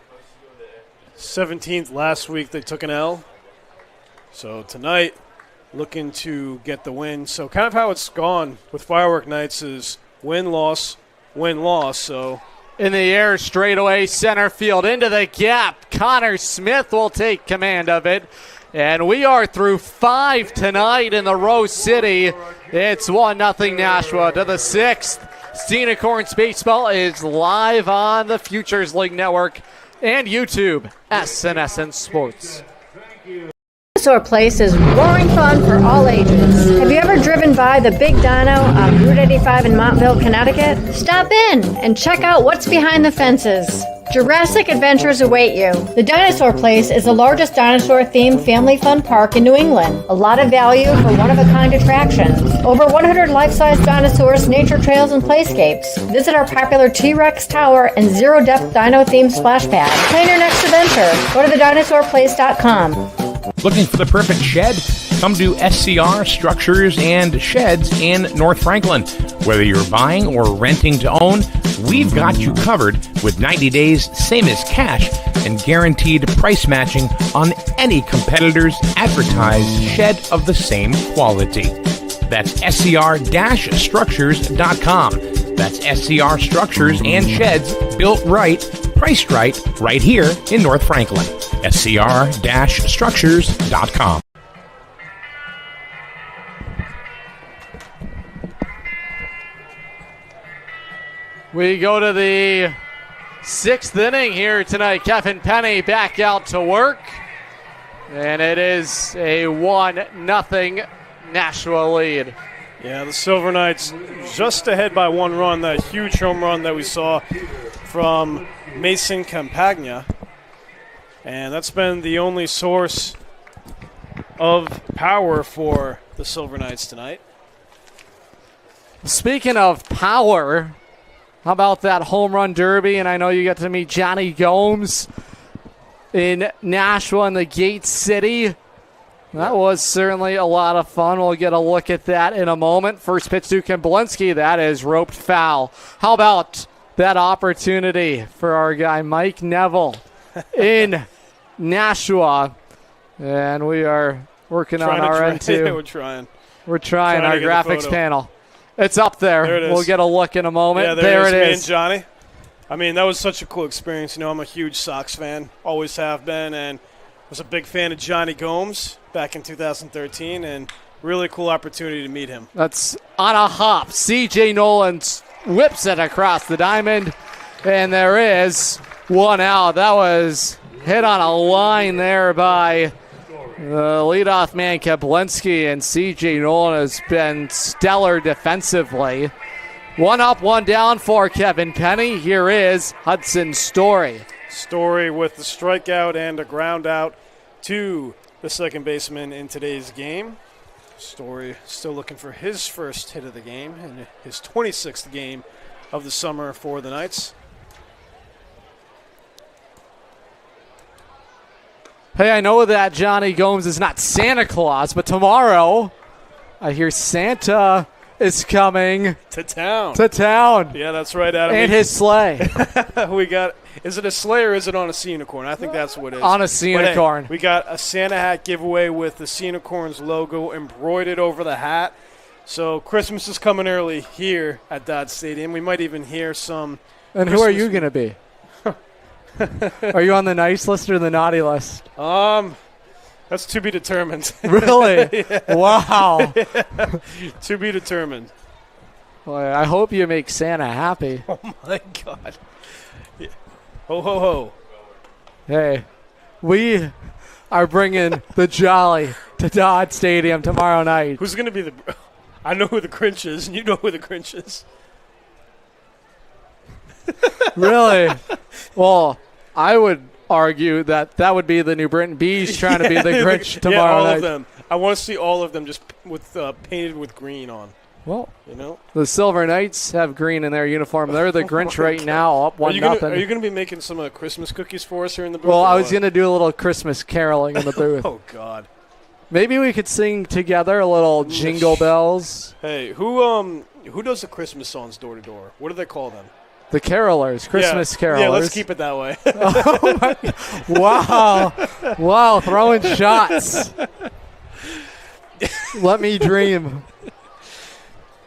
17th last week they took an L. So tonight, looking to get the win. So kind of how it's gone with firework nights is win-loss, win-loss. So in the air, straightaway, center field, into the gap. Connor Smith will take command of it. And we are through 5 tonight in the Rose City. It's 1-0 Nashua to the 6th. Unicorns Baseball is live on the Futures League Network and YouTube, SNSN Sports. Dinosaur Place is roaring fun for all ages. Have you ever driven by the Big Dino on Route 85 in Montville, Connecticut? Stop in and check out what's behind the fences. Jurassic adventures await you. The Dinosaur Place is the largest dinosaur-themed family fun park in New England. A lot of value for one-of-a-kind attractions. Over 100 life-size dinosaurs, nature trails, and playscapes. Visit our popular T-Rex Tower and zero-depth dino-themed splash pad. Plan your next adventure. Go to thedinosaurplace.com. Looking for the perfect shed? Come to SCR Structures and Sheds in North Franklin, Whether you're buying or renting to own, we've got you covered with 90 days, same as cash, and guaranteed price matching on any competitor's advertised shed of the same quality. That's SCR-Structures.com. That's SCR Structures and Sheds, built right, priced right here in North Franklin. SCR-Structures.com. We go to the 6th inning here tonight. Kevin Penny back out to work. And it is a 1-0 Nashua lead. Yeah, the Silver Knights just ahead by 1 run. That huge home run that we saw from Mason Campagna. And that's been the only source of power for the Silver Knights tonight. Speaking of power, how about that home run derby? And I know you got to meet Johnny Gomes in Nashua in the Gate City. That was certainly a lot of fun. We'll get a look at that in a moment. First pitch to Kemblinski. That is roped foul. How about that opportunity for our guy Mike Neville in Nashua? And we are working on our end too. Yeah, we're trying our graphics panel. It's up there. There it is. We'll get a look in a moment. Yeah, there it me is. and Johnny. I mean, that was such a cool experience. You know, I'm a huge Sox fan, always have been, and was a big fan of Johnny Gomes back in 2013, and really cool opportunity to meet him. That's on a hop. C.J. Nolan whips it across the diamond, and there is 1 out. That was hit on a line there by the leadoff man, Kemblinski, and C.J. Nolan has been stellar defensively. 1 up, 1 down for Kevin Penny. Here is Hudson Story. Story with the strikeout and a ground out to the second baseman in today's game. Story still looking for his first hit of the game and his 26th game of the summer for the Knights. Hey, I know that Johnny Gomes is not Santa Claus, but tomorrow I hear Santa is coming to town. Yeah, that's right, Adam. And his sleigh. We got, is it a sleigh or is it on a Sea Unicorn? I think that's what it is. On a Sea Unicorn. Hey, we got a Santa hat giveaway with the Sea Unicorns logo embroidered over the hat. So Christmas is coming early here at Dodd Stadium. We might even hear some. And who are you going to be? Are you on the nice list or the naughty list? That's to be determined. Really? Yeah. Wow. Yeah. To be determined. Well, I hope you make Santa happy. Oh, my God. Yeah. Ho, ho, ho. Hey, we are bringing the Jolly to Dodd Stadium tomorrow night. Who's going to be the... I know who the Grinch is, and you know who the Grinch is. Really? Well, I would argue that would be the new Britton Bees trying to be the Grinch tomorrow all night. of them. I want to see all of them just with painted with green on. Well, you know, the Silver Knights have green in their uniform. They're the Grinch right now, up 1-0. Are you going to be making some Christmas cookies for us here in the booth? Well, I was going to do a little Christmas caroling in the booth. Oh, God. Maybe we could sing together a little Jingle Bells. Hey, who does the Christmas songs door to door? What do they call them? The carolers, Christmas carolers. Yeah, let's keep it that way. Oh my God. Wow, throwing shots. Let me dream.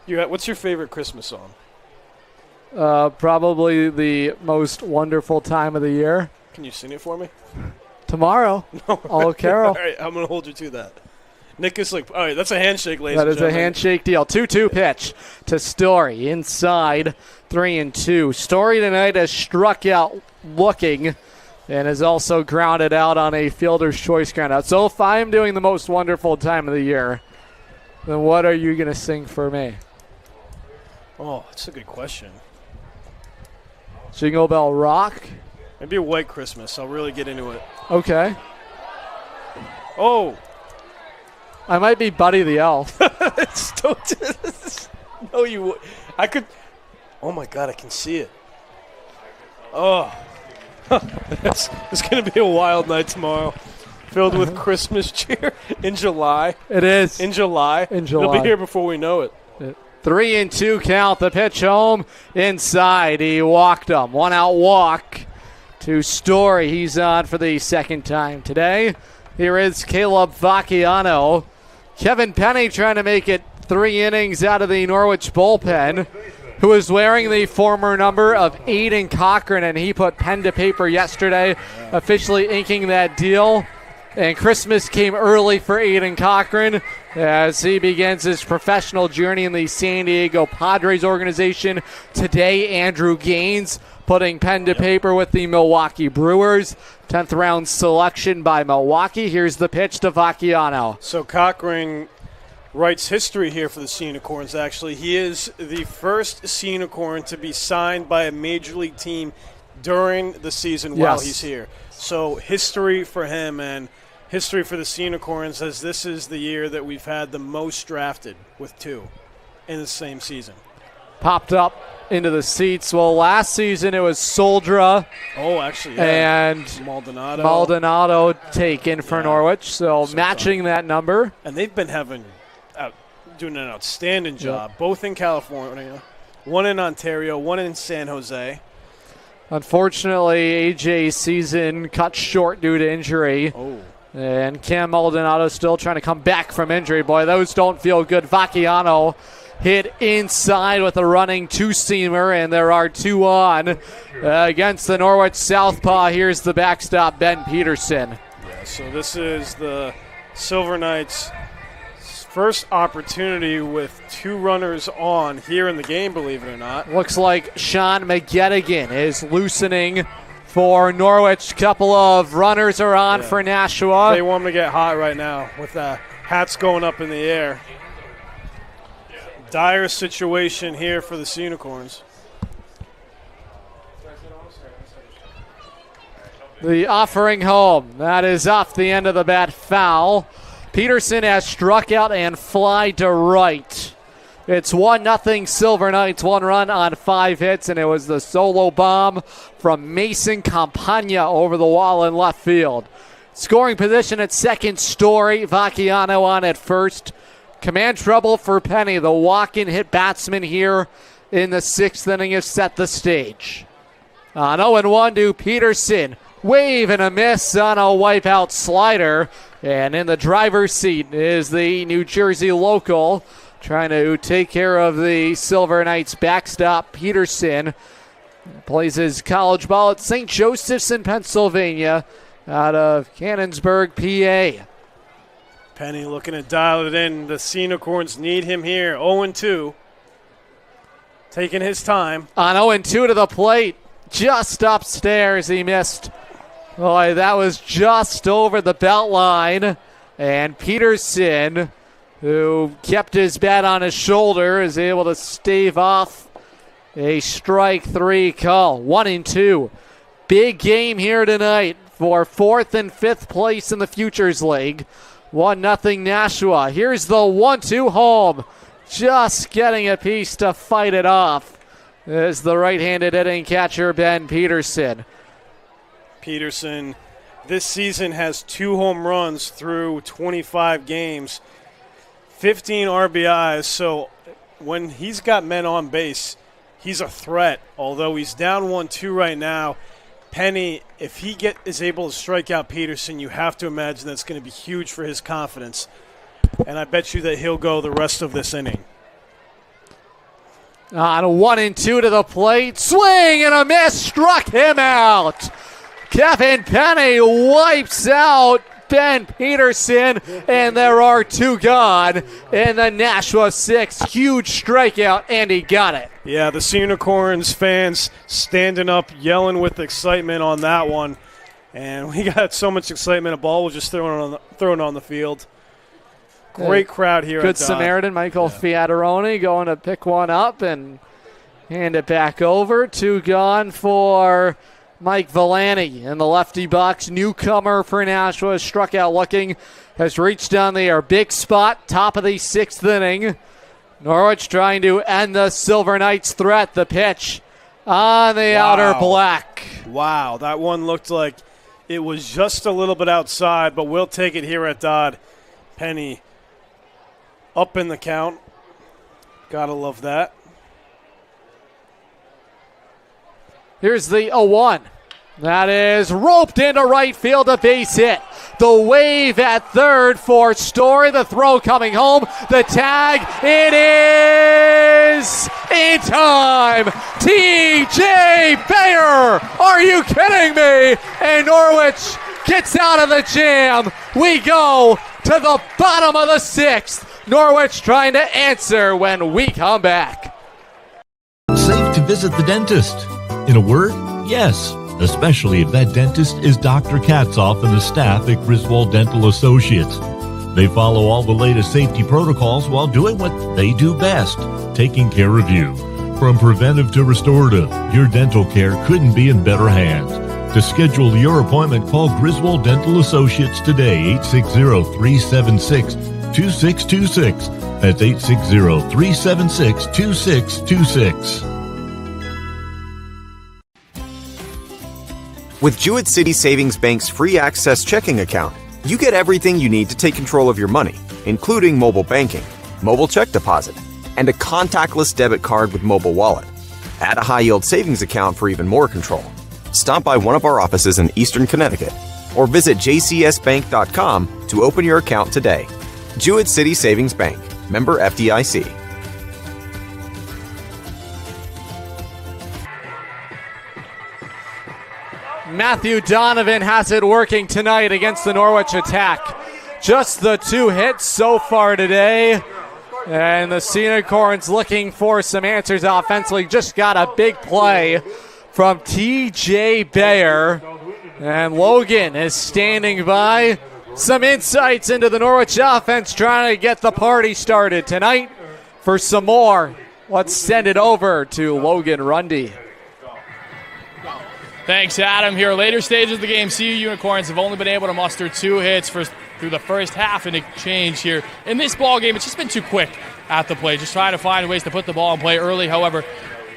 What's your favorite Christmas song? Probably the most wonderful time of the year. Can you sing it for me? Tomorrow, I'll carol. All right, I'm going to hold you to that. Nick is like, all right, that's a handshake, ladies and gentlemen. That is a handshake deal. 2-2 pitch to Story inside 3-2. Story tonight has struck out looking and is also grounded out on a fielder's choice ground out. So if I'm doing the most wonderful time of the year, then what are you going to sing for me? Oh, that's a good question. Jingle Bell Rock? Maybe a White Christmas. I'll really get into it. Okay. Oh. I might be Buddy the Elf. No, you would. I could. Oh, my God, I can see it. Oh. It's going to be a wild night tomorrow. Filled with Christmas cheer in July. It is. In July. In July. It'll be here before we know it. 3-2 count. The pitch home inside. He walked him. 1-out walk to Story. He's on for the second time today. Here is Caleb Vacchiano. Kevin Penny trying to make it 3 innings out of the Norwich bullpen, who is wearing the former number of Aiden Cochran, and he put pen to paper yesterday, officially inking that deal. And Christmas came early for Aiden Cochran as he begins his professional journey in the San Diego Padres organization. Today, Andrew Gaines putting pen to paper with the Milwaukee Brewers. 10th round selection by Milwaukee. Here's the pitch to Vacchiano. So Cochran writes history here for the Sea Unicorns, actually. He is the first Sea Unicorn to be signed by a major league team during the season while he's here. So history for him and history for the Sea Unicorns, as this is the year that we've had the most drafted with 2 in the same season. Popped up into the seats. Well, last season it was Soldra. Oh, actually, and Maldonado taken for Norwich. So matching that number. And they've been doing an outstanding job, both in California, one in Ontario, one in San Jose. Unfortunately, AJ's season cut short due to injury. Oh. And Cam Maldonado still trying to come back from injury. Boy, those don't feel good. Vacchiano hit inside with a running two-seamer, and there are 2 on against the Norwich Southpaw. Here's the backstop, Ben Peterson. Yeah, so this is the Silver Knights' first opportunity with 2 runners on here in the game, believe it or not. Looks like Sean McGettigan is loosening for Norwich. Couple of runners are on for Nashua. They want them to get hot right now with the hats going up in the air. Dire situation here for the Sea Unicorns. The offering home. That is off the end of the bat, foul. Peterson has struck out and fly to right. It's 1-0 Silver Knights, 1 run on 5 hits, and it was the solo bomb from Mason Campagna over the wall in left field. Scoring position at second, Story. Vacchiano on at first. Command trouble for Penny. The walk-in hit batsman here in the 6th inning has set the stage. On 0-1 to Peterson. Wave and a miss on a wipeout slider. And in the driver's seat is the New Jersey local trying to take care of the Silver Knights backstop. Peterson plays his college ball at St. Joseph's in Pennsylvania out of Cannonsburg, PA. Penny looking to dial it in. The Sea Unicorns need him here. 0-2. Taking his time. On 0-2 to the plate. Just upstairs. He missed. Boy, that was just over the belt line. And Peterson, who kept his bat on his shoulder, is able to stave off a strike 3 call. 1-2. Big game here tonight for 4th and 5th place in the Futures League. 1-0 Nashua. Here's the 1-2 home. Just getting a piece to fight it off is the right-handed hitting catcher, Ben Peterson. Peterson this season has 2 home runs through 25 games, 15 RBIs. So when he's got men on base, he's a threat. Although he's down 1-2 right now, Penny, if he is able to strike out Peterson, you have to imagine that's going to be huge for his confidence. And I bet you that he'll go the rest of this inning. On 1-2 to the plate. Swing and a miss. Struck him out. Kevin Penny wipes out Ben Peterson, and there are 2 gone in the Nashua 6. Huge strikeout, and he got it. Yeah, the Sea Unicorns fans standing up, yelling with excitement on that one. And we got so much excitement, a ball was just thrown on the field. Great crowd here. Good at Dodd. Samaritan, Michael Fiataroni going to pick one up and hand it back over. 2 gone for Mike Villani in the lefty box. Newcomer for Nashua, struck out looking, has reached down there. Big spot, top of the 6th inning. Norwich trying to end the Silver Knights' threat. The pitch on the outer black. Wow, that one looked like it was just a little bit outside, but we'll take it here at Dodd. Penny up in the count. Gotta love that. Here's the 0-1. That is roped into right field, a base hit. The wave at third for Story. The throw coming home. The tag. It is in time. T.J. Bayer. Are you kidding me? And Norwich gets out of the jam. We go to the bottom of the sixth. Norwich trying to answer when we come back. Safe to visit the dentist. In a word, yes. Especially if that dentist is Dr. Katzoff and the staff at Griswold Dental Associates. They follow all the latest safety protocols while doing what they do best, taking care of you. From preventive to restorative, your dental care couldn't be in better hands. To schedule your appointment, call Griswold Dental Associates today, 860-376-2626. That's 860-376-2626. With Jewett City Savings Bank's free access checking account, you get everything you need to take control of your money, including mobile banking, mobile check deposit, and a contactless debit card with mobile wallet. Add a high-yield savings account for even more control. Stop by one of our offices in Eastern Connecticut or visit jcsbank.com to open your account today. Jewett City Savings Bank, member FDIC. Matthew Donovan has it working tonight against the Norwich attack. Just the 2 hits so far today. And the Sea Unicorns looking for some answers offensively. Just got a big play from T.J. Bayer. And Logan is standing by. Some insights into the Norwich offense trying to get the party started tonight. For some more, let's send it over to Logan Rundy. Thanks, Adam. Here, later stages of the game, CU Unicorns have only been able to muster 2 hits through the first half and change here. In this ball game, it's just been too quick at the plate, just trying to find ways to put the ball in play early. However,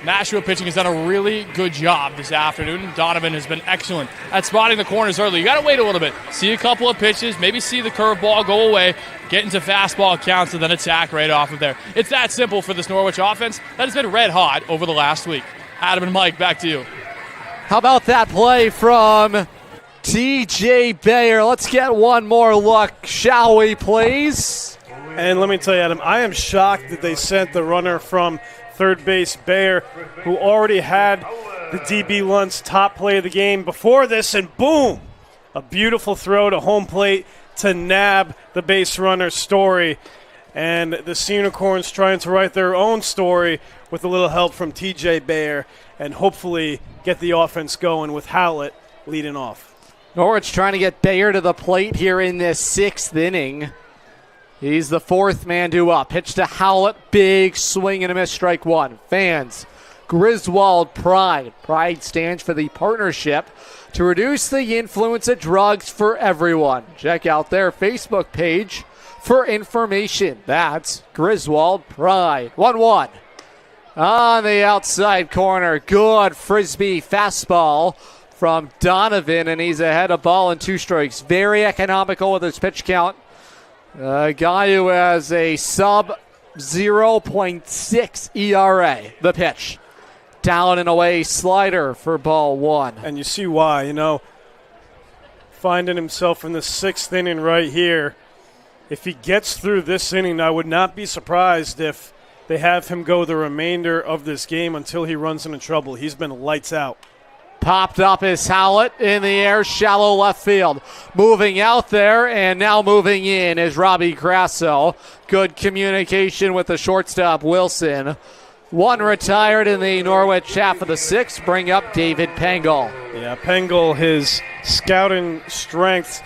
Nashua pitching has done a really good job this afternoon. Donovan has been excellent at spotting the corners early. You got to wait a little bit, see a couple of pitches, maybe see the curveball go away, get into fastball counts, and then attack right off of there. It's that simple for this Norwich offense that has been red hot over the last week. Adam and Mike, back to you. How about that play from T.J. Bayer? Let's get one more look, shall we, please? And let me tell you, Adam, I am shocked that they sent the runner from third base, Bayer, who already had the DB Luntz top play of the game before this, and boom, a beautiful throw to home plate to nab the base runner, Story. And the Sea Unicorns trying to write their own story with a little help from T.J. Bayer and hopefully get the offense going with Howlett leading off. Norwich trying to get Bayer to the plate here in this 6th inning. He's the 4th man due up. Pitch to Howlett. Big swing and a miss, strike 1. Fans, Griswold Pride. Pride stands for the partnership to reduce the influence of drugs for everyone. Check out their Facebook page for information. That's Griswold Pride. 1-1. On the outside corner, good frisbee fastball from Donovan, and he's ahead of ball in 2 strikes. Very economical with his pitch count. A guy who has a sub 0.6 ERA. The pitch. Down and away slider for ball 1. And you see why, finding himself in the 6th inning right here. If he gets through this inning, I would not be surprised if they have him go the remainder of this game until he runs into trouble. He's been lights out. Popped up is Howlett in the air, shallow left field. Moving out there and now moving in is Robbie Grasso. Good communication with the shortstop, Wilson. 1 retired in the Norwich half of the 6th. Bring up David Pengel. Yeah, Pengel, his scouting strength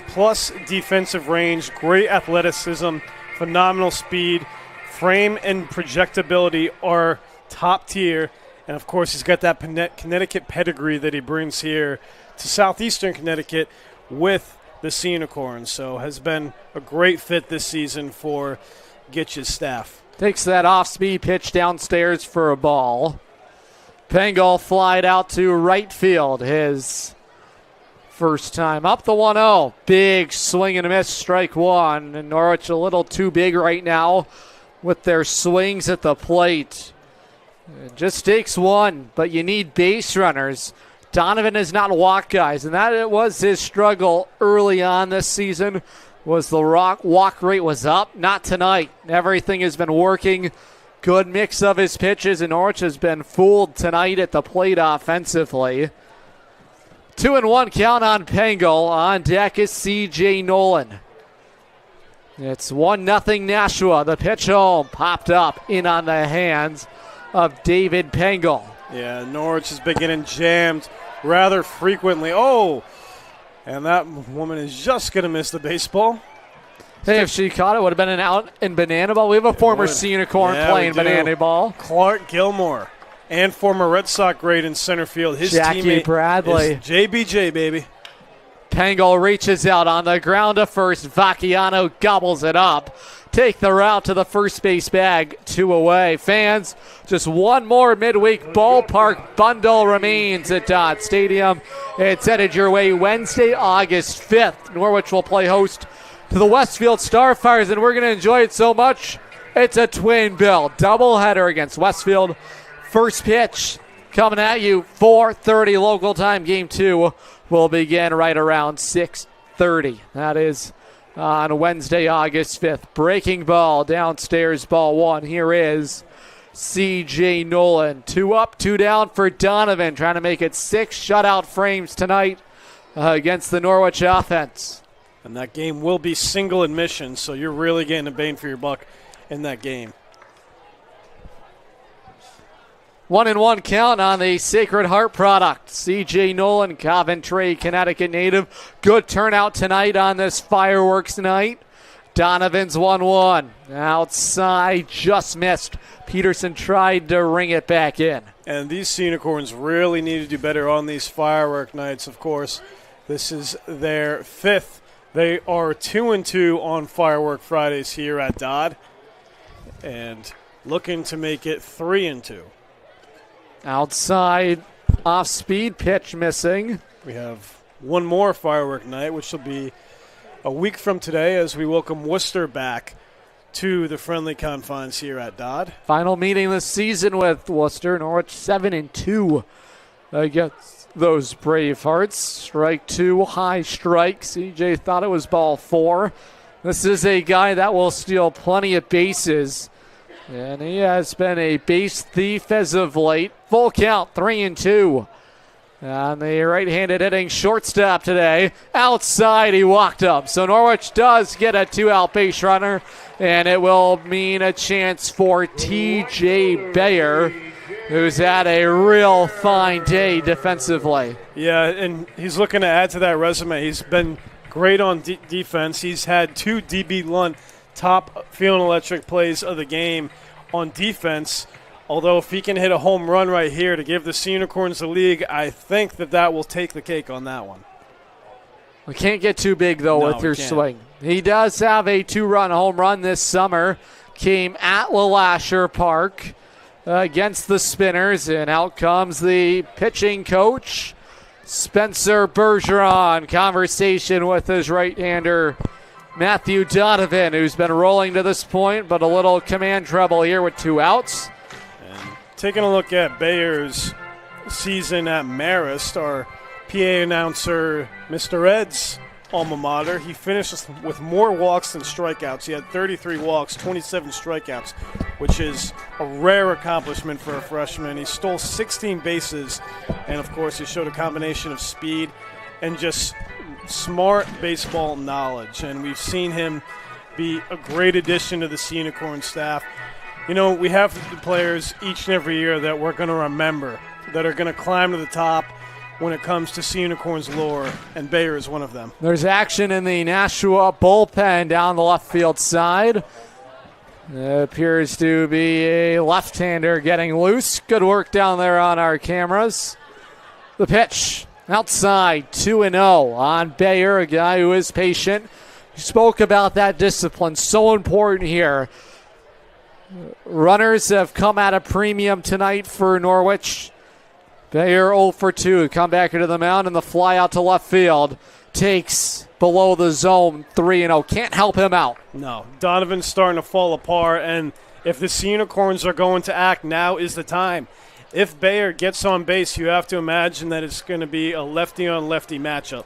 plus defensive range, great athleticism, phenomenal speed, frame and projectability are top tier. And, of course, he's got that Connecticut pedigree that he brings here to southeastern Connecticut with the Sea Unicorns. So has been a great fit this season for Gitch's staff. Takes that off-speed pitch downstairs for a ball. Pengel flied out to right field. His first time up the 1-0. Big swing and a miss, strike 1. And Norwich a little too big right now. with their swings at the plate. It just takes one, but you need base runners. Donovan has not walked guys, and that it was his struggle early on this season. Was the walk rate was up? Not tonight. Everything has been working. Good mix of his pitches, and Norwich has been fooled tonight at the plate offensively. 2-1 count on Pengel. On deck is C.J. Nolan. It's 1-0 Nashua. The pitch home popped up in on the hands of David Pengel. Yeah, Norwich has been getting jammed rather frequently. Oh, and that woman is just going to miss the baseball. Hey, if she caught it, would have been an out in banana ball. We have a former Sea Unicorn playing banana ball. Clark Gilmore, and former Red Sox great in center field. His Jackie teammate Bradley. is JBJ, baby. Pengel reaches out on the ground to first. Vacchiano gobbles it up. Take the route to the first base bag. 2 away. Fans, just one more midweek ballpark bundle remains at Dodd Stadium. It's headed your way Wednesday, August 5th. Norwich will play host to the Westfield Starfires, and we're going to enjoy it so much. It's a twin bill doubleheader against Westfield. First pitch coming at you, 4:30 local time. Game 2 will begin right around 6:30. That is on Wednesday, August 5th. Breaking ball downstairs, ball 1. Here is C.J. Nolan. 2 up, 2 down for Donovan, trying to make it 6 shutout frames tonight against the Norwich offense. And that game will be single admission, so you're really getting a bang for your buck in that game. 1-1 count on the Sacred Heart product. C.J. Nolan, Coventry, Connecticut native. Good turnout tonight on this fireworks night. Donovan's 1-1. Outside, just missed. Peterson tried to ring it back in. And these Sea Unicorns really need to do better on these firework nights, of course. This is their 5th. They are 2-2 on Firework Fridays here at Dodd, and looking to make it 3-2. Outside, off-speed pitch missing. We have one more firework night, which will be a week from today as we welcome Worcester back to the friendly confines here at Dodd. Final meeting this season with Worcester. Norwich 7-2 against those Bravehearts. Strike 2, high strike. CJ thought it was ball 4. This is a guy that will steal plenty of bases, and he has been a base thief as of late. Full count, 3-2. On the right-handed hitting shortstop today. Outside, he walked up. So Norwich does get a 2-out base runner, and it will mean a chance for T.J. Bayer, who's had a real fine day defensively. Yeah, and he's looking to add to that resume. He's been great on defense. He's had 2 DB Lunt top Feeling Electric plays of the game on defense. Although if he can hit a home run right here to give the Sea Unicorns the league, I think that will take the cake on that one. We can't get too big, though, with your swing. He does have a 2-run home run this summer. Came at LeLacheur Park against the Spinners, and out comes the pitching coach, Spencer Bergeron. Conversation with his right-hander, Matthew Donovan, who's been rolling to this point, but a little command trouble here with 2 outs. And taking a look at Bayer's season at Marist, our PA announcer, Mr. Ed's alma mater, he finished with more walks than strikeouts. He had 33 walks, 27 strikeouts, which is a rare accomplishment for a freshman. He stole 16 bases, and of course he showed a combination of speed and just smart baseball knowledge, and we've seen him be a great addition to the Sea Unicorn staff. You know, we have the players each and every year that we're going to remember, that are going to climb to the top when it comes to Sea Unicorns lore, and Bayer is one of them. There's action in the Nashua bullpen down the left field side. It appears to be a left-hander getting loose. Good work down there on our cameras. The pitch outside, 2-0 on Bayer, a guy who is patient. You spoke about that discipline, so important here. Runners have come at a premium tonight for Norwich. Bayer 0 for 2. Come back into the mound, and the fly out to left field takes below the zone, 3-0. Can't help him out. No, Donovan's starting to fall apart, and If the Sea Unicorns are going to act, now is the time. If Bayer gets on base, you have to imagine that it's going to be a lefty-on-lefty matchup.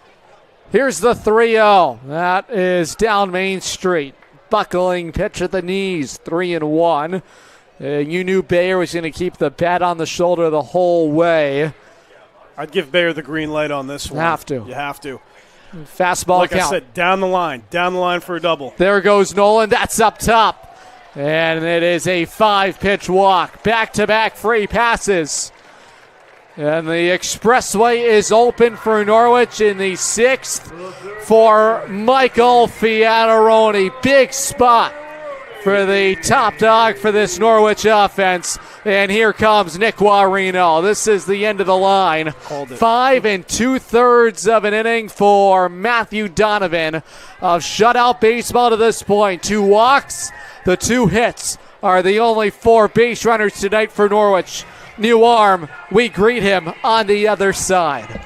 Here's the 3-0. That is down Main Street. Buckling pitch at the knees, 3-1. You knew Bayer was going to keep the bat on the shoulder the whole way. I'd give Bayer the green light on this one. Have to. You have to. Fastball like count. I said, down the line for a double. There goes Nolan. That's up top. And it is a 5-pitch walk. Back-to-back free passes. And the expressway is open for Norwich in the 6th for Michael Fiataroni. Big spot for the top dog for this Norwich offense. And here comes Nick Guarino. This is the end of the line. 5 2/3 of an inning for Matthew Donovan of shutout baseball to this point. 2 walks. The 2 hits are the only 4 base runners tonight for Norwich. New arm, we greet him on the other side.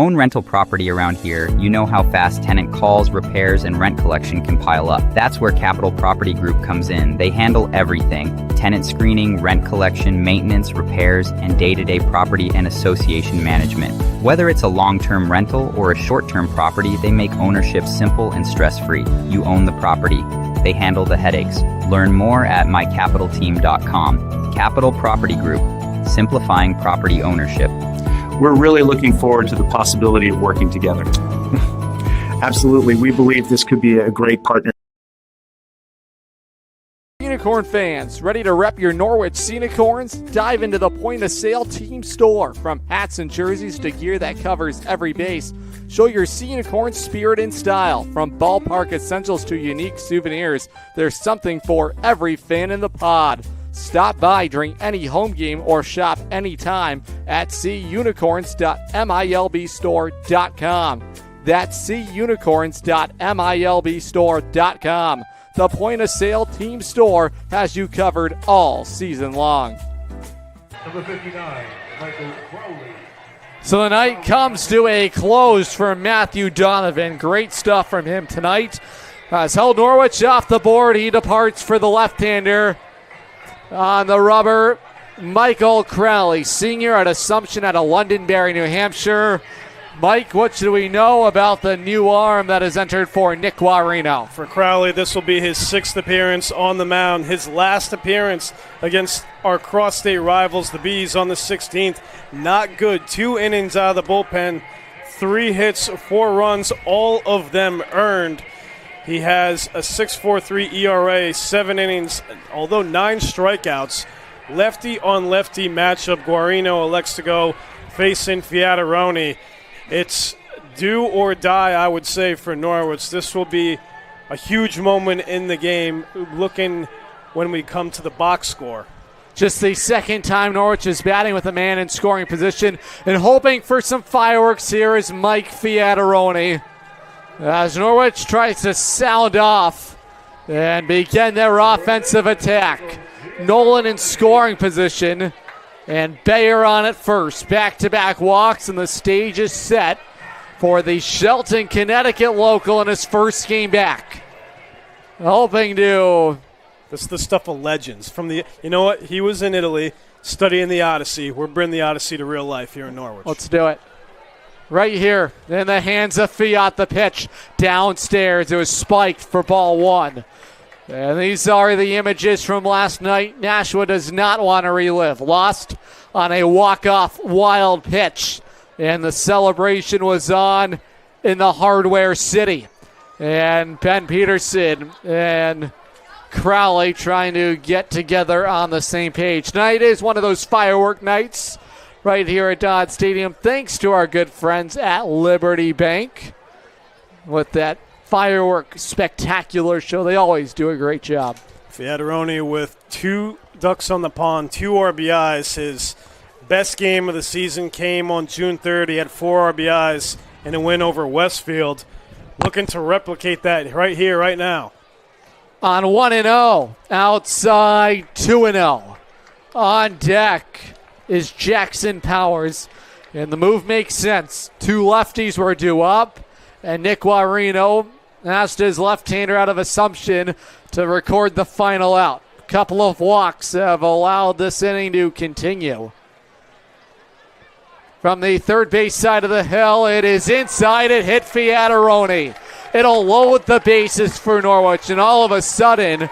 Own rental property around here, you know how fast tenant calls, repairs, and rent collection can pile up. That's where Capital Property Group comes in. They handle everything: tenant screening, rent collection, maintenance, repairs, and day-to-day property and association management. Whether it's a long-term rental or a short-term property, they make ownership simple and stress-free. You own the property. They handle the headaches. Learn more at mycapitalteam.com. Capital Property Group, simplifying property ownership. We're really looking forward to the possibility of working together. Absolutely. We believe this could be a great partner. Unicorn fans, ready to rep your Norwich Sea Unicorns? Dive into the point-of-sale team store. From hats and jerseys to gear that covers every base, show your Sea Unicorn spirit and style. From ballpark essentials to unique souvenirs, there's something for every fan in the pod. Stop by during any home game or shop anytime at seaunicorns.milbstore.com. That's seaunicorns.milbstore.com. The point-of-sale team store has you covered all season long. Number 59, Michael Crowley. So the night comes to a close for Matthew Donovan. Great stuff from him tonight. Has held Norwich off the board. He departs for the left-hander. On the rubber, Michael Crowley, senior at Assumption out of Londonderry, New Hampshire. Mike, what should we know about the new arm that has entered for Nick Guarino? For Crowley, this will be his 6th appearance on the mound. His last appearance against our cross-state rivals, the Bees, on the 16th. Not good. 2 innings out of the bullpen, 3 hits, 4 runs, all of them earned. He has a 6.43 ERA, 7 innings, although 9 strikeouts. Lefty-on-lefty matchup. Guarino elects to go facing Fiataroni. It's do or die, I would say, for Norwich. This will be a huge moment in the game, looking when we come to the box score. Just the second time Norwich is batting with a man in scoring position, and hoping for some fireworks here is Mike Fiataroni. As Norwich tries to sound off and begin their offensive attack. Nolan in scoring position and Bayer on at first. Back-to-back walks, and the stage is set for the Shelton, Connecticut local in his first game back. Hoping to... This is the stuff of legends. You know what? He was in Italy studying the Odyssey. We're bringing the Odyssey to real life here in Norwich. Let's do it. Right here in the hands of Fiat, the pitch downstairs. It was spiked for ball 1. And these are the images from last night. Nashua does not want to relive. Lost on a walk-off wild pitch. And the celebration was on in the Hardware City. And Ben Peterson and Crowley trying to get together on the same page. Tonight is one of those firework nights right here at Dodd Stadium, thanks to our good friends at Liberty Bank with that firework spectacular show. They always do a great job. Fiataroni with 2 ducks on the pond, 2 RBIs. His best game of the season came on June 3rd. He had 4 RBIs in a win over Westfield. Looking to replicate that right here, right now. On 1-0, outside 2-0. On deck is Jackson Powers, and the move makes sense. 2 lefties were due up, and Nick Guarino asked his left-hander out of Assumption to record the final out. Couple of walks have allowed this inning to continue. From the third base side of the hill, it is inside. It hit Fiataroni. It'll load the bases for Norwich, and all of a sudden,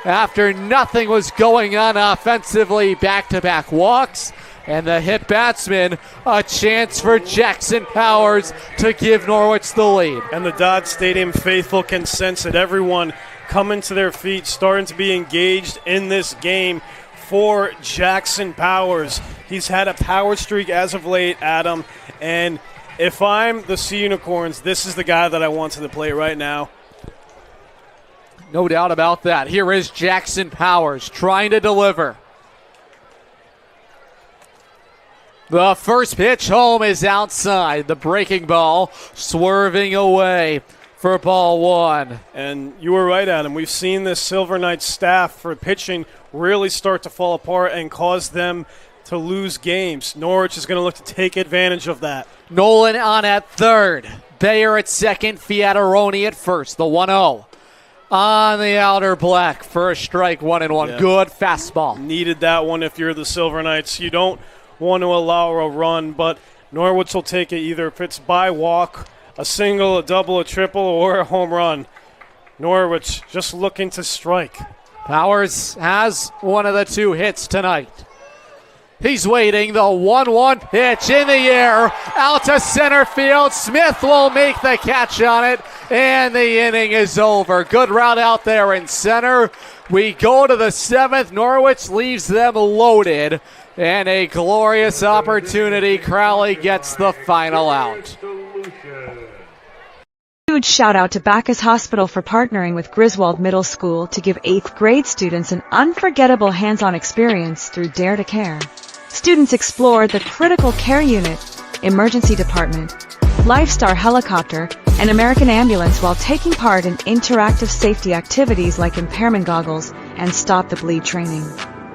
after nothing was going on offensively, back-to-back walks, and the hit batsman, a chance for Jackson Powers to give Norwich the lead. And the Dodd Stadium faithful can sense it. Everyone coming to their feet, starting to be engaged in this game for Jackson Powers. He's had a power streak as of late, Adam, and if I'm the Sea Unicorns, this is the guy that I want to the plate right now. No doubt about that. Here is Jackson Powers trying to deliver. The first pitch home is outside. The breaking ball swerving away for ball one. And you were right, Adam. We've seen this Silver Knights staff for pitching really start to fall apart and cause them to lose games. Norwich is going to look to take advantage of that. Nolan on at third. Bayer at second. Fiataroni at first. The 1-0. On the outer black for a strike, 1-1. Yeah. Good fastball. Needed that one if you're the Silver Knights. You don't want to allow a run, but Norwich will take it either if it's by walk, a single, a double, a triple, or a home run. Norwich just looking to strike. Powers has one of the two hits tonight. He's waiting. The 1-1 pitch in the air. Out to center field. Smith will make the catch on it. And the inning is over. Good route out there in center. We go to the seventh. Norwich leaves them loaded. And a glorious opportunity. Crowley gets the final out. Huge shout out to Bacchus Hospital for partnering with Griswold Middle School to give 8th grade students an unforgettable hands-on experience through Dare to Care. Students explored the critical care unit, emergency department, Lifestar helicopter, and American ambulance while taking part in interactive safety activities like impairment goggles and stop the bleed training.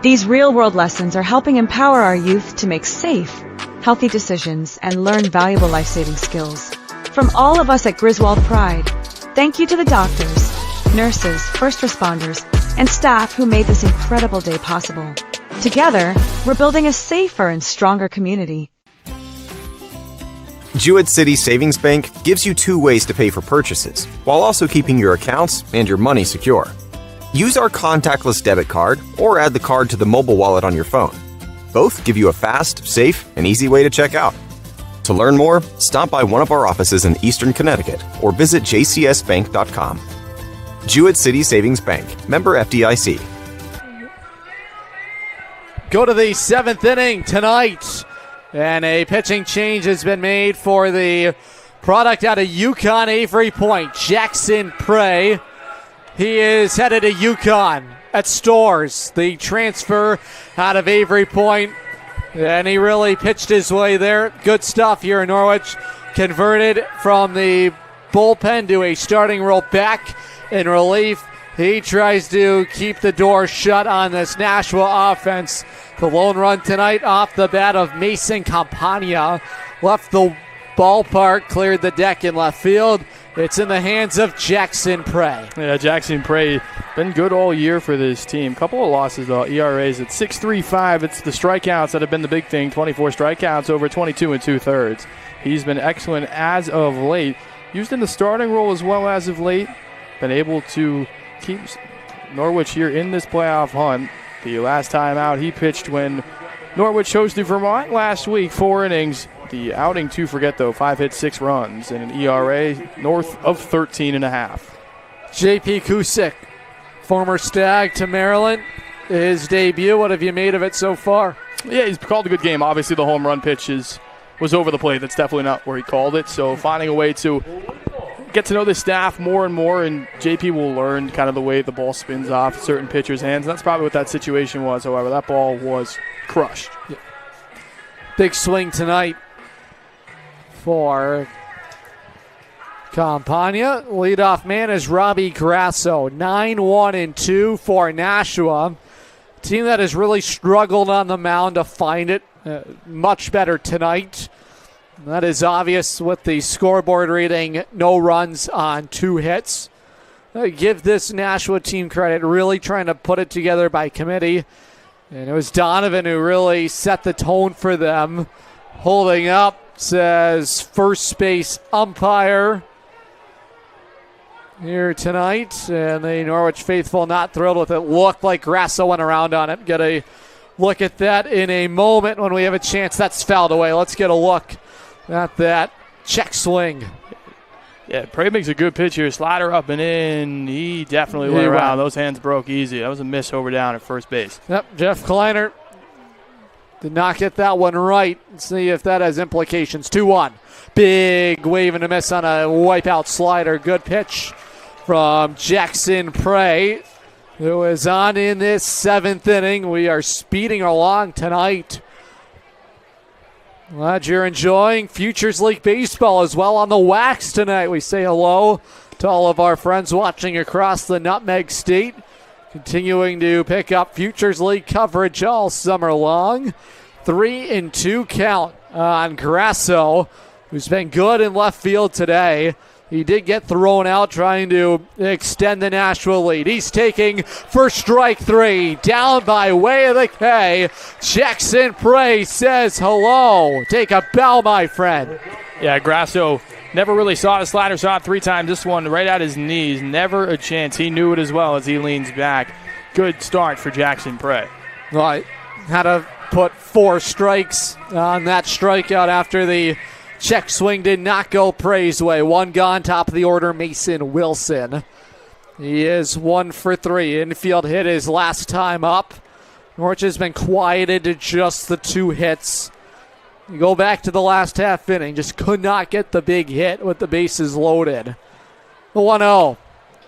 These real-world lessons are helping empower our youth to make safe, healthy decisions and learn valuable life-saving skills. From all of us at Griswold Pride, thank you to the doctors, nurses, first responders, and staff who made this incredible day possible. Together, we're building a safer and stronger community. Jewett City Savings Bank gives you two ways to pay for purchases, while also keeping your accounts and your money secure. Use our contactless debit card or add the card to the mobile wallet on your phone. Both give you a fast, safe, and easy way to check out. To learn more, stop by one of our offices in Eastern Connecticut or visit jcsbank.com. Jewett City Savings Bank, member FDIC. Go to the seventh inning tonight. And a pitching change has been made for the product out of UConn, Avery Point, Jackson Prey. He is headed to UConn at Storrs, the transfer out of Avery Point. And he really pitched his way there. Good stuff here in Norwich. Converted from the bullpen to a starting role back in relief. He tries to keep the door shut on this Nashua offense. The lone run tonight off the bat of Mason Campagna. Left the ballpark, cleared the deck in left field. It's in the hands of Jackson Prey. Yeah, Jackson Prey been good all year for this team. Couple of losses, though. ERAs at 6.35. It's the strikeouts that have been the big thing. 24 strikeouts over 22 2/3. He's been excellent as of late. Used in the starting role as well as of late. Been able to keep Norwich here in this playoff hunt. The last time out he pitched when Norwich hosted Vermont last week, 4 innings. The outing to forget, though, 5 hits, 6 runs, and an ERA north of 13.5. J.P. Kusick, former Stag to Maryland. His debut, what have you made of it so far? Yeah, he's called a good game. Obviously, the home run pitch was over the plate. That's definitely not where he called it. So finding a way to get to know the staff more and more, and JP will learn kind of the way the ball spins off certain pitchers' hands. And that's probably what that situation was. However, that ball was crushed. Yeah. Big swing tonight for Campagna. Leadoff man is Robbie Grasso. 9-1-2 for Nashua. Team that has really struggled on the mound to find it. Much better tonight. That is obvious with the scoreboard reading no runs on 2 hits. give this Nashua team credit, really trying to put it together by committee. And it was Donovan who really set the tone for them. Holding up, says first base umpire here tonight. And the Norwich faithful not thrilled with it. Looked like Grasso went around on it. Get a look at that in a moment when we have a chance. That's fouled away. Let's get a look at that check swing. Yeah, Prey makes a good pitch here. Slider up and in. He definitely went around. Those hands broke easy. That was a miss over down at first base. Yep, Jeff Kleiner did not get that one right. Let's see if that has implications. 2-1. Big wave and a miss on a wipeout slider. Good pitch from Jackson Prey, who is on in this 7th inning. We are speeding along tonight. Glad you're enjoying Futures League Baseball as well on the wax tonight. We say hello to all of our friends watching across the Nutmeg State. Continuing to pick up Futures League coverage all summer long. 3-2 count on Grasso, who's been good in left field today. He did get thrown out trying to extend the Nashua lead. He's taking for strike 3. Down by way of the K. Jackson Prey says hello. Take a bow, my friend. Yeah, Grasso never really saw the slider. Saw it 3 times. This one right at his knees. Never a chance. He knew it as well as he leans back. Good start for Jackson Prey. Right. Had to put 4 strikes on that strikeout after the check swing did not go Prey's way. 1 gone, top of the order, Mason Wilson. He is 1 for 3. Infield hit his last time up. Norwich has been quieted to just the 2 hits. You go back to the last half inning, just could not get the big hit with the bases loaded. The 1-0.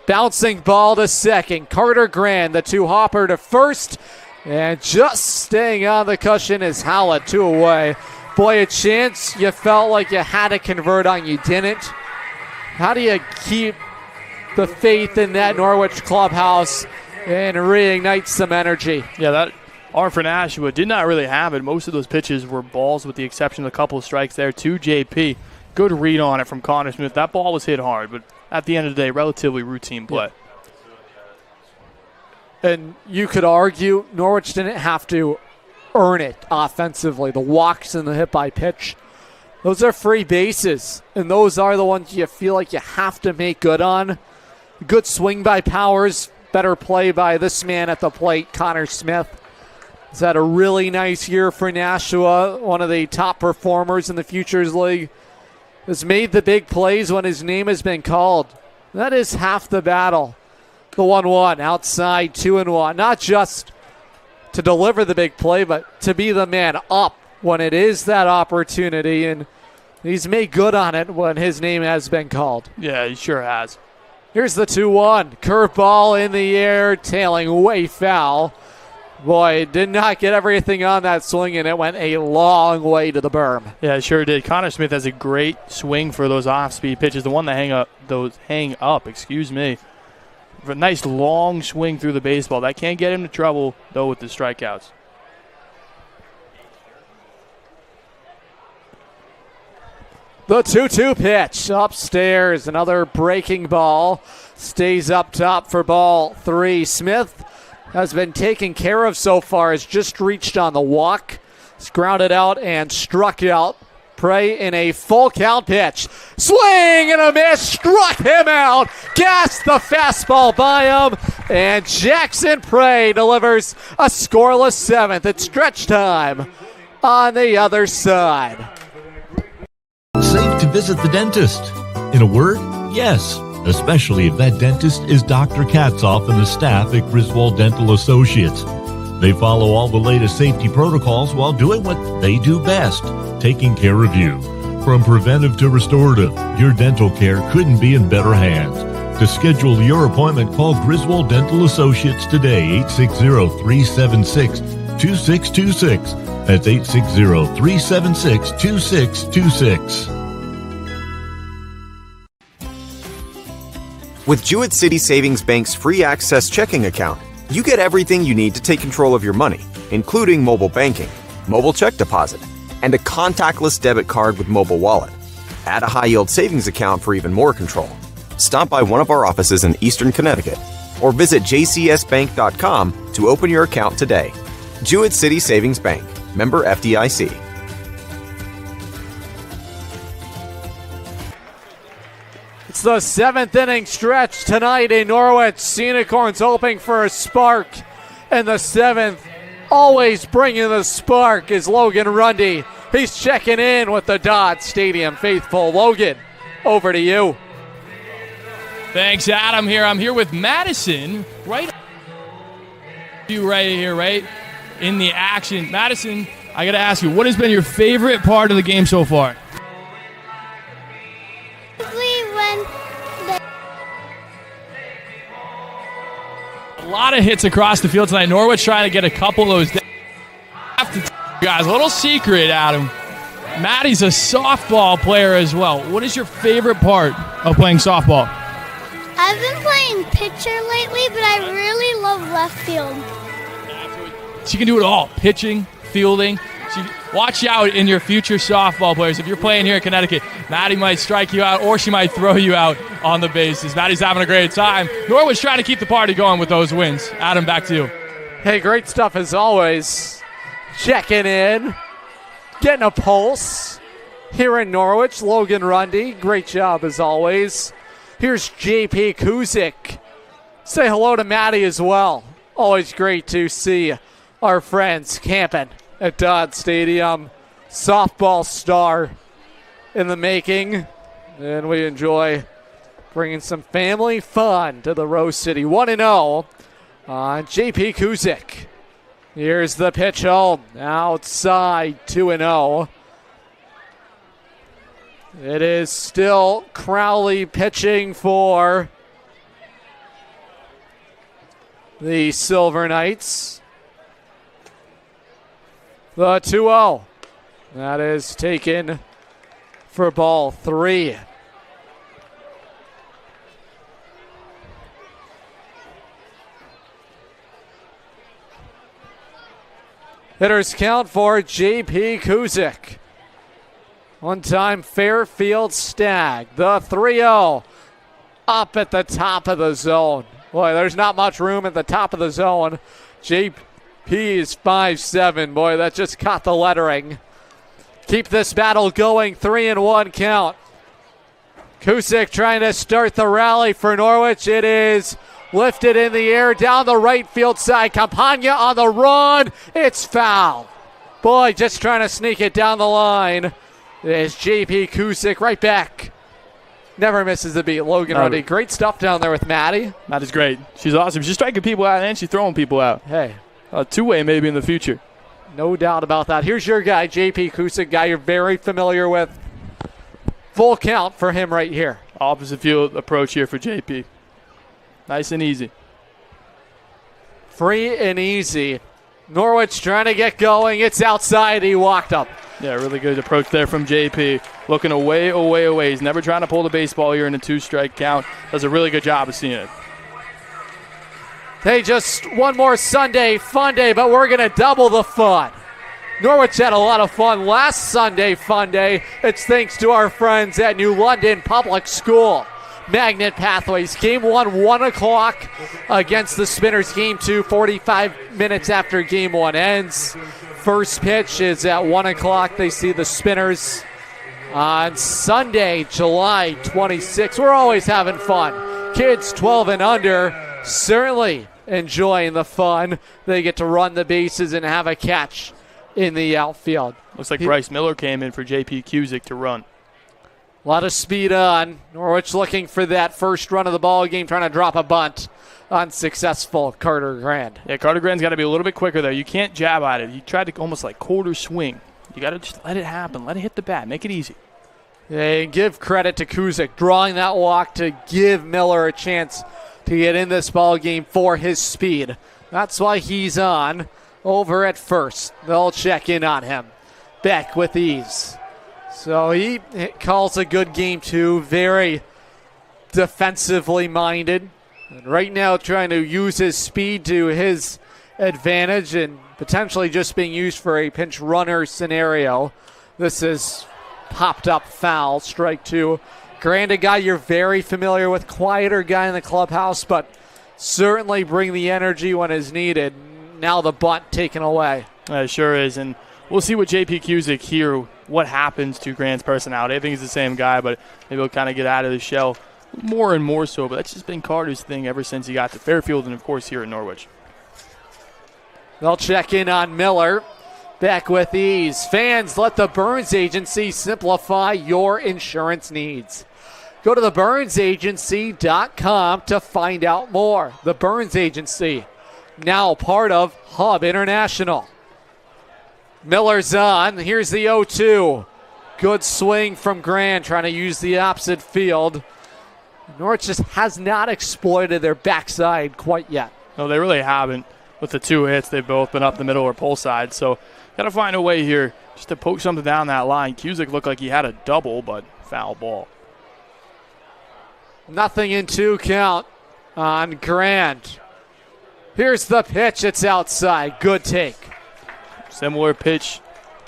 Bouncing ball to second. Carter Grand, the 2-hopper to first. And just staying on the cushion is Howlett, 2 away. Boy, a chance you felt like you had to convert on, you didn't. How do you keep the faith in that Norwich clubhouse and reignite some energy? Yeah, that arm for Nashua did not really have it. Most of those pitches were balls with the exception of a couple of strikes there to JP. Good read on it from Connor Smith. That ball was hit hard, but at the end of the day, relatively routine play. Yeah. And you could argue Norwich didn't have to earn it offensively. The walks and the hit by pitch, those are free bases, and those are the ones you feel like you have to make good on. Good swing by Powers, better play by this man at the plate, Connor Smith. He's had a really nice year for Nashua, one of the top performers in the Futures League. Has made the big plays when his name has been called. That is half the battle. The 1-1 outside, 2-1. Not just to deliver the big play, but to be the man up when it is that opportunity. And he's made good on it when his name has been called. Yeah, he sure has. Here's the 2-1. Curveball in the air, tailing way foul. Boy, did not get everything on that swing, and it went a long way to the berm. Yeah, it sure did. Connor Smith has a great swing for those off-speed pitches. The one that hang up. A nice long swing through the baseball. That can't get him to trouble, though, with the strikeouts. The 2-2 pitch upstairs. Another breaking ball. Stays up top for ball 3. Smith has been taken care of so far. Has just reached on the walk. He's grounded out and struck out. Prey in a full count pitch. Swing and a miss. Struck him out. Gassed the fastball by him. And Jackson Prey delivers a scoreless 7th. It's stretch time on the other side. Safe to visit the dentist. In a word, yes. Especially if that dentist is Dr. Katzoff and the staff at Griswold Dental Associates. They follow all the latest safety protocols while doing what they do best, taking care of you. From preventive to restorative, your dental care couldn't be in better hands. To schedule your appointment, call Griswold Dental Associates today, 860-376-2626. That's 860-376-2626. With Jewett City Savings Bank's free access checking account, you get everything you need to take control of your money, including mobile banking, mobile check deposit, and a contactless debit card with mobile wallet. Add a high-yield savings account for even more control. stop by one of our offices in Eastern Connecticut or visit jcsbank.com to open your account today. Jewett City Savings Bank, member FDIC. It's the 7th inning stretch tonight in Norwich. Sea Unicorns hoping for a spark in the 7th. Always bringing the spark is Logan Rundy. He's checking in with the Dodd Stadium faithful. Logan, over to you. Thanks, Adam. I'm here with Madison, right here, right in the action. Madison, I got to ask you, what has been your favorite part of the game so far? A lot of hits across the field tonight. Norwich trying to get a couple of those. Guys, a little secret, Adam. Maddie's a softball player as well. What is your favorite part of playing softball? I've been playing pitcher lately, but I really love left field. She can do it all. Pitching, fielding. Watch out in your future softball players. If you're playing here in Connecticut, Maddie might strike you out or she might throw you out on the bases. Maddie's having a great time. Norwich trying to keep the party going with those wins. Adam, back to you. Hey, great stuff as always. Checking in, getting a pulse here in Norwich. Logan Rundy, great job as always. Here's JP Kuzik. Say hello to Maddie as well. Always great to see our friends camping at Dodd Stadium. Softball star in the making. And we enjoy bringing some family fun to the Rose City. 1-0 on JP Kuzik. Here's the pitch home. Outside, 2-0. It is still Crowley pitching for the Silver Knights. The 2-0. That is taken for ball 3. Hitters count for JP Kuzik. One-time Fairfield Stag. The 3-0 up at the top of the zone. Boy, there's not much room at the top of the zone. JP is 5'7". Boy, that just caught the lettering. Keep this battle going. 3-1 count. Kuzik trying to start the rally for Norwich. It is lifted in the air down the right field side. Campagna on the run. It's foul. Boy, just trying to sneak it down the line. There's JP Kuzik right back. Never misses a beat. Logan Rundy. Great stuff down there with Maddie. Maddie's great. She's awesome. She's striking people out and she's throwing people out. Hey. A two-way maybe in the future. No doubt about that. Here's your guy, JP Kuzik, guy you're very familiar with. Full count for him right here. Opposite field approach here for JP. Nice and easy. Free and easy. Norwich trying to get going. It's outside. He walked up. Yeah, really good approach there from JP. Looking away. He's never trying to pull the baseball here in a 2-strike count. Does a really good job of seeing it. Hey, just one more Sunday fun day, but we're going to double the fun. Norwich had a lot of fun last Sunday fun day. It's thanks to our friends at New London Public School. Magnet Pathways. Game 1, 1 o'clock against the Spinners. Game 2, 45 minutes after Game 1 ends. First pitch is at 1 o'clock. They see the Spinners on Sunday, July 26th. We're always having fun. Kids 12 and under certainly enjoying the fun. They get to run the bases and have a catch in the outfield. Looks like Bryce Miller came in for JP Kuzik to run. A lot of speed on. Norwich looking for that first run of the ball game, trying to drop a bunt. Unsuccessful, Carter Grand. Yeah, Carter Grand's got to be a little bit quicker there. You can't jab at it. You tried to almost like quarter swing. You got to just let it happen. Let it hit the bat. Make it easy. Yeah, give credit to Kuzik drawing that walk to give Miller a chance to get in this ball game for his speed. That's why he's on over at first. They'll check in on him. Beck with ease. So he calls a good game too. Very defensively minded. And right now trying to use his speed to his advantage and potentially just being used for a pinch runner scenario. This is popped up foul. Strike 2 Grand, a guy you're very familiar with, quieter guy in the clubhouse, but certainly bring the energy when it's needed. Now the bunt taken away. It sure is, and we'll see with J.P. Cusick here what happens to Grant's personality. I think he's the same guy, but maybe he'll kind of get out of the shell more and more so. But that's just been Carter's thing ever since he got to Fairfield and, of course, here at Norwich. They'll check in on Miller. Back with ease. Fans, let the Burns Agency simplify your insurance needs. Go to theBurnsAgency.com to find out more. The Burns Agency, now part of Hub International. Miller's on. Here's the 0-2. Good swing from Grand, trying to use the opposite field. Norwich just has not exploited their backside quite yet. No, they really haven't. With the 2 hits, they've both been up the middle or pull side. So got to find a way here just to poke something down that line. Cusick looked like he had a double, but foul ball. 0-2 count on Grand. Here's the pitch. It's outside. Good take. Similar pitch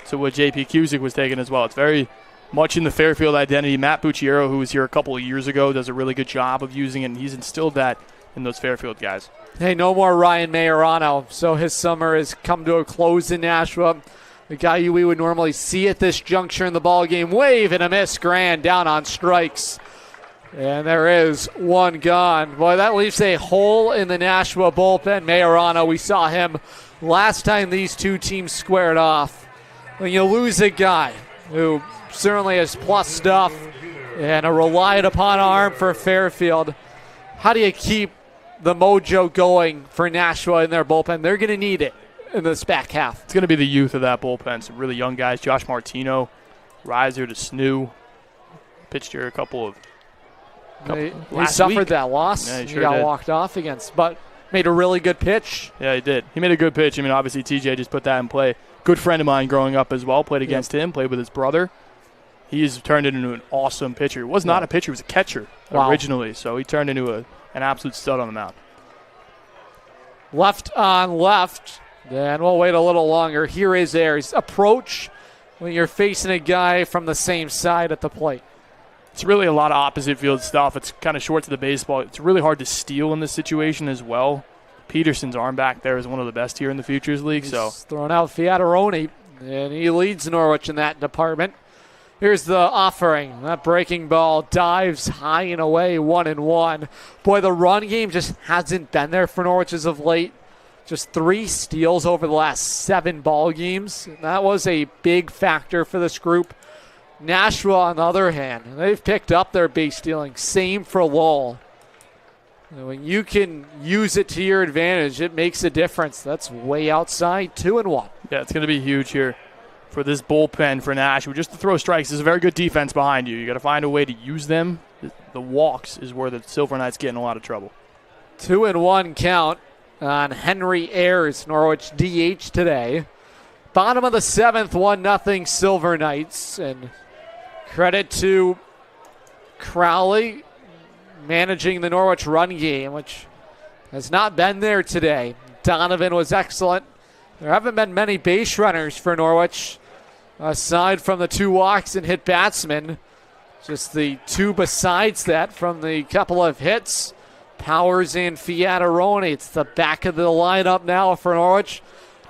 to what J.P. Cusick was taking as well. It's very much in the Fairfield identity. Matt Bucciero, who was here a couple of years ago, does a really good job of using it, and he's instilled that in those Fairfield guys. Hey, no more Ryan Majorano, so his summer has come to a close in Nashua. The guy we would normally see at this juncture in the ballgame. Wave and a miss. Grand down on strikes. And there is one gone. Boy, that leaves a hole in the Nashua bullpen. Majorano, we saw him last time these two teams squared off. When you lose a guy who certainly has plus stuff and a relied upon arm for Fairfield, how do you keep the mojo going for Nashua in their bullpen? They're going to need it in this back half. It's going to be the youth of that bullpen. Some really young guys. Josh Martino, riser to Snoo. Pitched here a couple of He suffered that loss. Yeah, he got walked off against, but made a really good pitch. Yeah, he did. He made a good pitch. I mean, obviously, TJ just put that in play. Good friend of mine growing up as well. Played against him, played with his brother. He's turned into an awesome pitcher. He was not a pitcher. He was a catcher originally. So he turned into an absolute stud on the mound. Left on left. Then we'll wait a little longer. Here is Ayers. Approach when you're facing a guy from the same side at the plate. It's really a lot of opposite field stuff. It's kind of short to the baseball. It's really hard to steal in this situation as well. Peterson's arm back there is one of the best here in the Futures League. He's thrown out Fiataroni, and he leads Norwich in that department. Here's the offering. That breaking ball dives high and away, 1-1. Boy, the run game just hasn't been there for Norwich as of late. Just 3 steals over the last 7 ball games. And that was a big factor for this group. Nashua, on the other hand, they've picked up their base stealing. Same for Lowell. When you can use it to your advantage, it makes a difference. That's way outside, 2-1. Yeah, it's going to be huge here for this bullpen for Nashua. Just to throw strikes is a very good defense behind you. You got to find a way to use them. The walks is where the Silver Knights get in a lot of trouble. 2-1 count on Henry Ayers, Norwich DH today. Bottom of the 7th, 1-0 Silver Knights. And credit to Crowley managing the Norwich run game, which has not been there today. Donovan was excellent. There haven't been many base runners for Norwich, aside from the 2 walks and hit batsmen. Just the 2 besides that from the couple of hits. Powers and Fiataroni. It's the back of the lineup now for Norwich.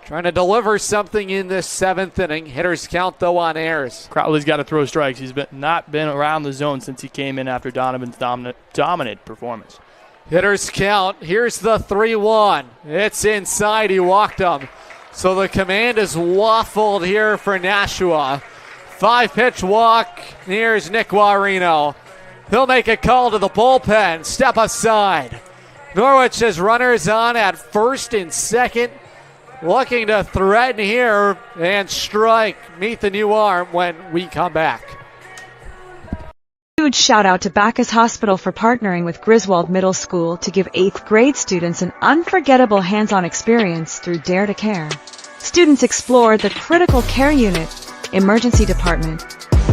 Trying to deliver something in this 7th inning. Hitters count, though, on Ayers. Crowley's got to throw strikes. He's not been around the zone since he came in after Donovan's dominant performance. Hitters count. Here's the 3-1. It's inside. He walked him. So the command is waffled here for Nashua. 5-pitch walk. Here's Nick Guarino. He'll make a call to the bullpen. Step aside. Norwich has runners on at first and second. Looking to threaten here and strike. Meet the new arm when we come back. Huge shout out to Bacchus Hospital for partnering with Griswold Middle School to give 8th grade students an unforgettable hands-on experience through Dare to Care. Students explored the critical care unit, emergency department,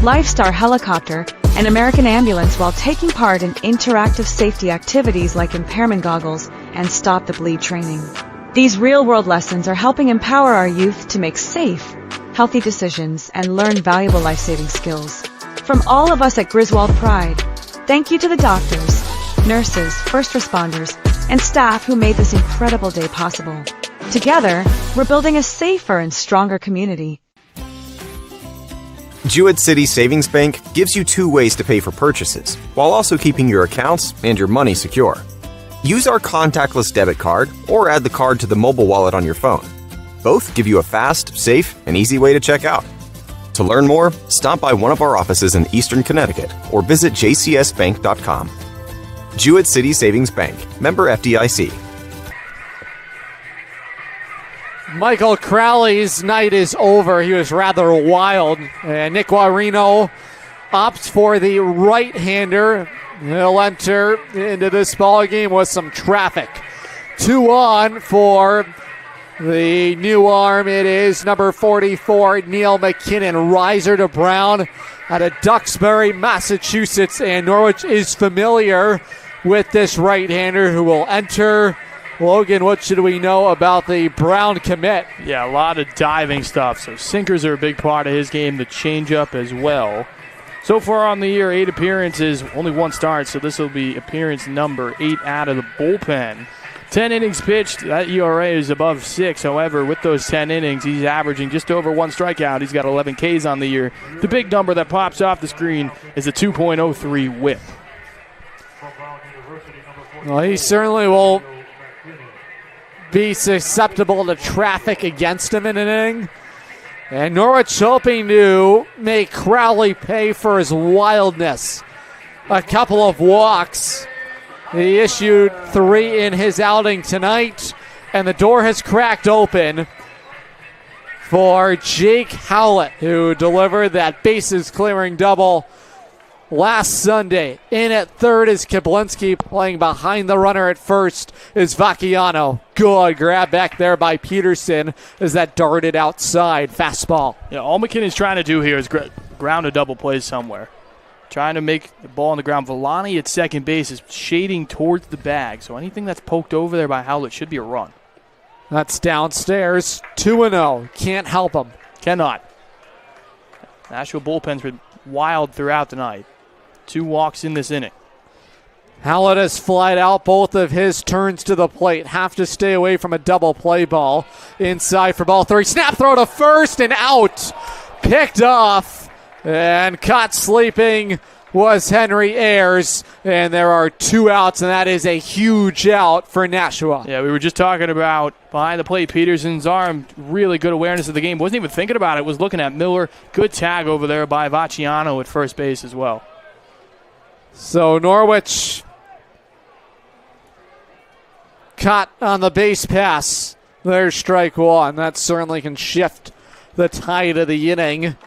Lifestar helicopter, and American ambulance while taking part in interactive safety activities like impairment goggles and stop the bleed training. These real-world lessons are helping empower our youth to make safe, healthy decisions and learn valuable life-saving skills. From all of us at Griswold Pride, Thank you to the doctors, nurses, first responders, and staff who made this incredible day possible. Together, we're building a safer and stronger community. Jewett City Savings Bank gives you 2 ways to pay for purchases, while also keeping your accounts and your money secure. Use our contactless debit card or add the card to the mobile wallet on your phone. Both give you a fast, safe, and easy way to check out. To learn more, stop by one of our offices in Eastern Connecticut or visit jcsbank.com. Jewett City Savings Bank, member FDIC. Michael Crowley's night is over. He was rather wild. And Nick Guarino opts for the right-hander. He'll enter into this ball game with some traffic. 2 on for the new arm. It is number 44, Neil McKinnon. Riser to Brown out of Duxbury, Massachusetts. And Norwich is familiar with this right-hander who will enter. Logan, what should we know about the Brown commit? Yeah, a lot of diving stuff. So sinkers are a big part of his game, the changeup as well. So far on the year, 8 appearances, only 1 start, so this will be appearance number 8 out of the bullpen. 10 innings pitched, that ERA is above 6. However, with those 10 innings, he's averaging just over 1 strikeout. He's got 11 Ks on the year. The big number that pops off the screen is a 2.03 whip. Well, he certainly will be susceptible to traffic against him in an inning. And Norwich hoping to make Crowley pay for his wildness. A couple of walks. He issued 3 in his outing tonight, and the door has cracked open for Jake Howlett, who delivered that bases-clearing double last Sunday. In at third is Kablinski, playing behind the runner at first is Vacchiano. Good grab back there by Peterson as that darted outside. Fastball. Yeah, all McKinnon's trying to do here is ground a double play somewhere. Trying to make the ball on the ground. Villani at second base is shading towards the bag, so anything that's poked over there by Howlett should be a run. That's downstairs. 2-0. Can't help him. Cannot. Nashua bullpen's been wild throughout the night. 2 walks in this inning. Howlett has flied out both of his turns to the plate. Have to stay away from a double play ball. Inside for ball 3. Snap throw to first and out. Picked off and caught sleeping was Henry Ayers. And there are 2 outs, and that is a huge out for Nashua. Yeah, we were just talking about behind the plate, Peterson's arm, really good awareness of the game. Wasn't even thinking about it, was looking at Miller. Good tag over there by Vacchiano at first base as well. So Norwich caught on the base pass. There's strike 1. That certainly can shift the tide of the inning.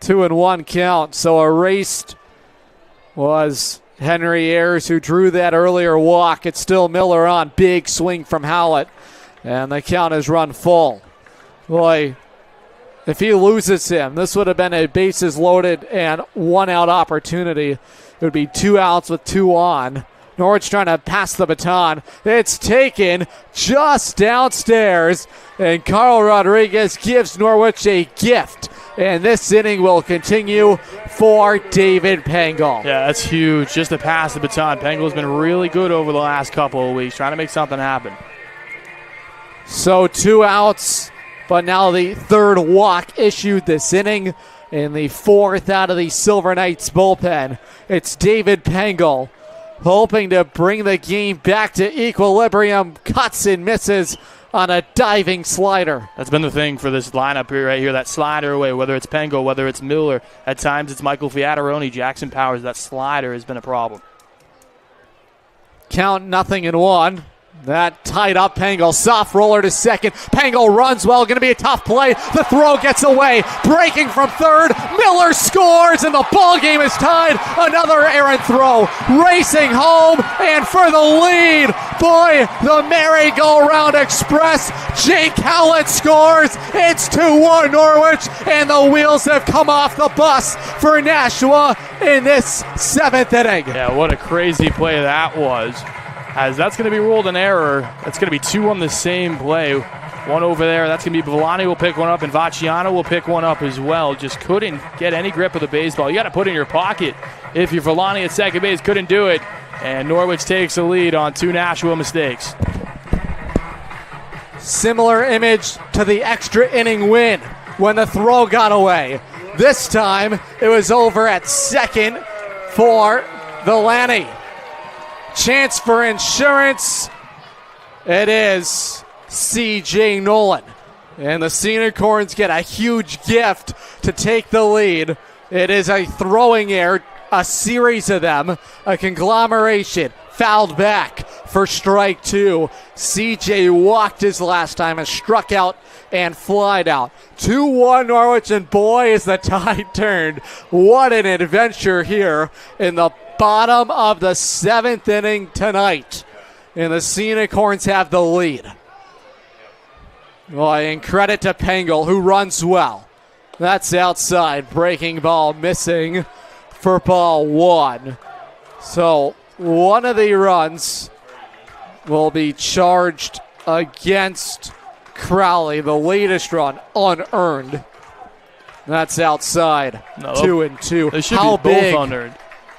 2-1 count. So erased was Henry Ayers, who drew that earlier walk. It's still Miller on. Big swing from Howlett. And the count is run full. Boy, if he loses him, this would have been a bases loaded and 1 out opportunity. It would be 2 outs with 2 on. Norwich trying to pass the baton. It's taken just downstairs, and Carl Rodriguez gives Norwich a gift. And this inning will continue for David Pengel. Yeah, that's huge. Just to pass the baton. Pengel's been really good over the last couple of weeks, trying to make something happen. So 2 outs, but now the 3rd walk issued this inning. In the 4th out of the Silver Knights bullpen, it's David Pengel, hoping to bring the game back to equilibrium. Cuts and misses on a diving slider. That's been the thing for this lineup here, right here, that slider away, whether it's Pengel, whether it's Miller. At times it's Michael Fiataroni, Jackson Powers. That slider has been a problem. Count 0-1. That tied up Pengel. Soft roller to second. Pengel runs well. Going to be a tough play. The throw gets away. Breaking from third. Miller scores, and the ball game is tied. Another errant throw. Racing home, and for the lead. Boy, the merry-go-round express. Jake Howlett scores. It's 2-1 Norwich, and the wheels have come off the bus for Nashua in this 7th inning. Yeah, what a crazy play that was. As that's going to be ruled an error. That's going to be 2 on the same play. One over there. That's going to be Villani will pick one up, and Vacciano will pick one up as well. Just couldn't get any grip of the baseball. You got to put it in your pocket. If you're Villani at second base, couldn't do it. And Norwich takes the lead on 2 Nashua mistakes. Similar image to the extra inning win when the throw got away. This time it was over at second for Villani. Chance for insurance. It is C.J. Nolan. And the Sea Unicorns get a huge gift to take the lead. It is a throwing error, a series of them, a conglomeration, fouled back for strike 2. C.J. walked his last time and struck out and flied out. 2-1 Norwich, and boy, is the tide turned. What an adventure here in the bottom of the 7th inning tonight. And the Sea Unicorns have the lead. Boy, and credit to Pengel, who runs well. That's outside. Breaking ball missing for ball 1. So one of the runs will be charged against Crowley. The latest run unearned. That's outside. No, 2-2. They should be both unearned.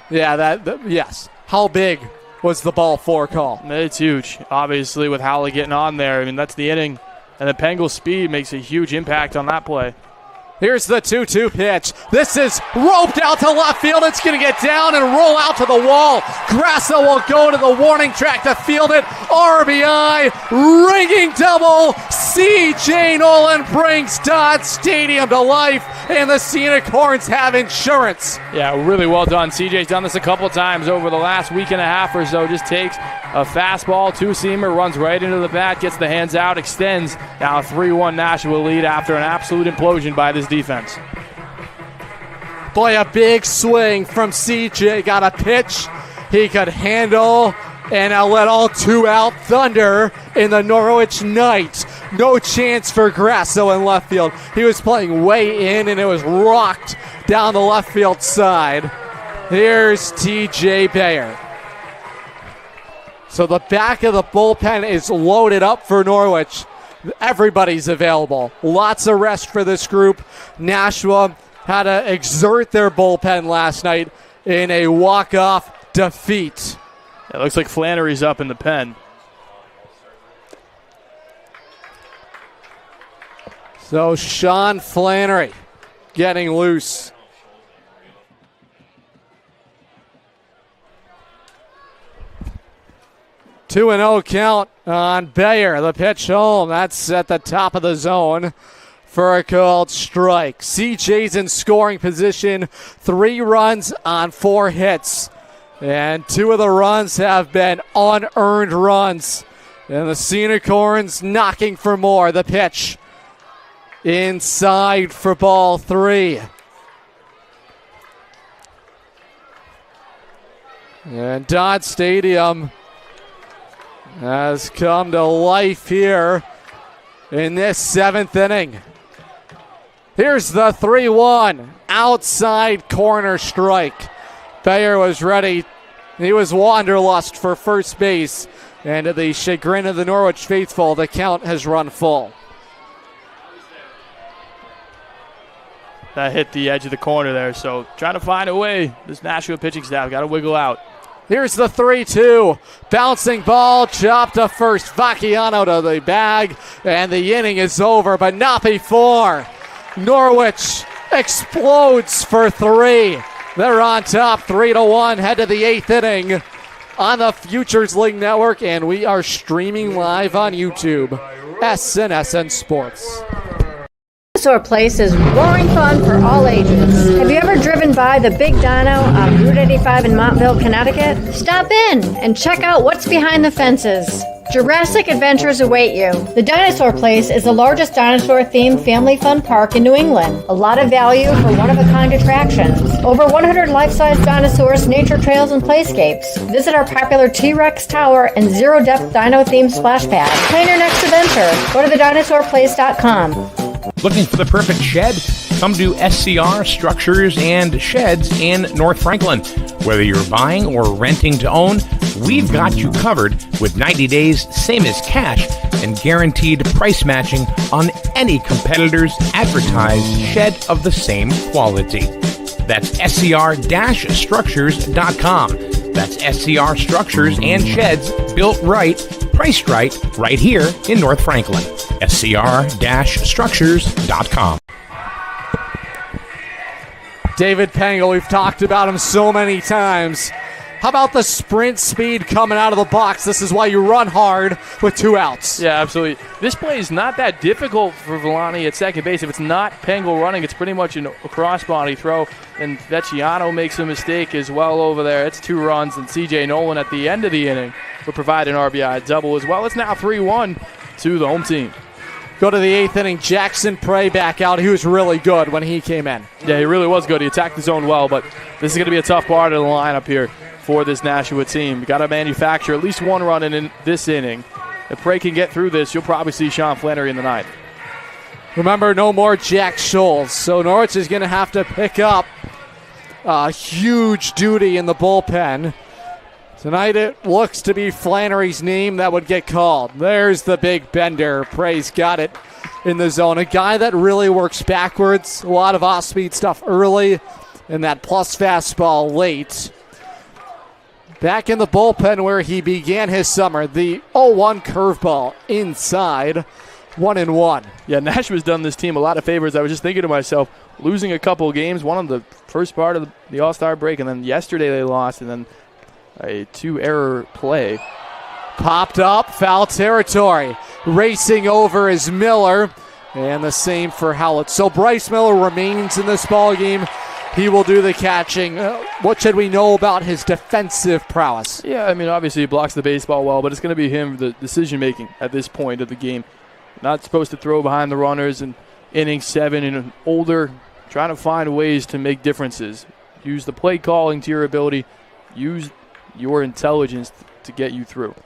Yeah, yes. How big was the ball 4 call? It's huge. Obviously, with Howley getting on there, I mean, that's the inning. And the Pengel's speed makes a huge impact on that play. Here's the 2-2 pitch. This is roped out to left field. It's going to get down and roll out to the wall. Grasso will go to the warning track to field it. RBI, ringing double. C.J. Nolan brings Dodd Stadium to life, and the Sea Unicorns have insurance. Yeah, really well done. CJ's done this a couple times over the last week and a half or so. Just takes a fastball, 2-seamer, runs right into the bat, gets the hands out, extends. Now a 3-1 Nashua lead after an absolute implosion by this defense. Boy, a big swing from CJ. Got a pitch he could handle, and a let all 2 out. Thunder in the Norwich Knights. No chance for Grasso in left field. He was playing way in, and it was rocked down the left field side. Here's TJ Bayer. So the back of the bullpen is loaded up for Norwich. Everybody's available. Lots of rest for this group. Nashua had to exert their bullpen last night in a walk-off defeat. It looks like Flannery's up in the pen. So Sean Flannery getting loose. Two and 0 count on Bayer. The pitch home. That's at the top of the zone for a called strike. CJ's in scoring position. 3 runs on 4 hits. And 2 of the runs have been unearned runs. And the Sea Unicorns knocking for more. The pitch inside for ball 3. And Dodd Stadium has come to life here in this 7th inning. Here's the 3-1 outside corner strike. Bayer was ready. He was wanderlust for first base. And to the chagrin of the Norwich faithful, the count has run full. That hit the edge of the corner there. So trying to find a way. This Nashua pitching staff got to wiggle out. Here's the 3-2. Bouncing ball, chopped to first. Vacciano to the bag, and the inning is over, but not before. Norwich explodes for 3. They're on top, 3-1, head to the 8th inning on the Futures League Network, and we are streaming live on YouTube. SNSN Sports. Dinosaur Place is roaring fun for all ages. Have you ever driven by the Big Dino on Route 85 in Montville, Connecticut? Stop in and check out what's behind the fences. Jurassic adventures await you. The Dinosaur Place is the largest dinosaur-themed family fun park in New England. A lot of value for one-of-a-kind attractions. Over 100 life-size dinosaurs, nature trails, and playscapes. Visit our popular T-Rex Tower and zero-depth dino-themed splash pad. Plan your next adventure. Go to thedinosaurplace.com. Looking for the perfect shed? Come to SCR Structures and Sheds in North Franklin. Whether you're buying or renting to own, we've got you covered with 90 days, same as cash, and guaranteed price matching on any competitor's advertised shed of the same quality. That's SCR-Structures.com. That's SCR Structures and Sheds, built right, priced right here in North Franklin. SCR-Structures.com. David Pengel, we've talked about him so many times. How about the sprint speed coming out of the box? This is why you run hard with 2 outs. Yeah, absolutely. This play is not that difficult for Villani at second base. If it's not Pengel running, it's pretty much a cross-body throw, and Vecchiano makes a mistake as well over there. It's 2 runs, and C.J. Nolan at the end of the inning would provide an RBI double as well. It's now 3-1 to the home team. Go to the 8th inning. Jackson Prey back out. He was really good when he came in. Yeah, he really was good. He attacked the zone well, but this is going to be a tough part of the lineup here for this Nashua team. You got to manufacture at least 1 run in this inning. If Prey can get through this, you'll probably see Sean Flannery in the 9th. Remember, no more Jack Scholes, so Norwich is going to have to pick up a huge duty in the bullpen. Tonight it looks to be Flannery's name that would get called. There's the big bender. Prey's got it in the zone. A guy that really works backwards. A lot of off-speed stuff early and that plus fastball late. Back in the bullpen where he began his summer. The 0-1 curveball inside. 1-1. Yeah, Nashua's done this team a lot of favors. I was just thinking to myself, losing a couple of games, one of the first part of the All-Star break, and then yesterday they lost, and then a 2-error play. Popped up, foul territory. Racing over is Miller, and the same for Howlett. So Bryce Miller remains in this ball game. He will do the catching. What should we know about his defensive prowess? Yeah, I mean, obviously he blocks the baseball well, but it's going to be him, the decision-making at this point of the game. Not supposed to throw behind the runners in inning 7 and older, trying to find ways to make differences. Use the play calling to your ability. Use your intelligence to get you through.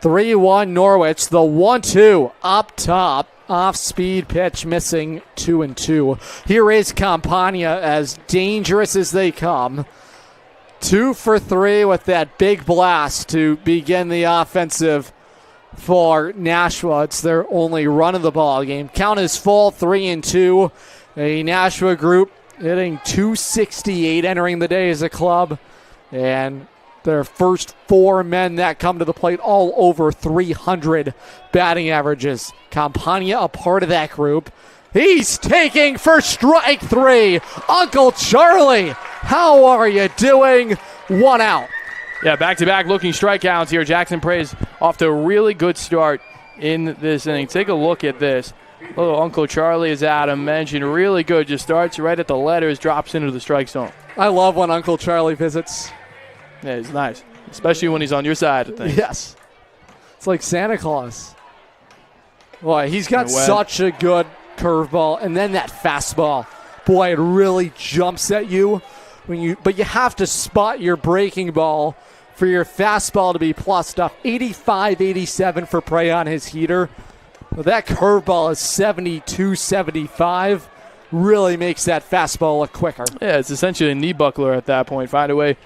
3-1 Norwich. The 1-2 up top. Off-speed pitch missing 2-2. Here is Campagna, as dangerous as they come. 2 for 3 with that big blast to begin the offensive for Nashua. It's their only run of the ball game. Count is full, 3-2. A Nashua group hitting .268 entering the day as a club. And their first 4 men that come to the plate all over 300 batting averages. Campagna a part of that group. He's taking for strike 3. Uncle Charlie, how are you doing? 1 out. Yeah, back-to-back looking strikeouts here. Jackson Prey's off to a really good start in this inning. Take a look at this. Little Uncle Charlie, as Adam mentioned, really good. Just starts right at the letters, drops into the strike zone. I love when Uncle Charlie visits. Yeah, he's nice, especially when he's on your side of things. Yes. It's like Santa Claus. Boy, he's got such a good curveball, and then that fastball. Boy, it really jumps at you. But you have to spot your breaking ball for your fastball to be plussed up. 85-87 for Prey on his heater. Well, that curveball is 72-75. Really makes that fastball look quicker. Yeah, it's essentially a knee buckler at that point. Find a way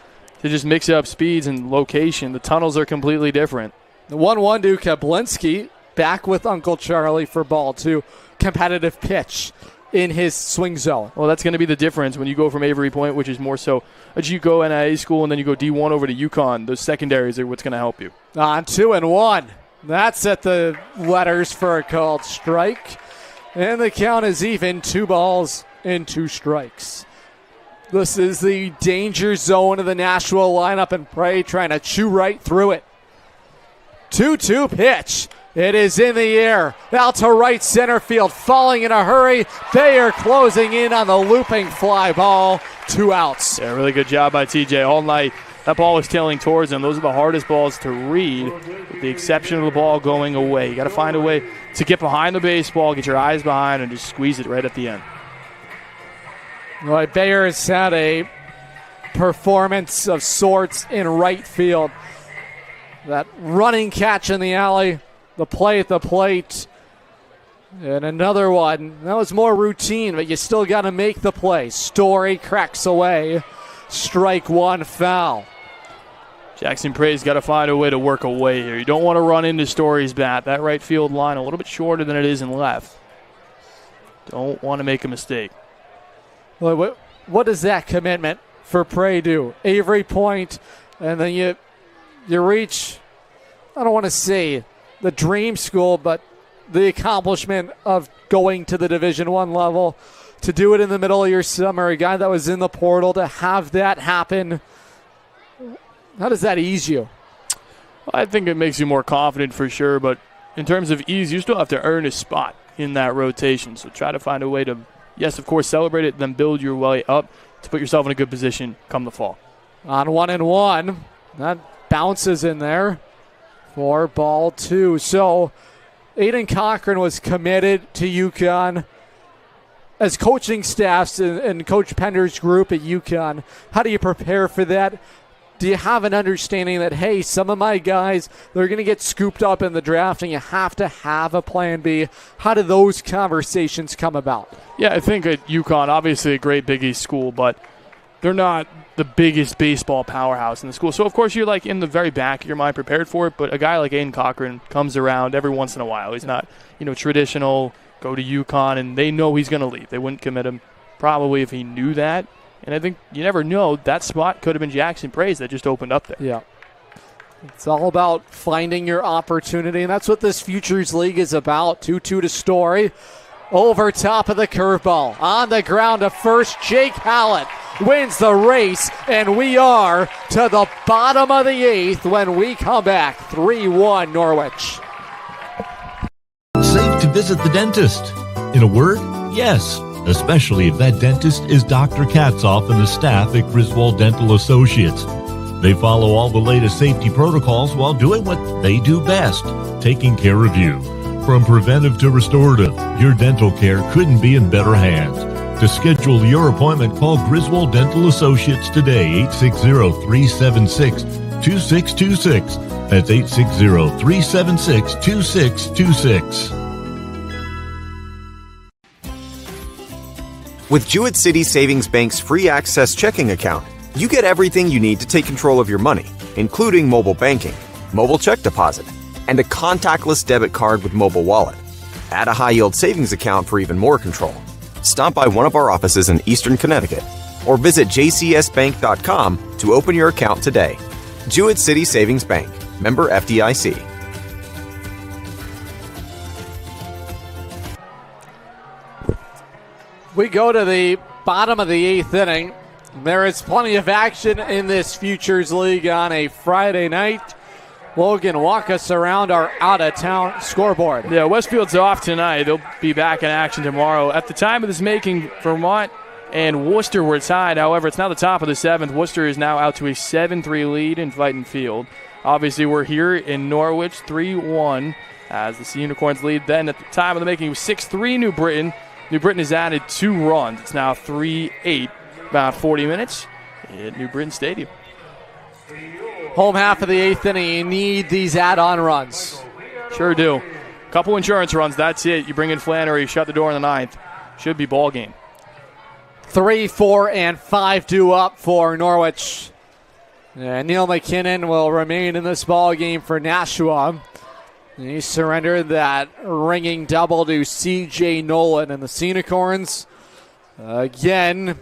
to just mix up speeds and location. The tunnels are completely different. The 1-1 to Kablinski. Back with Uncle Charlie for ball 2. Competitive pitch in his swing zone. Well, that's going to be the difference when you go from Avery Point, which is more so as you go NIA school and then you go D1 over to UConn. Those secondaries are what's going to help you. On 2-1. That's at the letters for a called strike. And the count is even. 2 balls and 2 strikes. This is the danger zone of the Nashua lineup, and Prey trying to chew right through it. 2-2 pitch. It is in the air. Out to right center field. Falling in a hurry. They are closing in on the looping fly ball. 2 outs. Yeah, really good job by TJ all night. That ball was tailing towards him. Those are the hardest balls to read, with the exception of the ball going away. You got to find a way to get behind the baseball, get your eyes behind, and just squeeze it right at the end. Well, Bayer has had a performance of sorts in right field. That running catch in the alley, the play at the plate, and another one. That was more routine, but you still got to make the play. Story cracks away. Strike 1, foul. Jackson Prey's got to find a way to work away here. You don't want to run into Story's bat. That right field line a little bit shorter than it is in left. Don't want to make a mistake. Well, what does that commitment for Prey do? Avery Point, and then you reach, I don't want to say the dream school, but the accomplishment of going to the Division I level, to do it in the middle of your summer, a guy that was in the portal, to have that happen. How does that ease you? Well, I think it makes you more confident for sure, but in terms of ease, you still have to earn a spot in that rotation. So try to find a way to, yes, of course, celebrate it, then build your way up to put yourself in a good position come the fall. On 1-1, that bounces in there for ball 2. So Aiden Cochran was committed to UConn. As coaching staffs and Coach Pender's group at UConn, how do you prepare for that? Do you have an understanding that, hey, some of my guys, they're going to get scooped up in the draft and you have to have a plan B? How do those conversations come about? Yeah, I think at UConn, obviously a great Big East school, but they're not the biggest baseball powerhouse in the school. So, of course, you're like in the very back of your mind prepared for it, but a guy like Aiden Cochran comes around every once in a while. He's not, traditional, go to UConn, and they know he's going to leave. They wouldn't commit him probably if he knew that. And I think you never know. That spot could have been Jackson Prey's that just opened up there. Yeah. It's all about finding your opportunity, and that's what this Futures League is about. 2-2 to Story. Over top of the curveball. On the ground to first, Jake Hallett wins the race, and we are to the bottom of the 8th when we come back. 3-1 Norwich. Safe to visit the dentist. In a word, yes. Especially if that dentist is Dr. Katzoff and the staff at Griswold Dental Associates. They follow all the latest safety protocols while doing what they do best, taking care of you. From preventive to restorative, your dental care couldn't be in better hands. To schedule your appointment, call Griswold Dental Associates today, 860-376-2626. That's 860-376-2626. With Jewett City Savings Bank's free access checking account, you get everything you need to take control of your money, including mobile banking, mobile check deposit, and a contactless debit card with mobile wallet. Add a high-yield savings account for even more control. Stop by one of our offices in Eastern Connecticut or visit jcsbank.com to open your account today. Jewett City Savings Bank, member FDIC. We go to the bottom of the 8th inning. There is plenty of action in this Futures League on a Friday night. Logan, walk us around our out-of-town scoreboard. Yeah, Westfield's off tonight. They'll be back in action tomorrow. At the time of this making, Vermont and Worcester were tied. However, it's now the top of the 7th. Worcester is now out to a 7-3 lead in Fightin' Field. Obviously, we're here in Norwich, 3-1 as the Sea Unicorns lead. Then at the time of the making, it was 6-3 New Britain. New Britain has added 2 runs. It's now 3-8, about 40 minutes at New Britain Stadium. Home half of the 8th inning, you need these add-on runs. Sure do. Couple insurance runs, that's it. You bring in Flannery, shut the door in the 9th. Should be ball game. 3, 4, and 5-2 up for Norwich. And Neil McKinnon will remain in this ball game for Nashua. He surrendered that ringing double to C.J. Nolan, and the Sea Unicorns again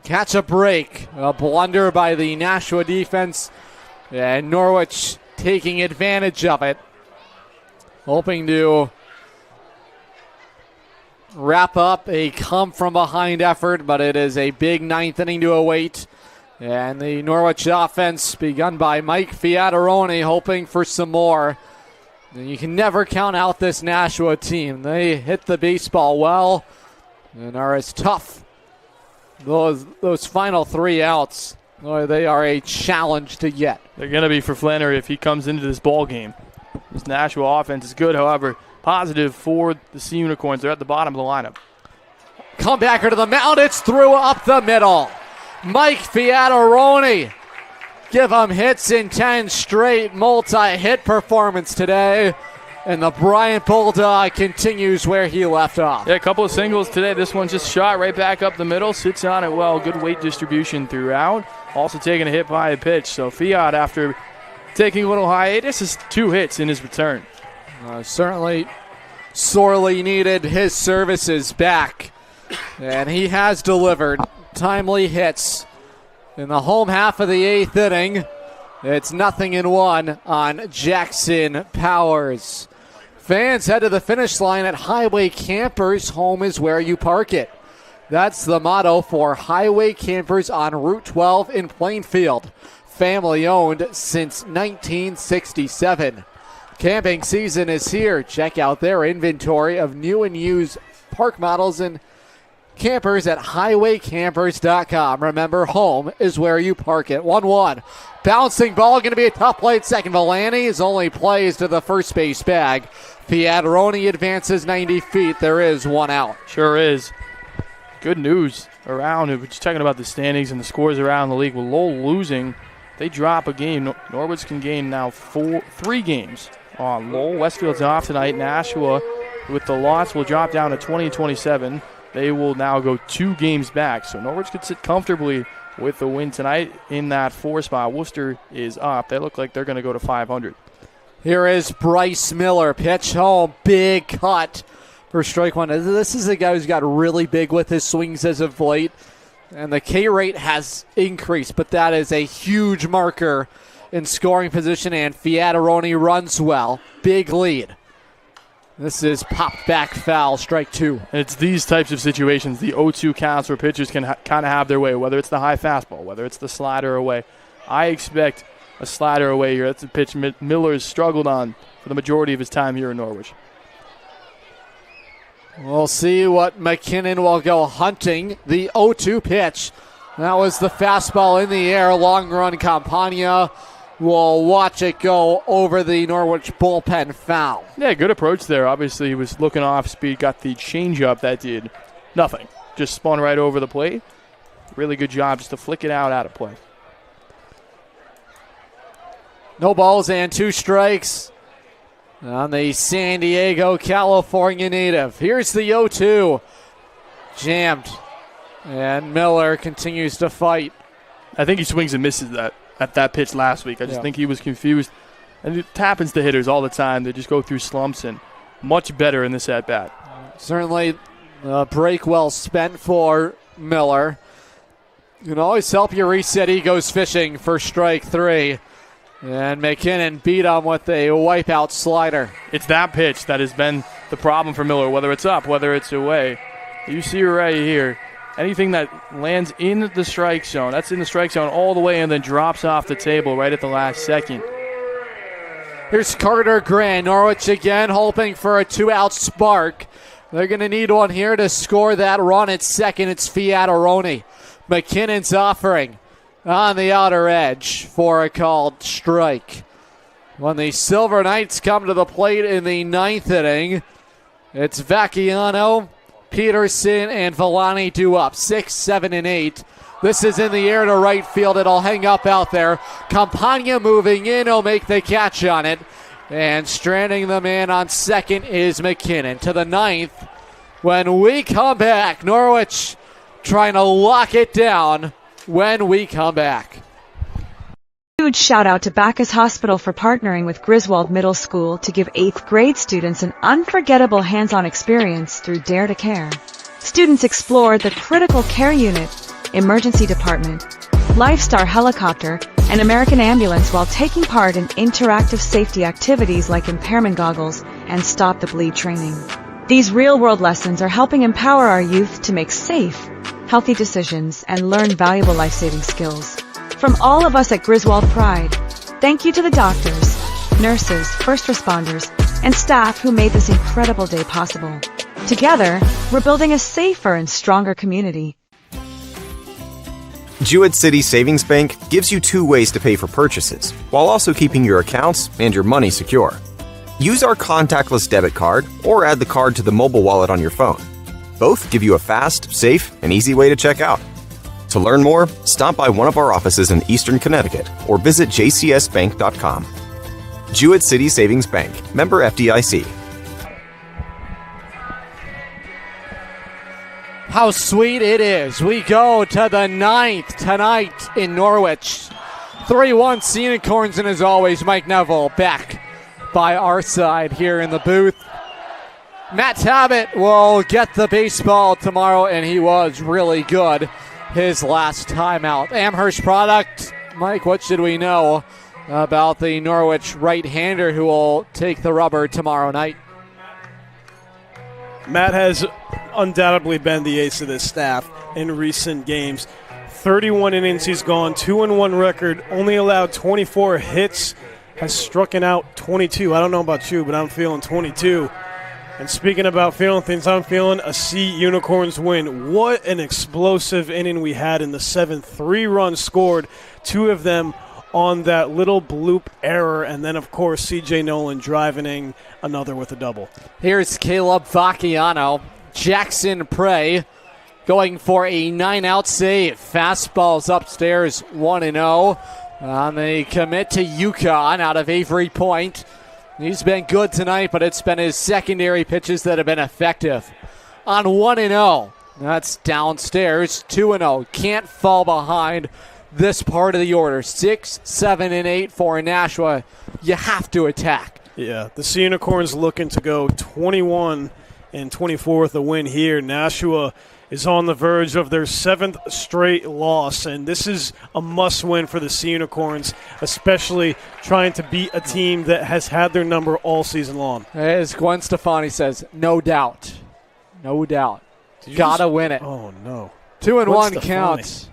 catch a break. A blunder by the Nashua defense, and Norwich taking advantage of it, hoping to wrap up a come-from-behind effort, but it is a big 9th inning to await. And the Norwich offense begun by Mike Fiatarone, hoping for some more. You can never count out this Nashua team. They hit the baseball well and are as tough. Those final 3 outs, boy, they are a challenge to get. They're going to be for Flannery if he comes into this ball game. This Nashua offense is good, however, positive for the Sea Unicorns. They're at the bottom of the lineup. Comebacker to the mound. It's through up the middle. Mike Fiatarone. Give him hits in 10 straight, multi-hit performance today. And the Bryant Bulldog continues where he left off. Yeah, a couple of singles today. This one just shot right back up the middle, sits on it well. Good weight distribution throughout. also taking a hit by a pitch. So Fiat, after taking a little hiatus, is 2 hits in his return. Certainly sorely needed his services back. And he has delivered timely hits in the home half of the 8th inning. It's 0-1 on Jackson Powers. Fans head to the finish line at Highway Campers. Home is where you park it. That's the motto for Highway Campers on Route 12 in Plainfield. Family owned since 1967. Camping season is here. Check out their inventory of new and used park models and campers at highwaycampers.com. Remember, home is where you park it. 1-1. Bouncing ball, going to be a tough play at second. Villani only plays to the first base bag. Fiataroni advances 90 feet. There is 1 out. Sure is. Good news around. We're just talking about the standings and the scores around the league. With Lowell losing, they drop a game. Norwich can gain now 3 games on Lowell. Westfield's off tonight. Nashua, with the loss, will drop down to 20 and 27. They will now go 2 games back. So Norwich could sit comfortably with the win tonight in that 4 spot. Worcester is up. They look like they're going to go to 500. Here is Bryce Miller. Pitch home. Big cut for strike 1. This is a guy who's got really big with his swings as of late. And the K rate has increased, but that is a huge marker in scoring position. And Fiataroni runs well. Big lead. This is popped back foul, strike 2. It's these types of situations, the 0-2 counts where pitchers can kind of have their way, whether it's the high fastball, whether it's the slider away. I expect a slider away here. That's a pitch Miller's struggled on for the majority of his time here in Norwich. We'll see what McKinnon will go hunting. The 0-2 pitch. That was the fastball in the air. Long run. Campagna will watch it go over the Norwich bullpen foul. Yeah, good approach there. Obviously, he was looking off speed, got the changeup that did nothing. Just spun right over the plate. Really good job just to flick it out of play. No balls and 2 strikes on the San Diego, California native. Here's the 0-2. Jammed. And Miller continues to fight. I think he swings and misses at that pitch last week. I just think he was confused. And it happens to hitters all the time. They just go through slumps, and much better in this at-bat. Certainly a break well spent for Miller. You can always help you reset. He goes fishing for strike 3. And McKinnon beat him with a wipeout slider. It's that pitch that has been the problem for Miller, whether it's up, whether it's away. You see right here, anything that lands in the strike zone, that's in the strike zone all the way and then drops off the table right at the last second. Here's Carter Grand. Norwich again hoping for a 2-out spark. They're going to need one here to score that run at second. It's Fiataroni. McKinnon's offering on the outer edge for a called strike. When the Silver Knights come to the plate in the 9th inning, it's Vacchiano, Peterson, and Villani due up. 6, 7, and 8. This is in the air to right field. It'll hang up out there. Campagna moving in. He'll make the catch on it. And stranding the man on second is McKinnon. To the 9th. When we come back, Norwich trying to lock it down when we come back. Huge shout out to Bacchus Hospital for partnering with Griswold Middle School to give 8th grade students an unforgettable hands-on experience through Dare to Care. Students explored the critical care unit, emergency department, Lifestar helicopter, and American ambulance while taking part in interactive safety activities like impairment goggles and stop the bleed training. These real-world lessons are helping empower our youth to make safe, healthy decisions and learn valuable life-saving skills. From all of us at Griswold Pride, thank you to the doctors, nurses, first responders, and staff who made this incredible day possible. Together, we're building a safer and stronger community. Jewett City Savings Bank gives you 2 ways to pay for purchases, while also keeping your accounts and your money secure. Use our contactless debit card or add the card to the mobile wallet on your phone. Both give you a fast, safe, and easy way to check out. To learn more, stop by one of our offices in Eastern Connecticut or visit jcsbank.com. Jewett City Savings Bank, member FDIC. how sweet it is. We go to the 9th tonight in Norwich. 3-1 Sea Unicorns, and as always, Mike Neville back by our side here in the booth. Matt Tabbitt will get the baseball tomorrow, and he was really good his last time out. Amherst product. Mike, what should we know about the Norwich right-hander who will take the rubber tomorrow night? Matt has undoubtedly been the ace of this staff in recent games. 31 innings he's gone, 2-1 record, only allowed 24 hits, has struck out 22. I don't know about you, but I'm feeling 22. And speaking about feeling things, I'm feeling a Sea Unicorns win. What an explosive inning we had in the 7th. 3 runs scored, 2 of them on that little bloop error, and then, of course, C.J. Nolan driving in another with a double. Here's Caleb Vacchiano. Jackson Prey going for a 9-out save. Fastballs upstairs, 1-0. On the commit to UConn out of Avery Point. He's been good tonight, but it's been his secondary pitches that have been effective. On 1-0, that's downstairs, 2-0. Can't fall behind this part of the order. 6, 7, and 8 for Nashua. You have to attack. Yeah, the Sea Unicorns looking to go 21 and 24 with a win here. Nashua is on the verge of their 7th straight loss, and this is a must-win for the Sea Unicorns, especially trying to beat a team that has had their number all season long. As Gwen Stefani says, no doubt. No doubt. Gotta win it. Oh, no. 2-1 count.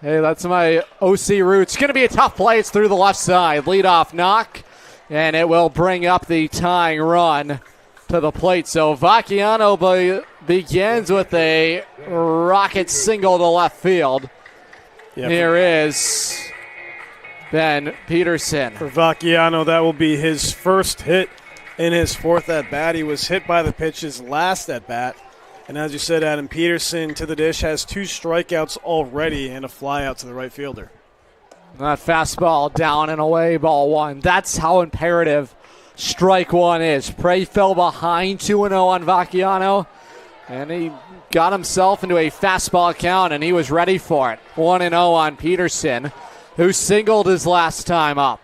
Hey, that's my OC roots. Going to be a tough play. It's through the left side. Leadoff knock, and it will bring up the tying run to the plate. So Vacchiano begins with a rocket single to left field. Yep. Here is Ben Peterson. For Vacchiano, that will be his first hit in his 4th at-bat. He was hit by the pitch his last at-bat. And as you said, Adam, Peterson to the dish has 2 strikeouts already and a fly out to the right fielder. That fastball down and away, ball 1. That's how imperative strike 1 is. Prey fell behind 2-0 on Vacchiano, and he got himself into a fastball count, and he was ready for it. 1-0 on Peterson, who singled his last time up.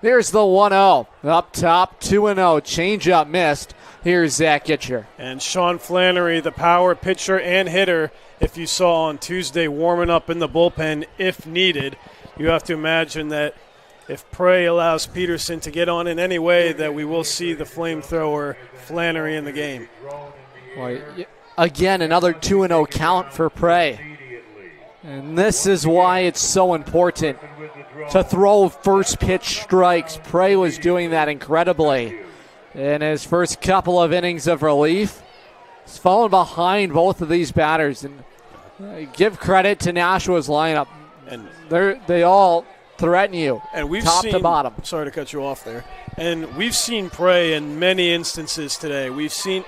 Here's the 1-0. Up top, 2-0. Changeup missed. Here's Zach Gitcher. And Sean Flannery, the power pitcher and hitter, if you saw on Tuesday, warming up in the bullpen if needed. You have to imagine that if Prey allows Peterson to get on in any way, that we will see the flamethrower Flannery in the game. Well, again, another 2-0 count for Prey. And this is why it's so important to throw first pitch strikes. Prey was doing that incredibly in his first couple of innings of relief. He's fallen behind both of these batters. And give credit to Nashua's lineup. And they all threaten you, and we've top seen, to bottom. Sorry to cut you off there. And we've seen Prey in many instances today. We've seen.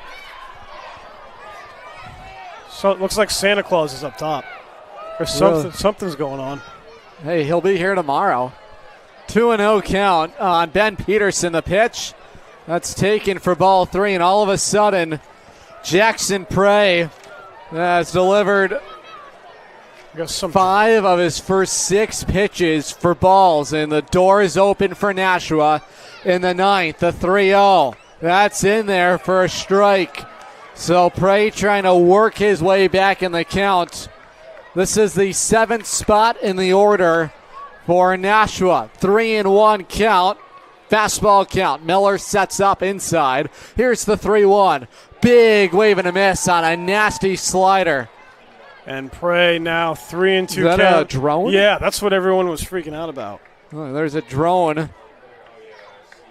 So it looks like Santa Claus is up top. Or something's going on. Hey, he'll be here tomorrow. 2-0 count on Ben Peterson. The pitch that's taken for ball 3, and all of a sudden, Jackson Prey has delivered 5 of his first 6 pitches for balls, and the door is open for Nashua in the 9th. The 3-0. That's in there for a strike. So Prey trying to work his way back in the count. This is the 7th spot in the order for Nashua. 3-1 count. Fastball count. Miller sets up inside. Here's the 3-1. Big wave and a miss on a nasty slider. And Prey now 3-2 count. Is that a drone? Yeah, that's what everyone was freaking out about. Oh, there's a drone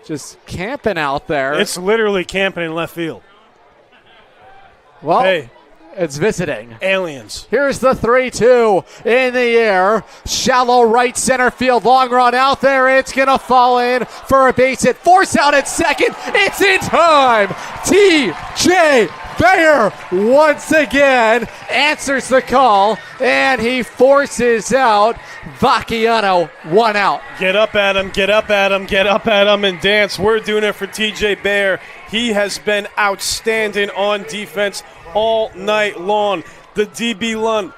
just camping out there. It's literally camping in left field. Well, hey, it's visiting. Aliens. Here's the 3-2 in the air. Shallow right center field. Long run out there. It's going to fall in for a base hit. Force out at second. It's in time. T.J. Bayer once again answers the call, and he forces out Vacchiano. 1 out. Get up at him, get up at him, get up at him, and dance. We're doing it for T.J. Bayer. He has been outstanding on defense all night long. The DB Lund,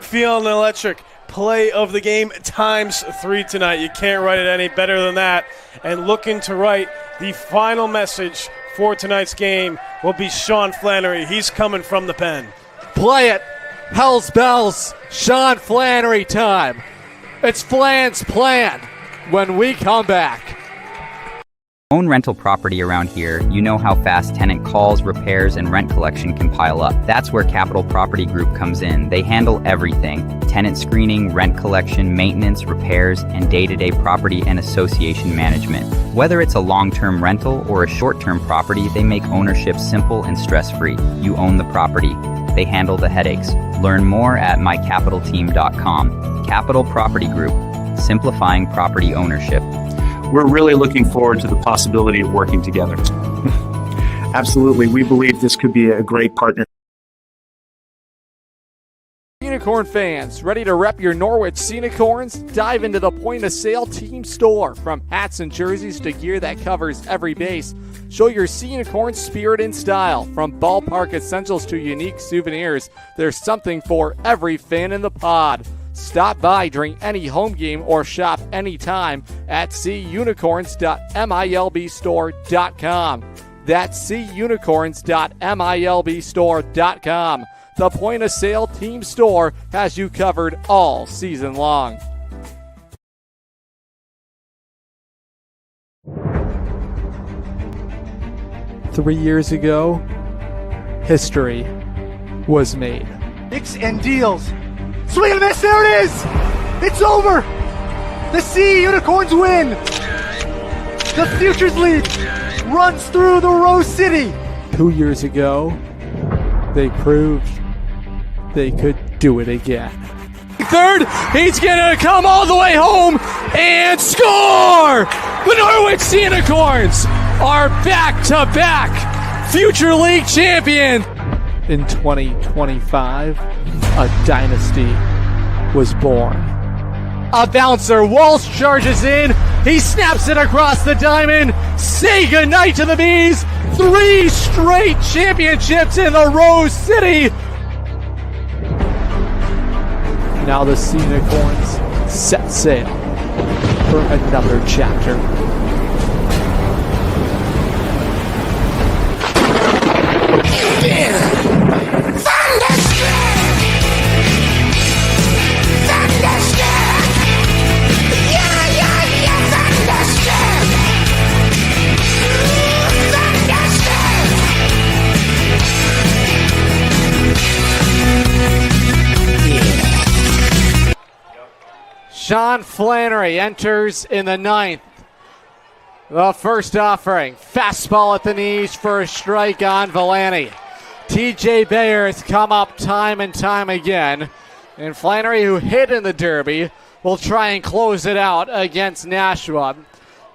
feeling electric. Play of the game ×3 tonight. You can't write it any better than that. And looking to write the final message for tonight's game will be Sean Flannery. He's coming from the pen. Play it. Hell's bells. Sean Flannery time. It's Flan's plan when we come back. Own rental property around here, you know how fast tenant calls, repairs, and rent collection can pile up. That's where Capital Property Group comes in. They handle everything: tenant screening, rent collection, maintenance, repairs, and day-to-day property and association management. Whether it's a long-term rental or a short-term property, they make ownership simple and stress-free. You own the property. They handle the headaches. Learn more at mycapitalteam.com. Capital Property Group, simplifying property ownership. We're really looking forward to the possibility of working together. Absolutely. We believe this could be a great partner. Unicorn fans, ready to rep your Norwich Sea Unicorns? Dive into the point-of-sale team store. From hats and jerseys to gear that covers every base, show your Sea Unicorn spirit and style. From ballpark essentials to unique souvenirs, there's something for every fan in the pod. Stop by during any home game or shop anytime at seaunicorns.milbstore.com. That's seaunicorns.milbstore.com. The point-of-sale team store has you covered all season long. Three years ago, history was made. Picks and deals. Swing and a miss, there it is! It's over! The Sea Unicorns win! The Futures League runs through the Rose City! 2 years ago, they proved they could do it again. Third, he's gonna come all the way home and score! The Norwich Sea Unicorns are back-to-back Future League champions! In 2025, a dynasty was born. A bouncer, Walsh charges in. He snaps it across the diamond. Say goodnight to the Bees. 3 straight championships in the Rose City. Now the Sea Unicorns set sail for another chapter. Sean Flannery enters in the 9th. The first offering, fastball at the knees for a strike on Villani. TJ Bayer has come up time and time again. And Flannery, who hit in the Derby, will try and close it out against Nashua.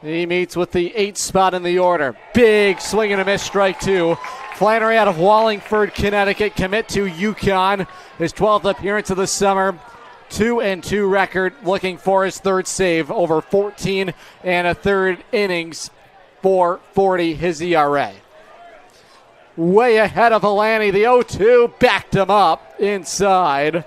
He meets with the 8th spot in the order. Big swing and a miss, strike 2. Flannery out of Wallingford, Connecticut, commit to UConn. His 12th appearance of the summer. 2-2 record, looking for his 3rd save, over 14 1/3 innings, 4.40 his ERA. Way ahead of Villani, the 0-2 backed him up inside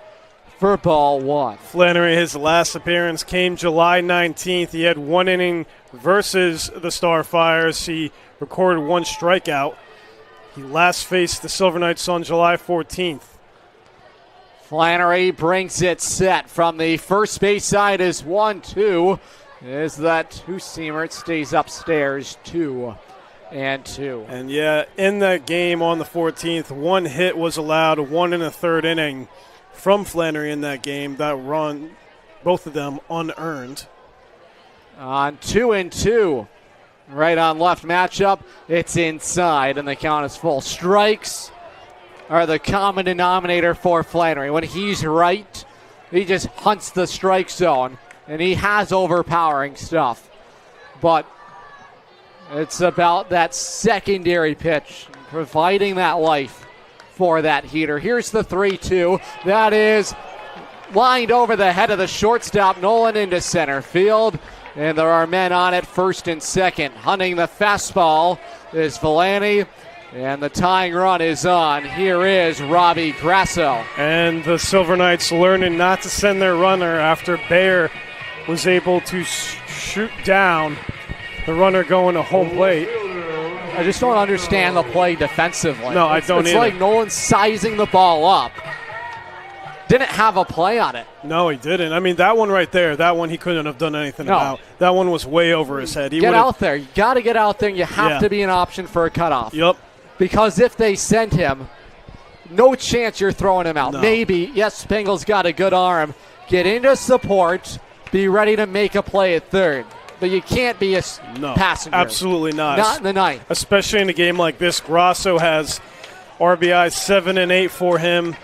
for ball 1. Flannery, his last appearance came July 19th. He had 1 inning versus the Starfires. He recorded 1 strikeout. He last faced the Silver Knights on July 14th. Flannery brings it set from the first base side is 1-2. Is that two-seamer? It stays upstairs, 2-2. And yeah, in that game on the 14th, 1 hit was allowed, 1 1/3 inning from Flannery in that game. That run, both of them unearned. On 2-2, right on left matchup, it's inside, and the count is full. Strikes are the common denominator for Flannery. When he's right, he just hunts the strike zone, and he has overpowering stuff. But it's about that secondary pitch, providing that life for that heater. Here's the 3-2. That is lined over the head of the shortstop, Nolan, into center field. And there are men on at first and second. Hunting the fastball is Villani. And the tying run is on. Here is Robbie Grasso. And the Silver Knights learning not to send their runner after Bayer was able to shoot down the runner going to home plate. I just don't understand the play defensively. No, I don't It's either. like Nolan's sizing the ball up. Didn't have a play on it. No, he didn't. I mean, that one right there, that one he couldn't have done anything about. That one was way over his head. Get out there. You got to get out there. You have to be an option for a cutoff. Yep. Because if they send him, no chance you're throwing him out. No. Maybe, yes, Spangle's got a good arm. Get into support. Be ready to make a play at third. But you can't be a passenger. Absolutely not. Not in the ninth. Especially in a game like this. Grasso has RBI 7 and 8 for him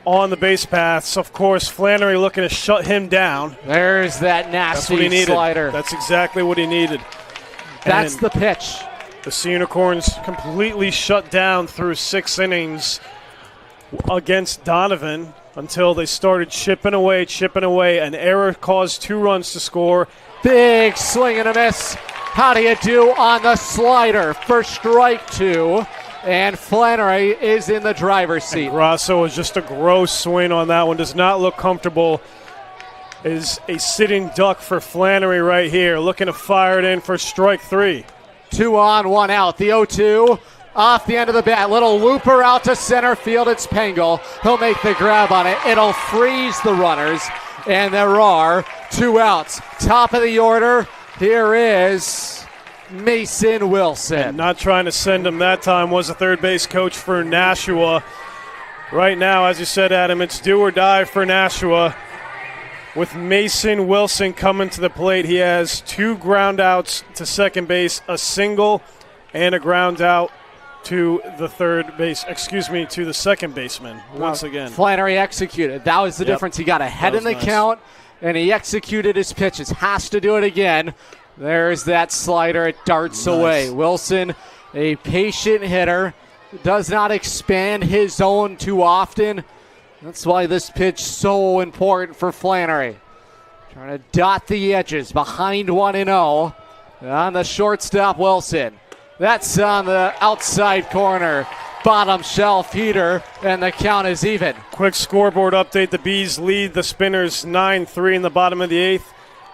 on the base paths. Of course, Flannery looking to shut him down. There's that That's what he nasty needed. slider. That's exactly what he needed. That's And the pitch. the Sea Unicorns completely shut down through 6 innings against Donovan until they started chipping away. An error caused 2 runs to score. Big swing and a miss. How do you do on the slider for strike 2? And Flannery is in the driver's seat. And Grasso was just a gross swing on that one. Does not look comfortable. Is a sitting duck for Flannery right here. Looking to fire it in for strike 3. 2 on, 1 out. The 0-2 off the end of the bat. Little looper out to center field. It's Pengel. He'll make the grab on it. It'll freeze the runners. And there are 2 outs. Top of the order. Here is Mason Wilson. And not trying to send him that time was the third base coach for Nashua. Right now, as you said, Adam, it's do or die for Nashua. With Mason Wilson coming to the plate, he has 2 ground outs to second base, a single, and a ground out to the to the second baseman once again. Flannery executed. That was the Yep. difference. He got ahead That in the was nice. count, and he executed his pitches. Has to do it again. There's that slider. It darts away. Wilson, a patient hitter, does not expand his zone too often. That's why this pitch so important for Flannery. Trying to dot the edges behind 1-0 on the shortstop Wilson. That's on the outside corner. Bottom shelf heater, and the count is even. Quick scoreboard update. The Bees lead the Spinners 9-3 in the bottom of the 8th.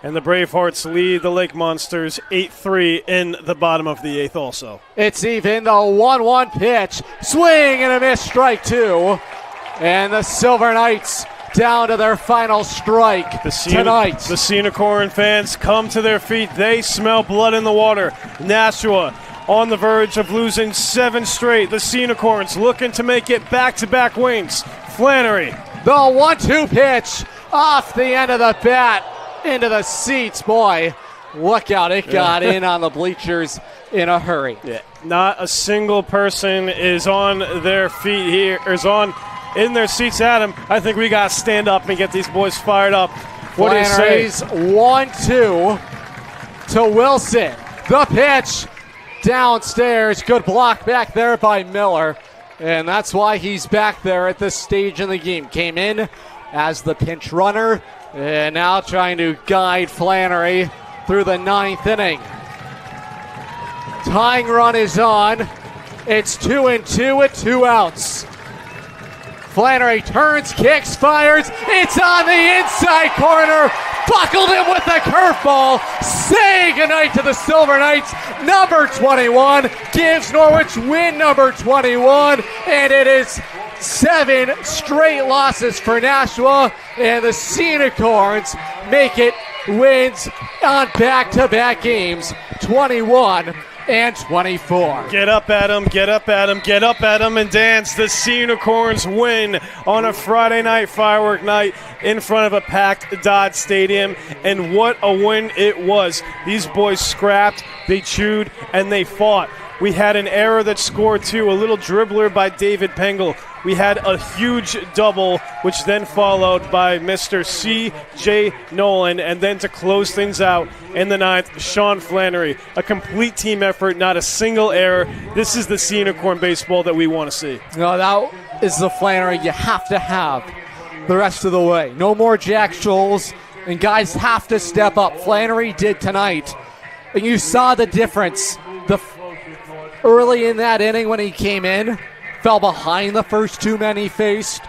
And the Bravehearts lead the Lake Monsters 8-3 in the bottom of the 8th also. It's even. The 1-1 pitch. Swing and a miss, strike 2. And the Silver Knights down to their final strike tonight. The Sea Unicorn fans come to their feet. They smell blood in the water. Nashua on the verge of losing 7 straight. The Sea Unicorns looking to make it back-to-back wins. Flannery. The 1-2 pitch off the end of the bat into the seats. Boy, look out. It got in on the bleachers in a hurry. Yeah. Not a single person is on their feet here, is on in their seats, Adam. I think we got to stand up and get these boys fired up. What do you say? Flannery's 1-2 to Wilson. The pitch downstairs. Good block back there by Miller. And that's why he's back there at this stage in the game. Came in as the pinch runner and now trying to guide Flannery through the 9th inning. Tying run is on. It's 2-2 with 2 outs. Flannery turns, kicks, fires. It's on the inside corner. Buckled him with a curveball. Say goodnight to the Silver Knights. Number 21 gives Norwich win number 21. And it is 7 straight losses for Nashua. And the Sea Unicorns make it wins on back-to-back games. 21 and 24. Get up, Adam. Get up, Adam. Get up, Adam, and dance. The Sea Unicorns win on a Friday night firework night in front of a packed Dodd Stadium. And what a win it was. These boys scrapped, they chewed, and they fought. We had an error that scored 2, a little dribbler by David Pengel. We had a huge double, which then followed by Mr. C.J. Nolan. And then to close things out in the 9th, Sean Flannery. A complete team effort, not a single error. This is the Sea Unicorn baseball that we want to see. No, that is the Flannery you have to have the rest of the way. No more Jack Scholes, and guys have to step up. Flannery did tonight, and you saw the difference. early in that inning when he came in, fell behind the first two men he faced,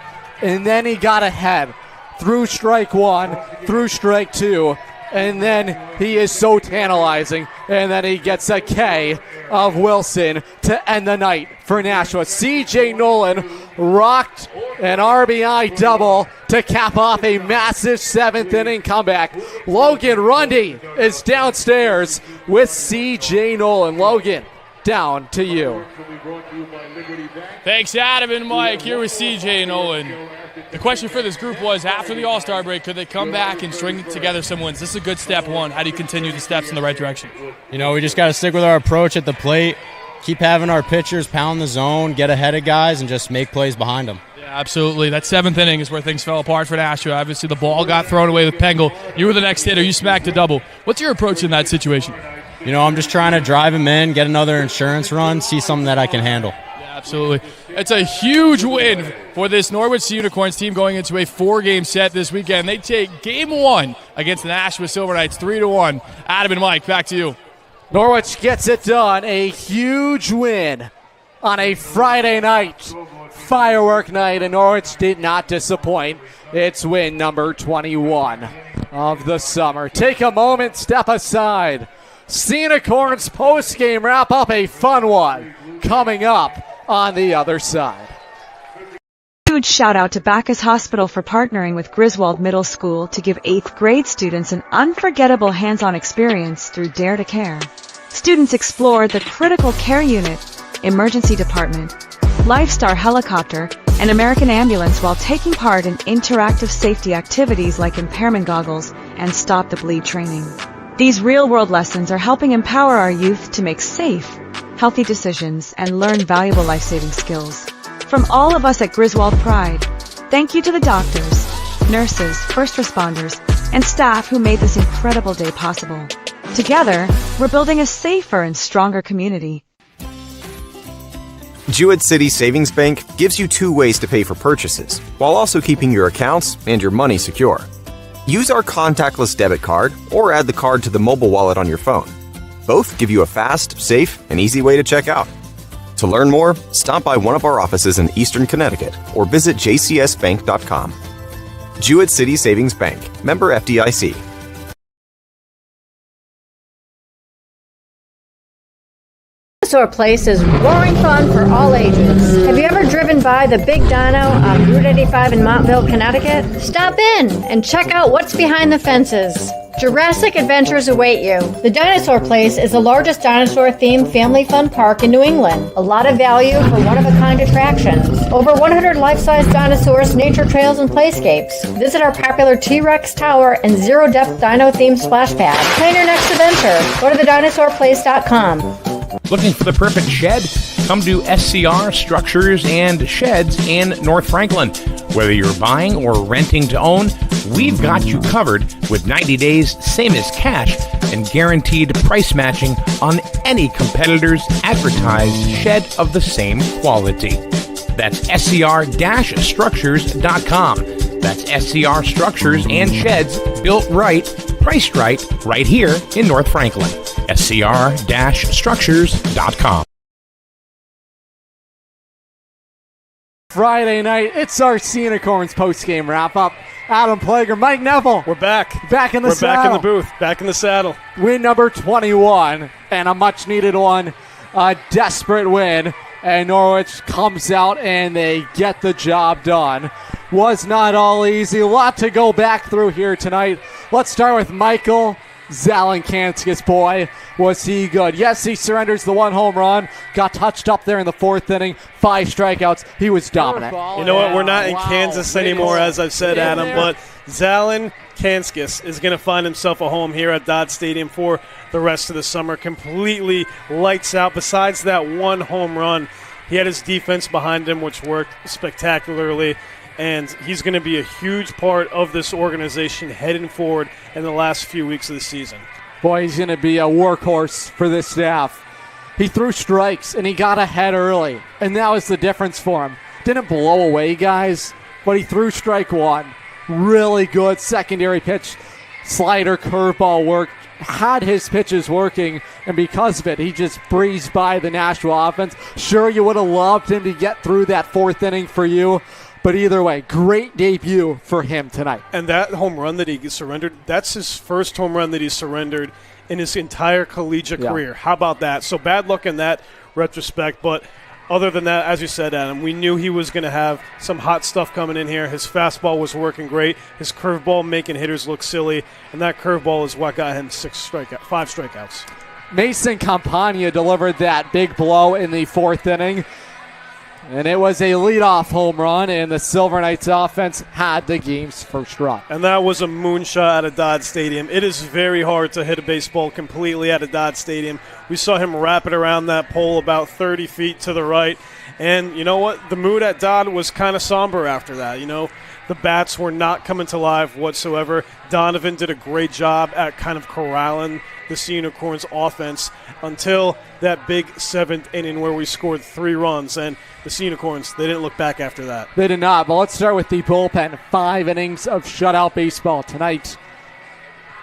and then he got ahead through strike one, through strike two, and then he is so tantalizing, and then he gets a K of Wilson to end the night for Nashua. C.J. Nolan rocked an RBI double to cap off a massive seventh inning comeback. Logan Rundy is downstairs with C.J. Nolan. Logan, down to you. Thanks, Adam and Mike. Here with C.J. Nolan. The question for this group was, after the All-Star break, could they come back and string together some wins? This is a good step one. How do you continue the steps in the right direction? You know, we just got to stick with our approach at the plate, keep having our pitchers pound the zone, get ahead of guys, and just make plays behind them. Yeah, absolutely. That seventh inning is where things fell apart for Nashua. Obviously, the ball got thrown away with Pengel. You were the next hitter. You smacked a double. What's your approach in that situation? You know, I'm just trying to drive him in, get another insurance run, see something that I can handle. Absolutely. It's a huge win for this Norwich Sea Unicorns team going into a 4-game set this weekend. They take game one against the Nashua Silver Knights 3-1. Adam and Mike, back to you. Norwich gets it done. A huge win on a Friday night, firework night, and Norwich did not disappoint. It's win number 21 of the summer. Take a moment, step aside. Sea Unicorns post-game wrap up, a fun one coming up on the other side. Huge shout out to Bacchus Hospital for partnering with Griswold Middle School to give 8th grade students an unforgettable hands-on experience through Dare to Care. Students explored the critical care unit, emergency department, Lifestar helicopter, and American ambulance while taking part in interactive safety activities like impairment goggles and stop the bleed training. These real-world lessons are helping empower our youth to make safe, healthy decisions and learn valuable life-saving skills. From all of us at Griswold Pride, thank you to the doctors, nurses, first responders, and staff who made this incredible day possible. Together, we're building a safer and stronger community. Jewett City Savings Bank gives you 2 ways to pay for purchases, while also keeping your accounts and your money secure. Use our contactless debit card or add the card to the mobile wallet on your phone. Both give you a fast, safe, and easy way to check out. To learn more, stop by one of our offices in Eastern Connecticut or visit jcsbank.com. Jewett City Savings Bank, member FDIC. Dinosaur Place is roaring fun for all ages. Have you ever driven by the Big Dino on Route 85 in Montville, Connecticut? Stop in and check out what's behind the fences. Jurassic adventures await you. The Dinosaur Place is the largest dinosaur-themed family fun park in New England. A lot of value for one-of-a-kind attractions. Over 100 life-size dinosaurs, nature trails, and playscapes. Visit our popular T-Rex Tower and zero-depth dino-themed splash pad. Plan your next adventure. Go to thedinosaurplace.com. Looking for the perfect shed? Come to SCR Structures and Sheds in North Franklin. Whether you're buying or renting to own, we've got you covered with 90 days, same as cash, and guaranteed price matching on any competitor's advertised shed of the same quality. That's scr-structures.com. That's SCR Structures and Sheds, built right, priced right here in North Franklin. scr-structures.com. Friday night, it's our Sea Unicorns post-game wrap-up. Adam Plager, Mike Neville. We're back. Back in the saddle. We're back in the booth, back in the saddle. Win number 21, and a much-needed one. A desperate win, and Norwich comes out and they get the job done. Was not all easy. A lot to go back through here tonight. Let's start with Michael Zalenkanskis. Boy, was he good. Yes, he surrenders the 1 home run. Got touched up there in the 4th inning. 5 strikeouts. He was dominant. You know what? We're not in Kansas anymore, as I've said, Adam, but Zalenkanskis is going to find himself a home here at Dodd Stadium for the rest of the summer. Completely lights out. Besides that 1 home run, he had his defense behind him, which worked spectacularly. And he's going to be a huge part of this organization heading forward in the last few weeks of the season. Boy, he's going to be a workhorse for this staff. He threw strikes, and he got ahead early, and that was the difference for him. Didn't blow away guys, but he threw strike 1. Really good secondary pitch. Slider, curveball worked had his pitches working, and because of it, he just breezed by the Nashua offense. Sure, you would have loved him to get through that fourth inning for you, but either way, great debut for him tonight. And that home run that he surrendered, that's his first home run that he surrendered in his entire collegiate career. How about that? So bad luck in that retrospect, but other than that, as you said, Adam, we knew he was going to have some hot stuff coming in here. His fastball was working great. His curveball making hitters look silly, and that curveball is what got him 5 strikeouts. Mason Campagna delivered that big blow in the fourth inning, and it was a leadoff home run, and the Silver Knights offense had the game's first run. And that was a moonshot out of Dodd Stadium. It is very hard to hit a baseball completely out of Dodd Stadium. We saw him wrap it around that pole about 30 feet to the right. And you know what? The mood at Dodd was kind of somber after that. You know, the bats were not coming to life whatsoever. Donovan did a great job at kind of corralling the Sea Unicorns offense until that big 7th inning where we scored 3 runs. And the Sea Unicorns, they didn't look back after that. They did not, but let's start with the bullpen. 5 innings of shutout baseball tonight.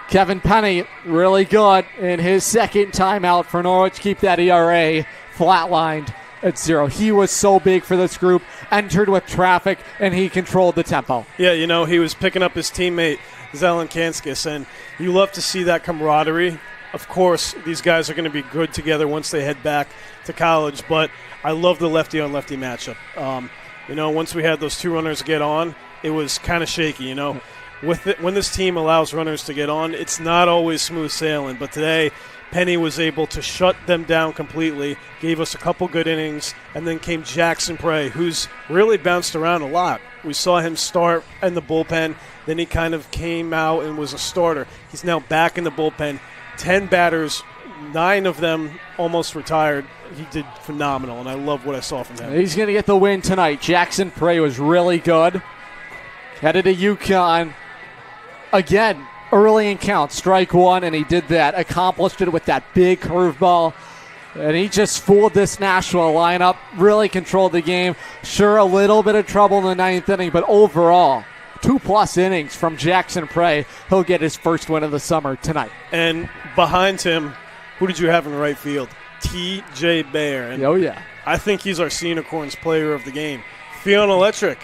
Kevin Penny, really good in his second timeout for Norwich. Keep that ERA flatlined at 0. He was so big for this group, entered with traffic, and he controlled the tempo. Yeah, you know, he was picking up his teammate, Zelen Kanskis, and you love to see that camaraderie. Of course, these guys are going to be good together once they head back to college, but I love the lefty-on-lefty matchup. You know, once we had those 2 runners get on, it was kind of shaky, you know. When this team allows runners to get on, it's not always smooth sailing, but today Penny was able to shut them down completely, gave us a couple good innings, and then came Jackson Prey, who's really bounced around a lot. We saw him start in the bullpen, then he kind of came out and was a starter. He's now back in the bullpen. 10 batters, 9 of them almost retired. He did phenomenal, and I love what I saw from him. He's going to get the win tonight. Jackson Prey was really good. Headed to UConn. Again, early in count, strike 1, and he did that. Accomplished it with that big curveball. And he just fooled this Nashua lineup, really controlled the game. Sure, a little bit of trouble in the 9th inning, but overall, 2+ innings from Jackson Prey. He'll get his first win of the summer tonight. And behind him, who did you have in right field? T.J. Baer. And oh, yeah. I think he's our Sea Unicorns player of the game. Fiona Electric,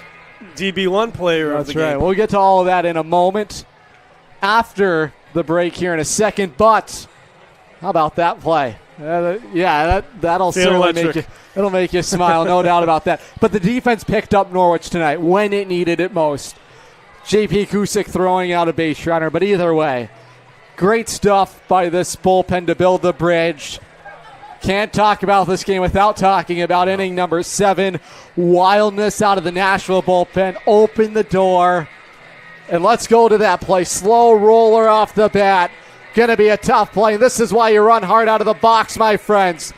DB1 player of the game. That's right. We'll get to all of that in a moment after the break here in a second, but how about that play? That'll certainly make you smile, no doubt about that. But the defense picked up Norwich tonight when it needed it most. J.P. Kusick throwing out a base runner, but either way, great stuff by this bullpen to build the bridge. Can't talk about this game without talking about inning number 7. Wildness out of the Nashville bullpen. Open the door. And let's go to that play. Slow roller off the bat. Going to be a tough play. This is why you run hard out of the box, my friends.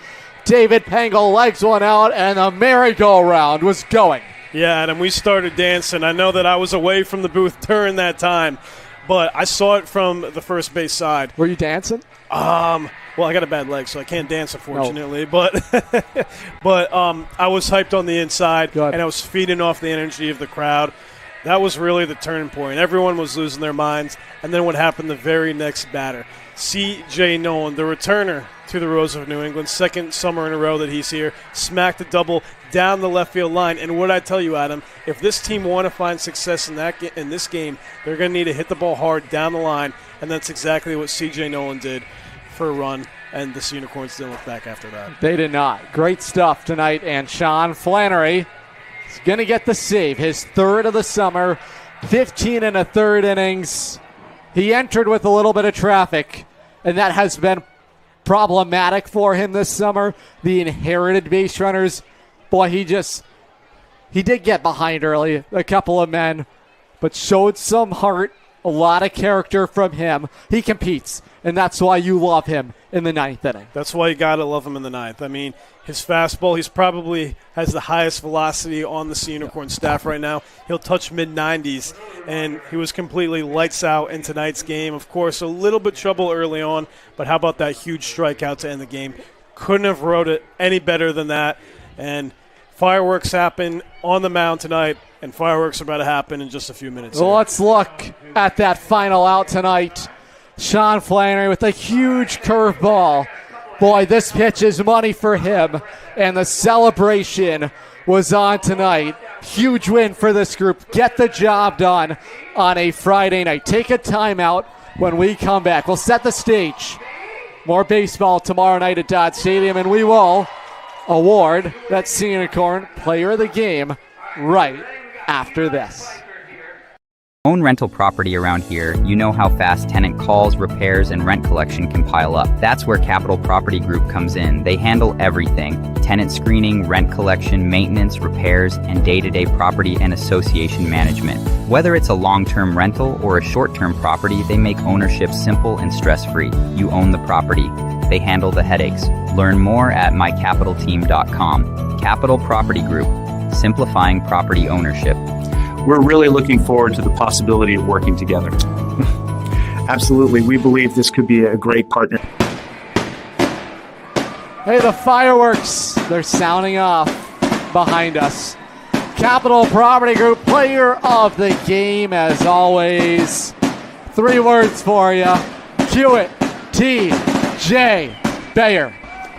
David Pengel legs one out, and the merry-go-round was going. Yeah, Adam, we started dancing. I know that I was away from the booth during that time, but I saw it from the first base side. Were you dancing? Well, I got a bad leg, so I can't dance, unfortunately. No. But I was hyped on the inside, and I was feeding off the energy of the crowd. That was really the turning point. Everyone was losing their minds. And then what happened the very next batter? C.J. Nolan, the returner to the Rose of New England, second summer in a row that he's here, smacked a double down the left field line. And what I tell you, Adam, if this team want to find success in this game, they're going to need to hit the ball hard down the line. And that's exactly what C.J. Nolan did for a run. And the Sea Unicorns didn't look back after that. They did not. Great stuff tonight. And Sean Flannery is going to get the save, his 3rd of the summer, 15 1/3 innings. He entered with a little bit of traffic, and that has been problematic for him this summer. The inherited base runners, boy, he did get behind early, a couple of men, but showed some heart, a lot of character from him. He competes, and that's why you love him in the 9th inning. That's why you got to love him in the 9th. I mean, his fastball, he's probably has the highest velocity on the Sea Unicorn staff right now. He'll touch mid-90s, and he was completely lights out in tonight's game. Of course, a little bit trouble early on, but how about that huge strikeout to end the game? Couldn't have wrote it any better than that, and fireworks happen on the mound tonight, and fireworks are about to happen in just a few minutes. Well, let's look at that final out tonight. Sean Flannery with a huge curveball. Boy, this pitch is money for him, and the celebration was on tonight. Huge win for this group. Get the job done on a Friday night. Take a timeout when we come back. We'll set the stage. More baseball tomorrow night at Dodd Stadium, and we will award that Sea Unicorn Player of the Game right after this. Own rental property around here, you know how fast tenant calls, repairs, and rent collection can pile up. That's where Capital Property Group comes in. They handle everything: tenant screening, rent collection, maintenance, repairs, and day-to-day property and association management. Whether it's a long-term rental or a short-term property, they make ownership simple and stress-free. You own the property. They handle the headaches. Learn more at mycapitalteam.com. Capital Property Group, simplifying property ownership. We're really looking forward to the possibility of working together. Absolutely. We believe this could be a great partner. Hey, the fireworks, they're sounding off behind us. Capital Property Group Player of the Game, as always. 3 words for you. Cue it. T.J. Bayer.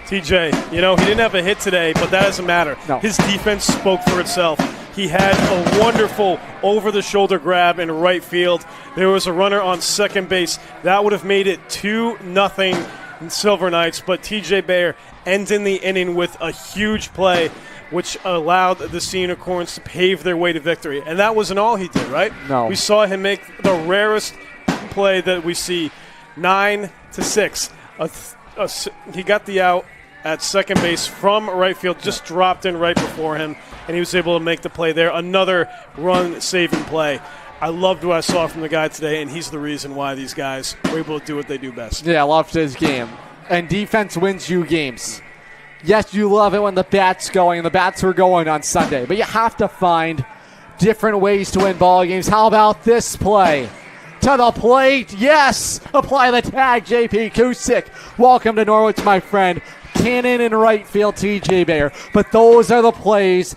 TJ, he didn't have a hit today, but that doesn't matter. No. His defense spoke for itself. He had a wonderful over-the-shoulder grab in right field. There was a runner on second base. That would have made it 2-0 Silver Knights, but TJ Bayer ends in the inning with a huge play, which allowed the Sea Unicorns to pave their way to victory. And that wasn't all he did, right? No. We saw him make the rarest play that we see, 9-6. He got the out at second base from right field, just dropped in right before him, and he was able to make the play there. Another run-saving play. I loved what I saw from the guy today, and he's the reason why these guys were able to do what they do best. Yeah, I loved his game. And defense wins you games. Yes, you love it when the bat's going, and the bats were going on Sunday, but you have to find different ways to win ball games. How about this play? To the plate, yes! Apply the tag, J.P. Kusick. Welcome to Norwich, my friend. Cannon in right field, TJ Bayer. But those are the plays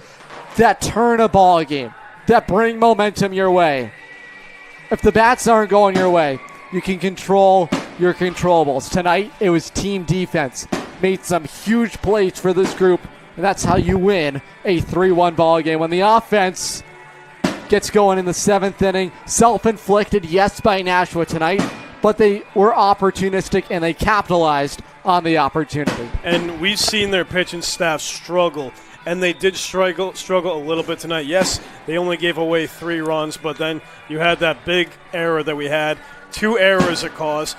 that turn a ball game, that bring momentum your way. If the bats aren't going your way, you can control your controllables. Tonight, it was team defense. Made some huge plays for this group, and that's how you win a 3-1 ball game. When the offense gets going in the 7th inning, self-inflicted, yes, by Nashua tonight, but they were opportunistic and they capitalized on the opportunity. And we've seen their pitching staff struggle, and they did struggle a little bit tonight. Yes, they only gave away 3 runs, but then you had that big error that we had. 2 errors it caused.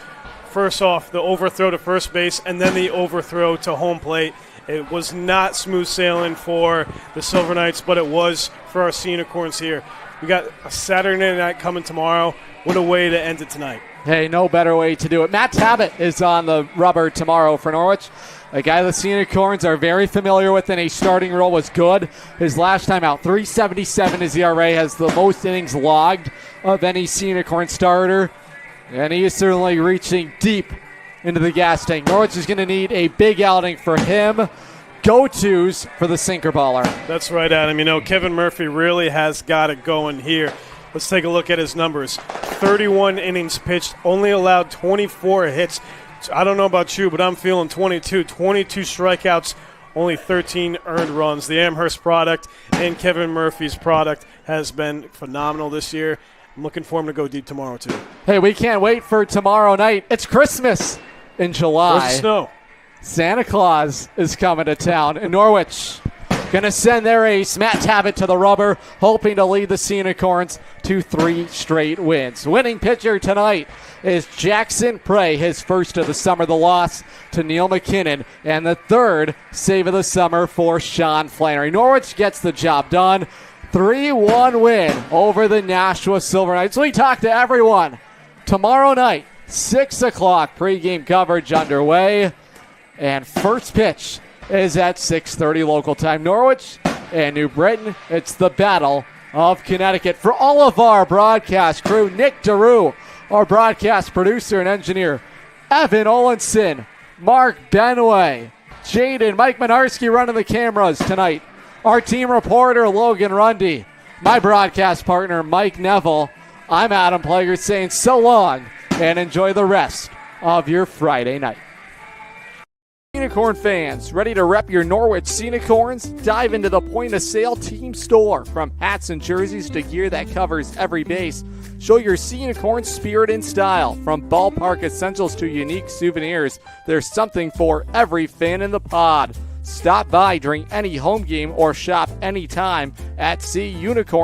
First off, the overthrow to first base, and then the overthrow to home plate. It was not smooth sailing for the Silver Knights, but it was for our Sea Unicorns here. We got a Saturday night coming tomorrow. What a way to end it tonight. Hey, no better way to do it. Matt Tabbitt is on the rubber tomorrow for Norwich. A guy the Sea Unicorns are very familiar with in a starting role, was good. His last time out, 3.77 his ERA, has the most innings logged of any Sea Unicorn starter. And he is certainly reaching deep into the gas tank. Norwich is going to need a big outing for him. Go-tos for the sinker baller. That's right, Adam. Kevin Murphy really has got it going here. Let's take a look at his numbers. 31 innings pitched, only allowed 24 hits. I don't know about you, but I'm feeling 22. 22 strikeouts, only 13 earned runs. The Amherst product and Kevin Murphy's product has been phenomenal this year. I'm looking for him to go deep tomorrow, too. Hey, we can't wait for tomorrow night. It's Christmas in July. Where's the snow? Santa Claus is coming to town in Norwich. Going to send their ace, Matt Tabbitt, to the rubber, hoping to lead the Sea Unicorns to 3 straight wins. Winning pitcher tonight is Jackson Prey, his first of the summer, the loss to Neil McKinnon, and the 3rd save of the summer for Sean Flannery. Norwich gets the job done. 3-1 win over the Nashua Silver Knights. We talk to everyone tomorrow night, 6 o'clock, pregame coverage underway. And first pitch is at 6:30 local time. Norwich and New Britain, it's the Battle of Connecticut. For all of our broadcast crew, Nick DeRue, our broadcast producer and engineer, Evan Olenson, Mark Benway, Jaden, Mike Minarski running the cameras tonight. Our team reporter, Logan Rundy. My broadcast partner, Mike Neville. I'm Adam Plager saying so long and enjoy the rest of your Friday night. Unicorn fans, ready to rep your Norwich Sea Unicorns? Dive into the point-of-sale team store. From hats and jerseys to gear that covers every base, show your Sea Unicorn spirit and style. From ballpark essentials to unique souvenirs, there's something for every fan in the pod. Stop by during any home game or shop anytime at Sea Unicorn.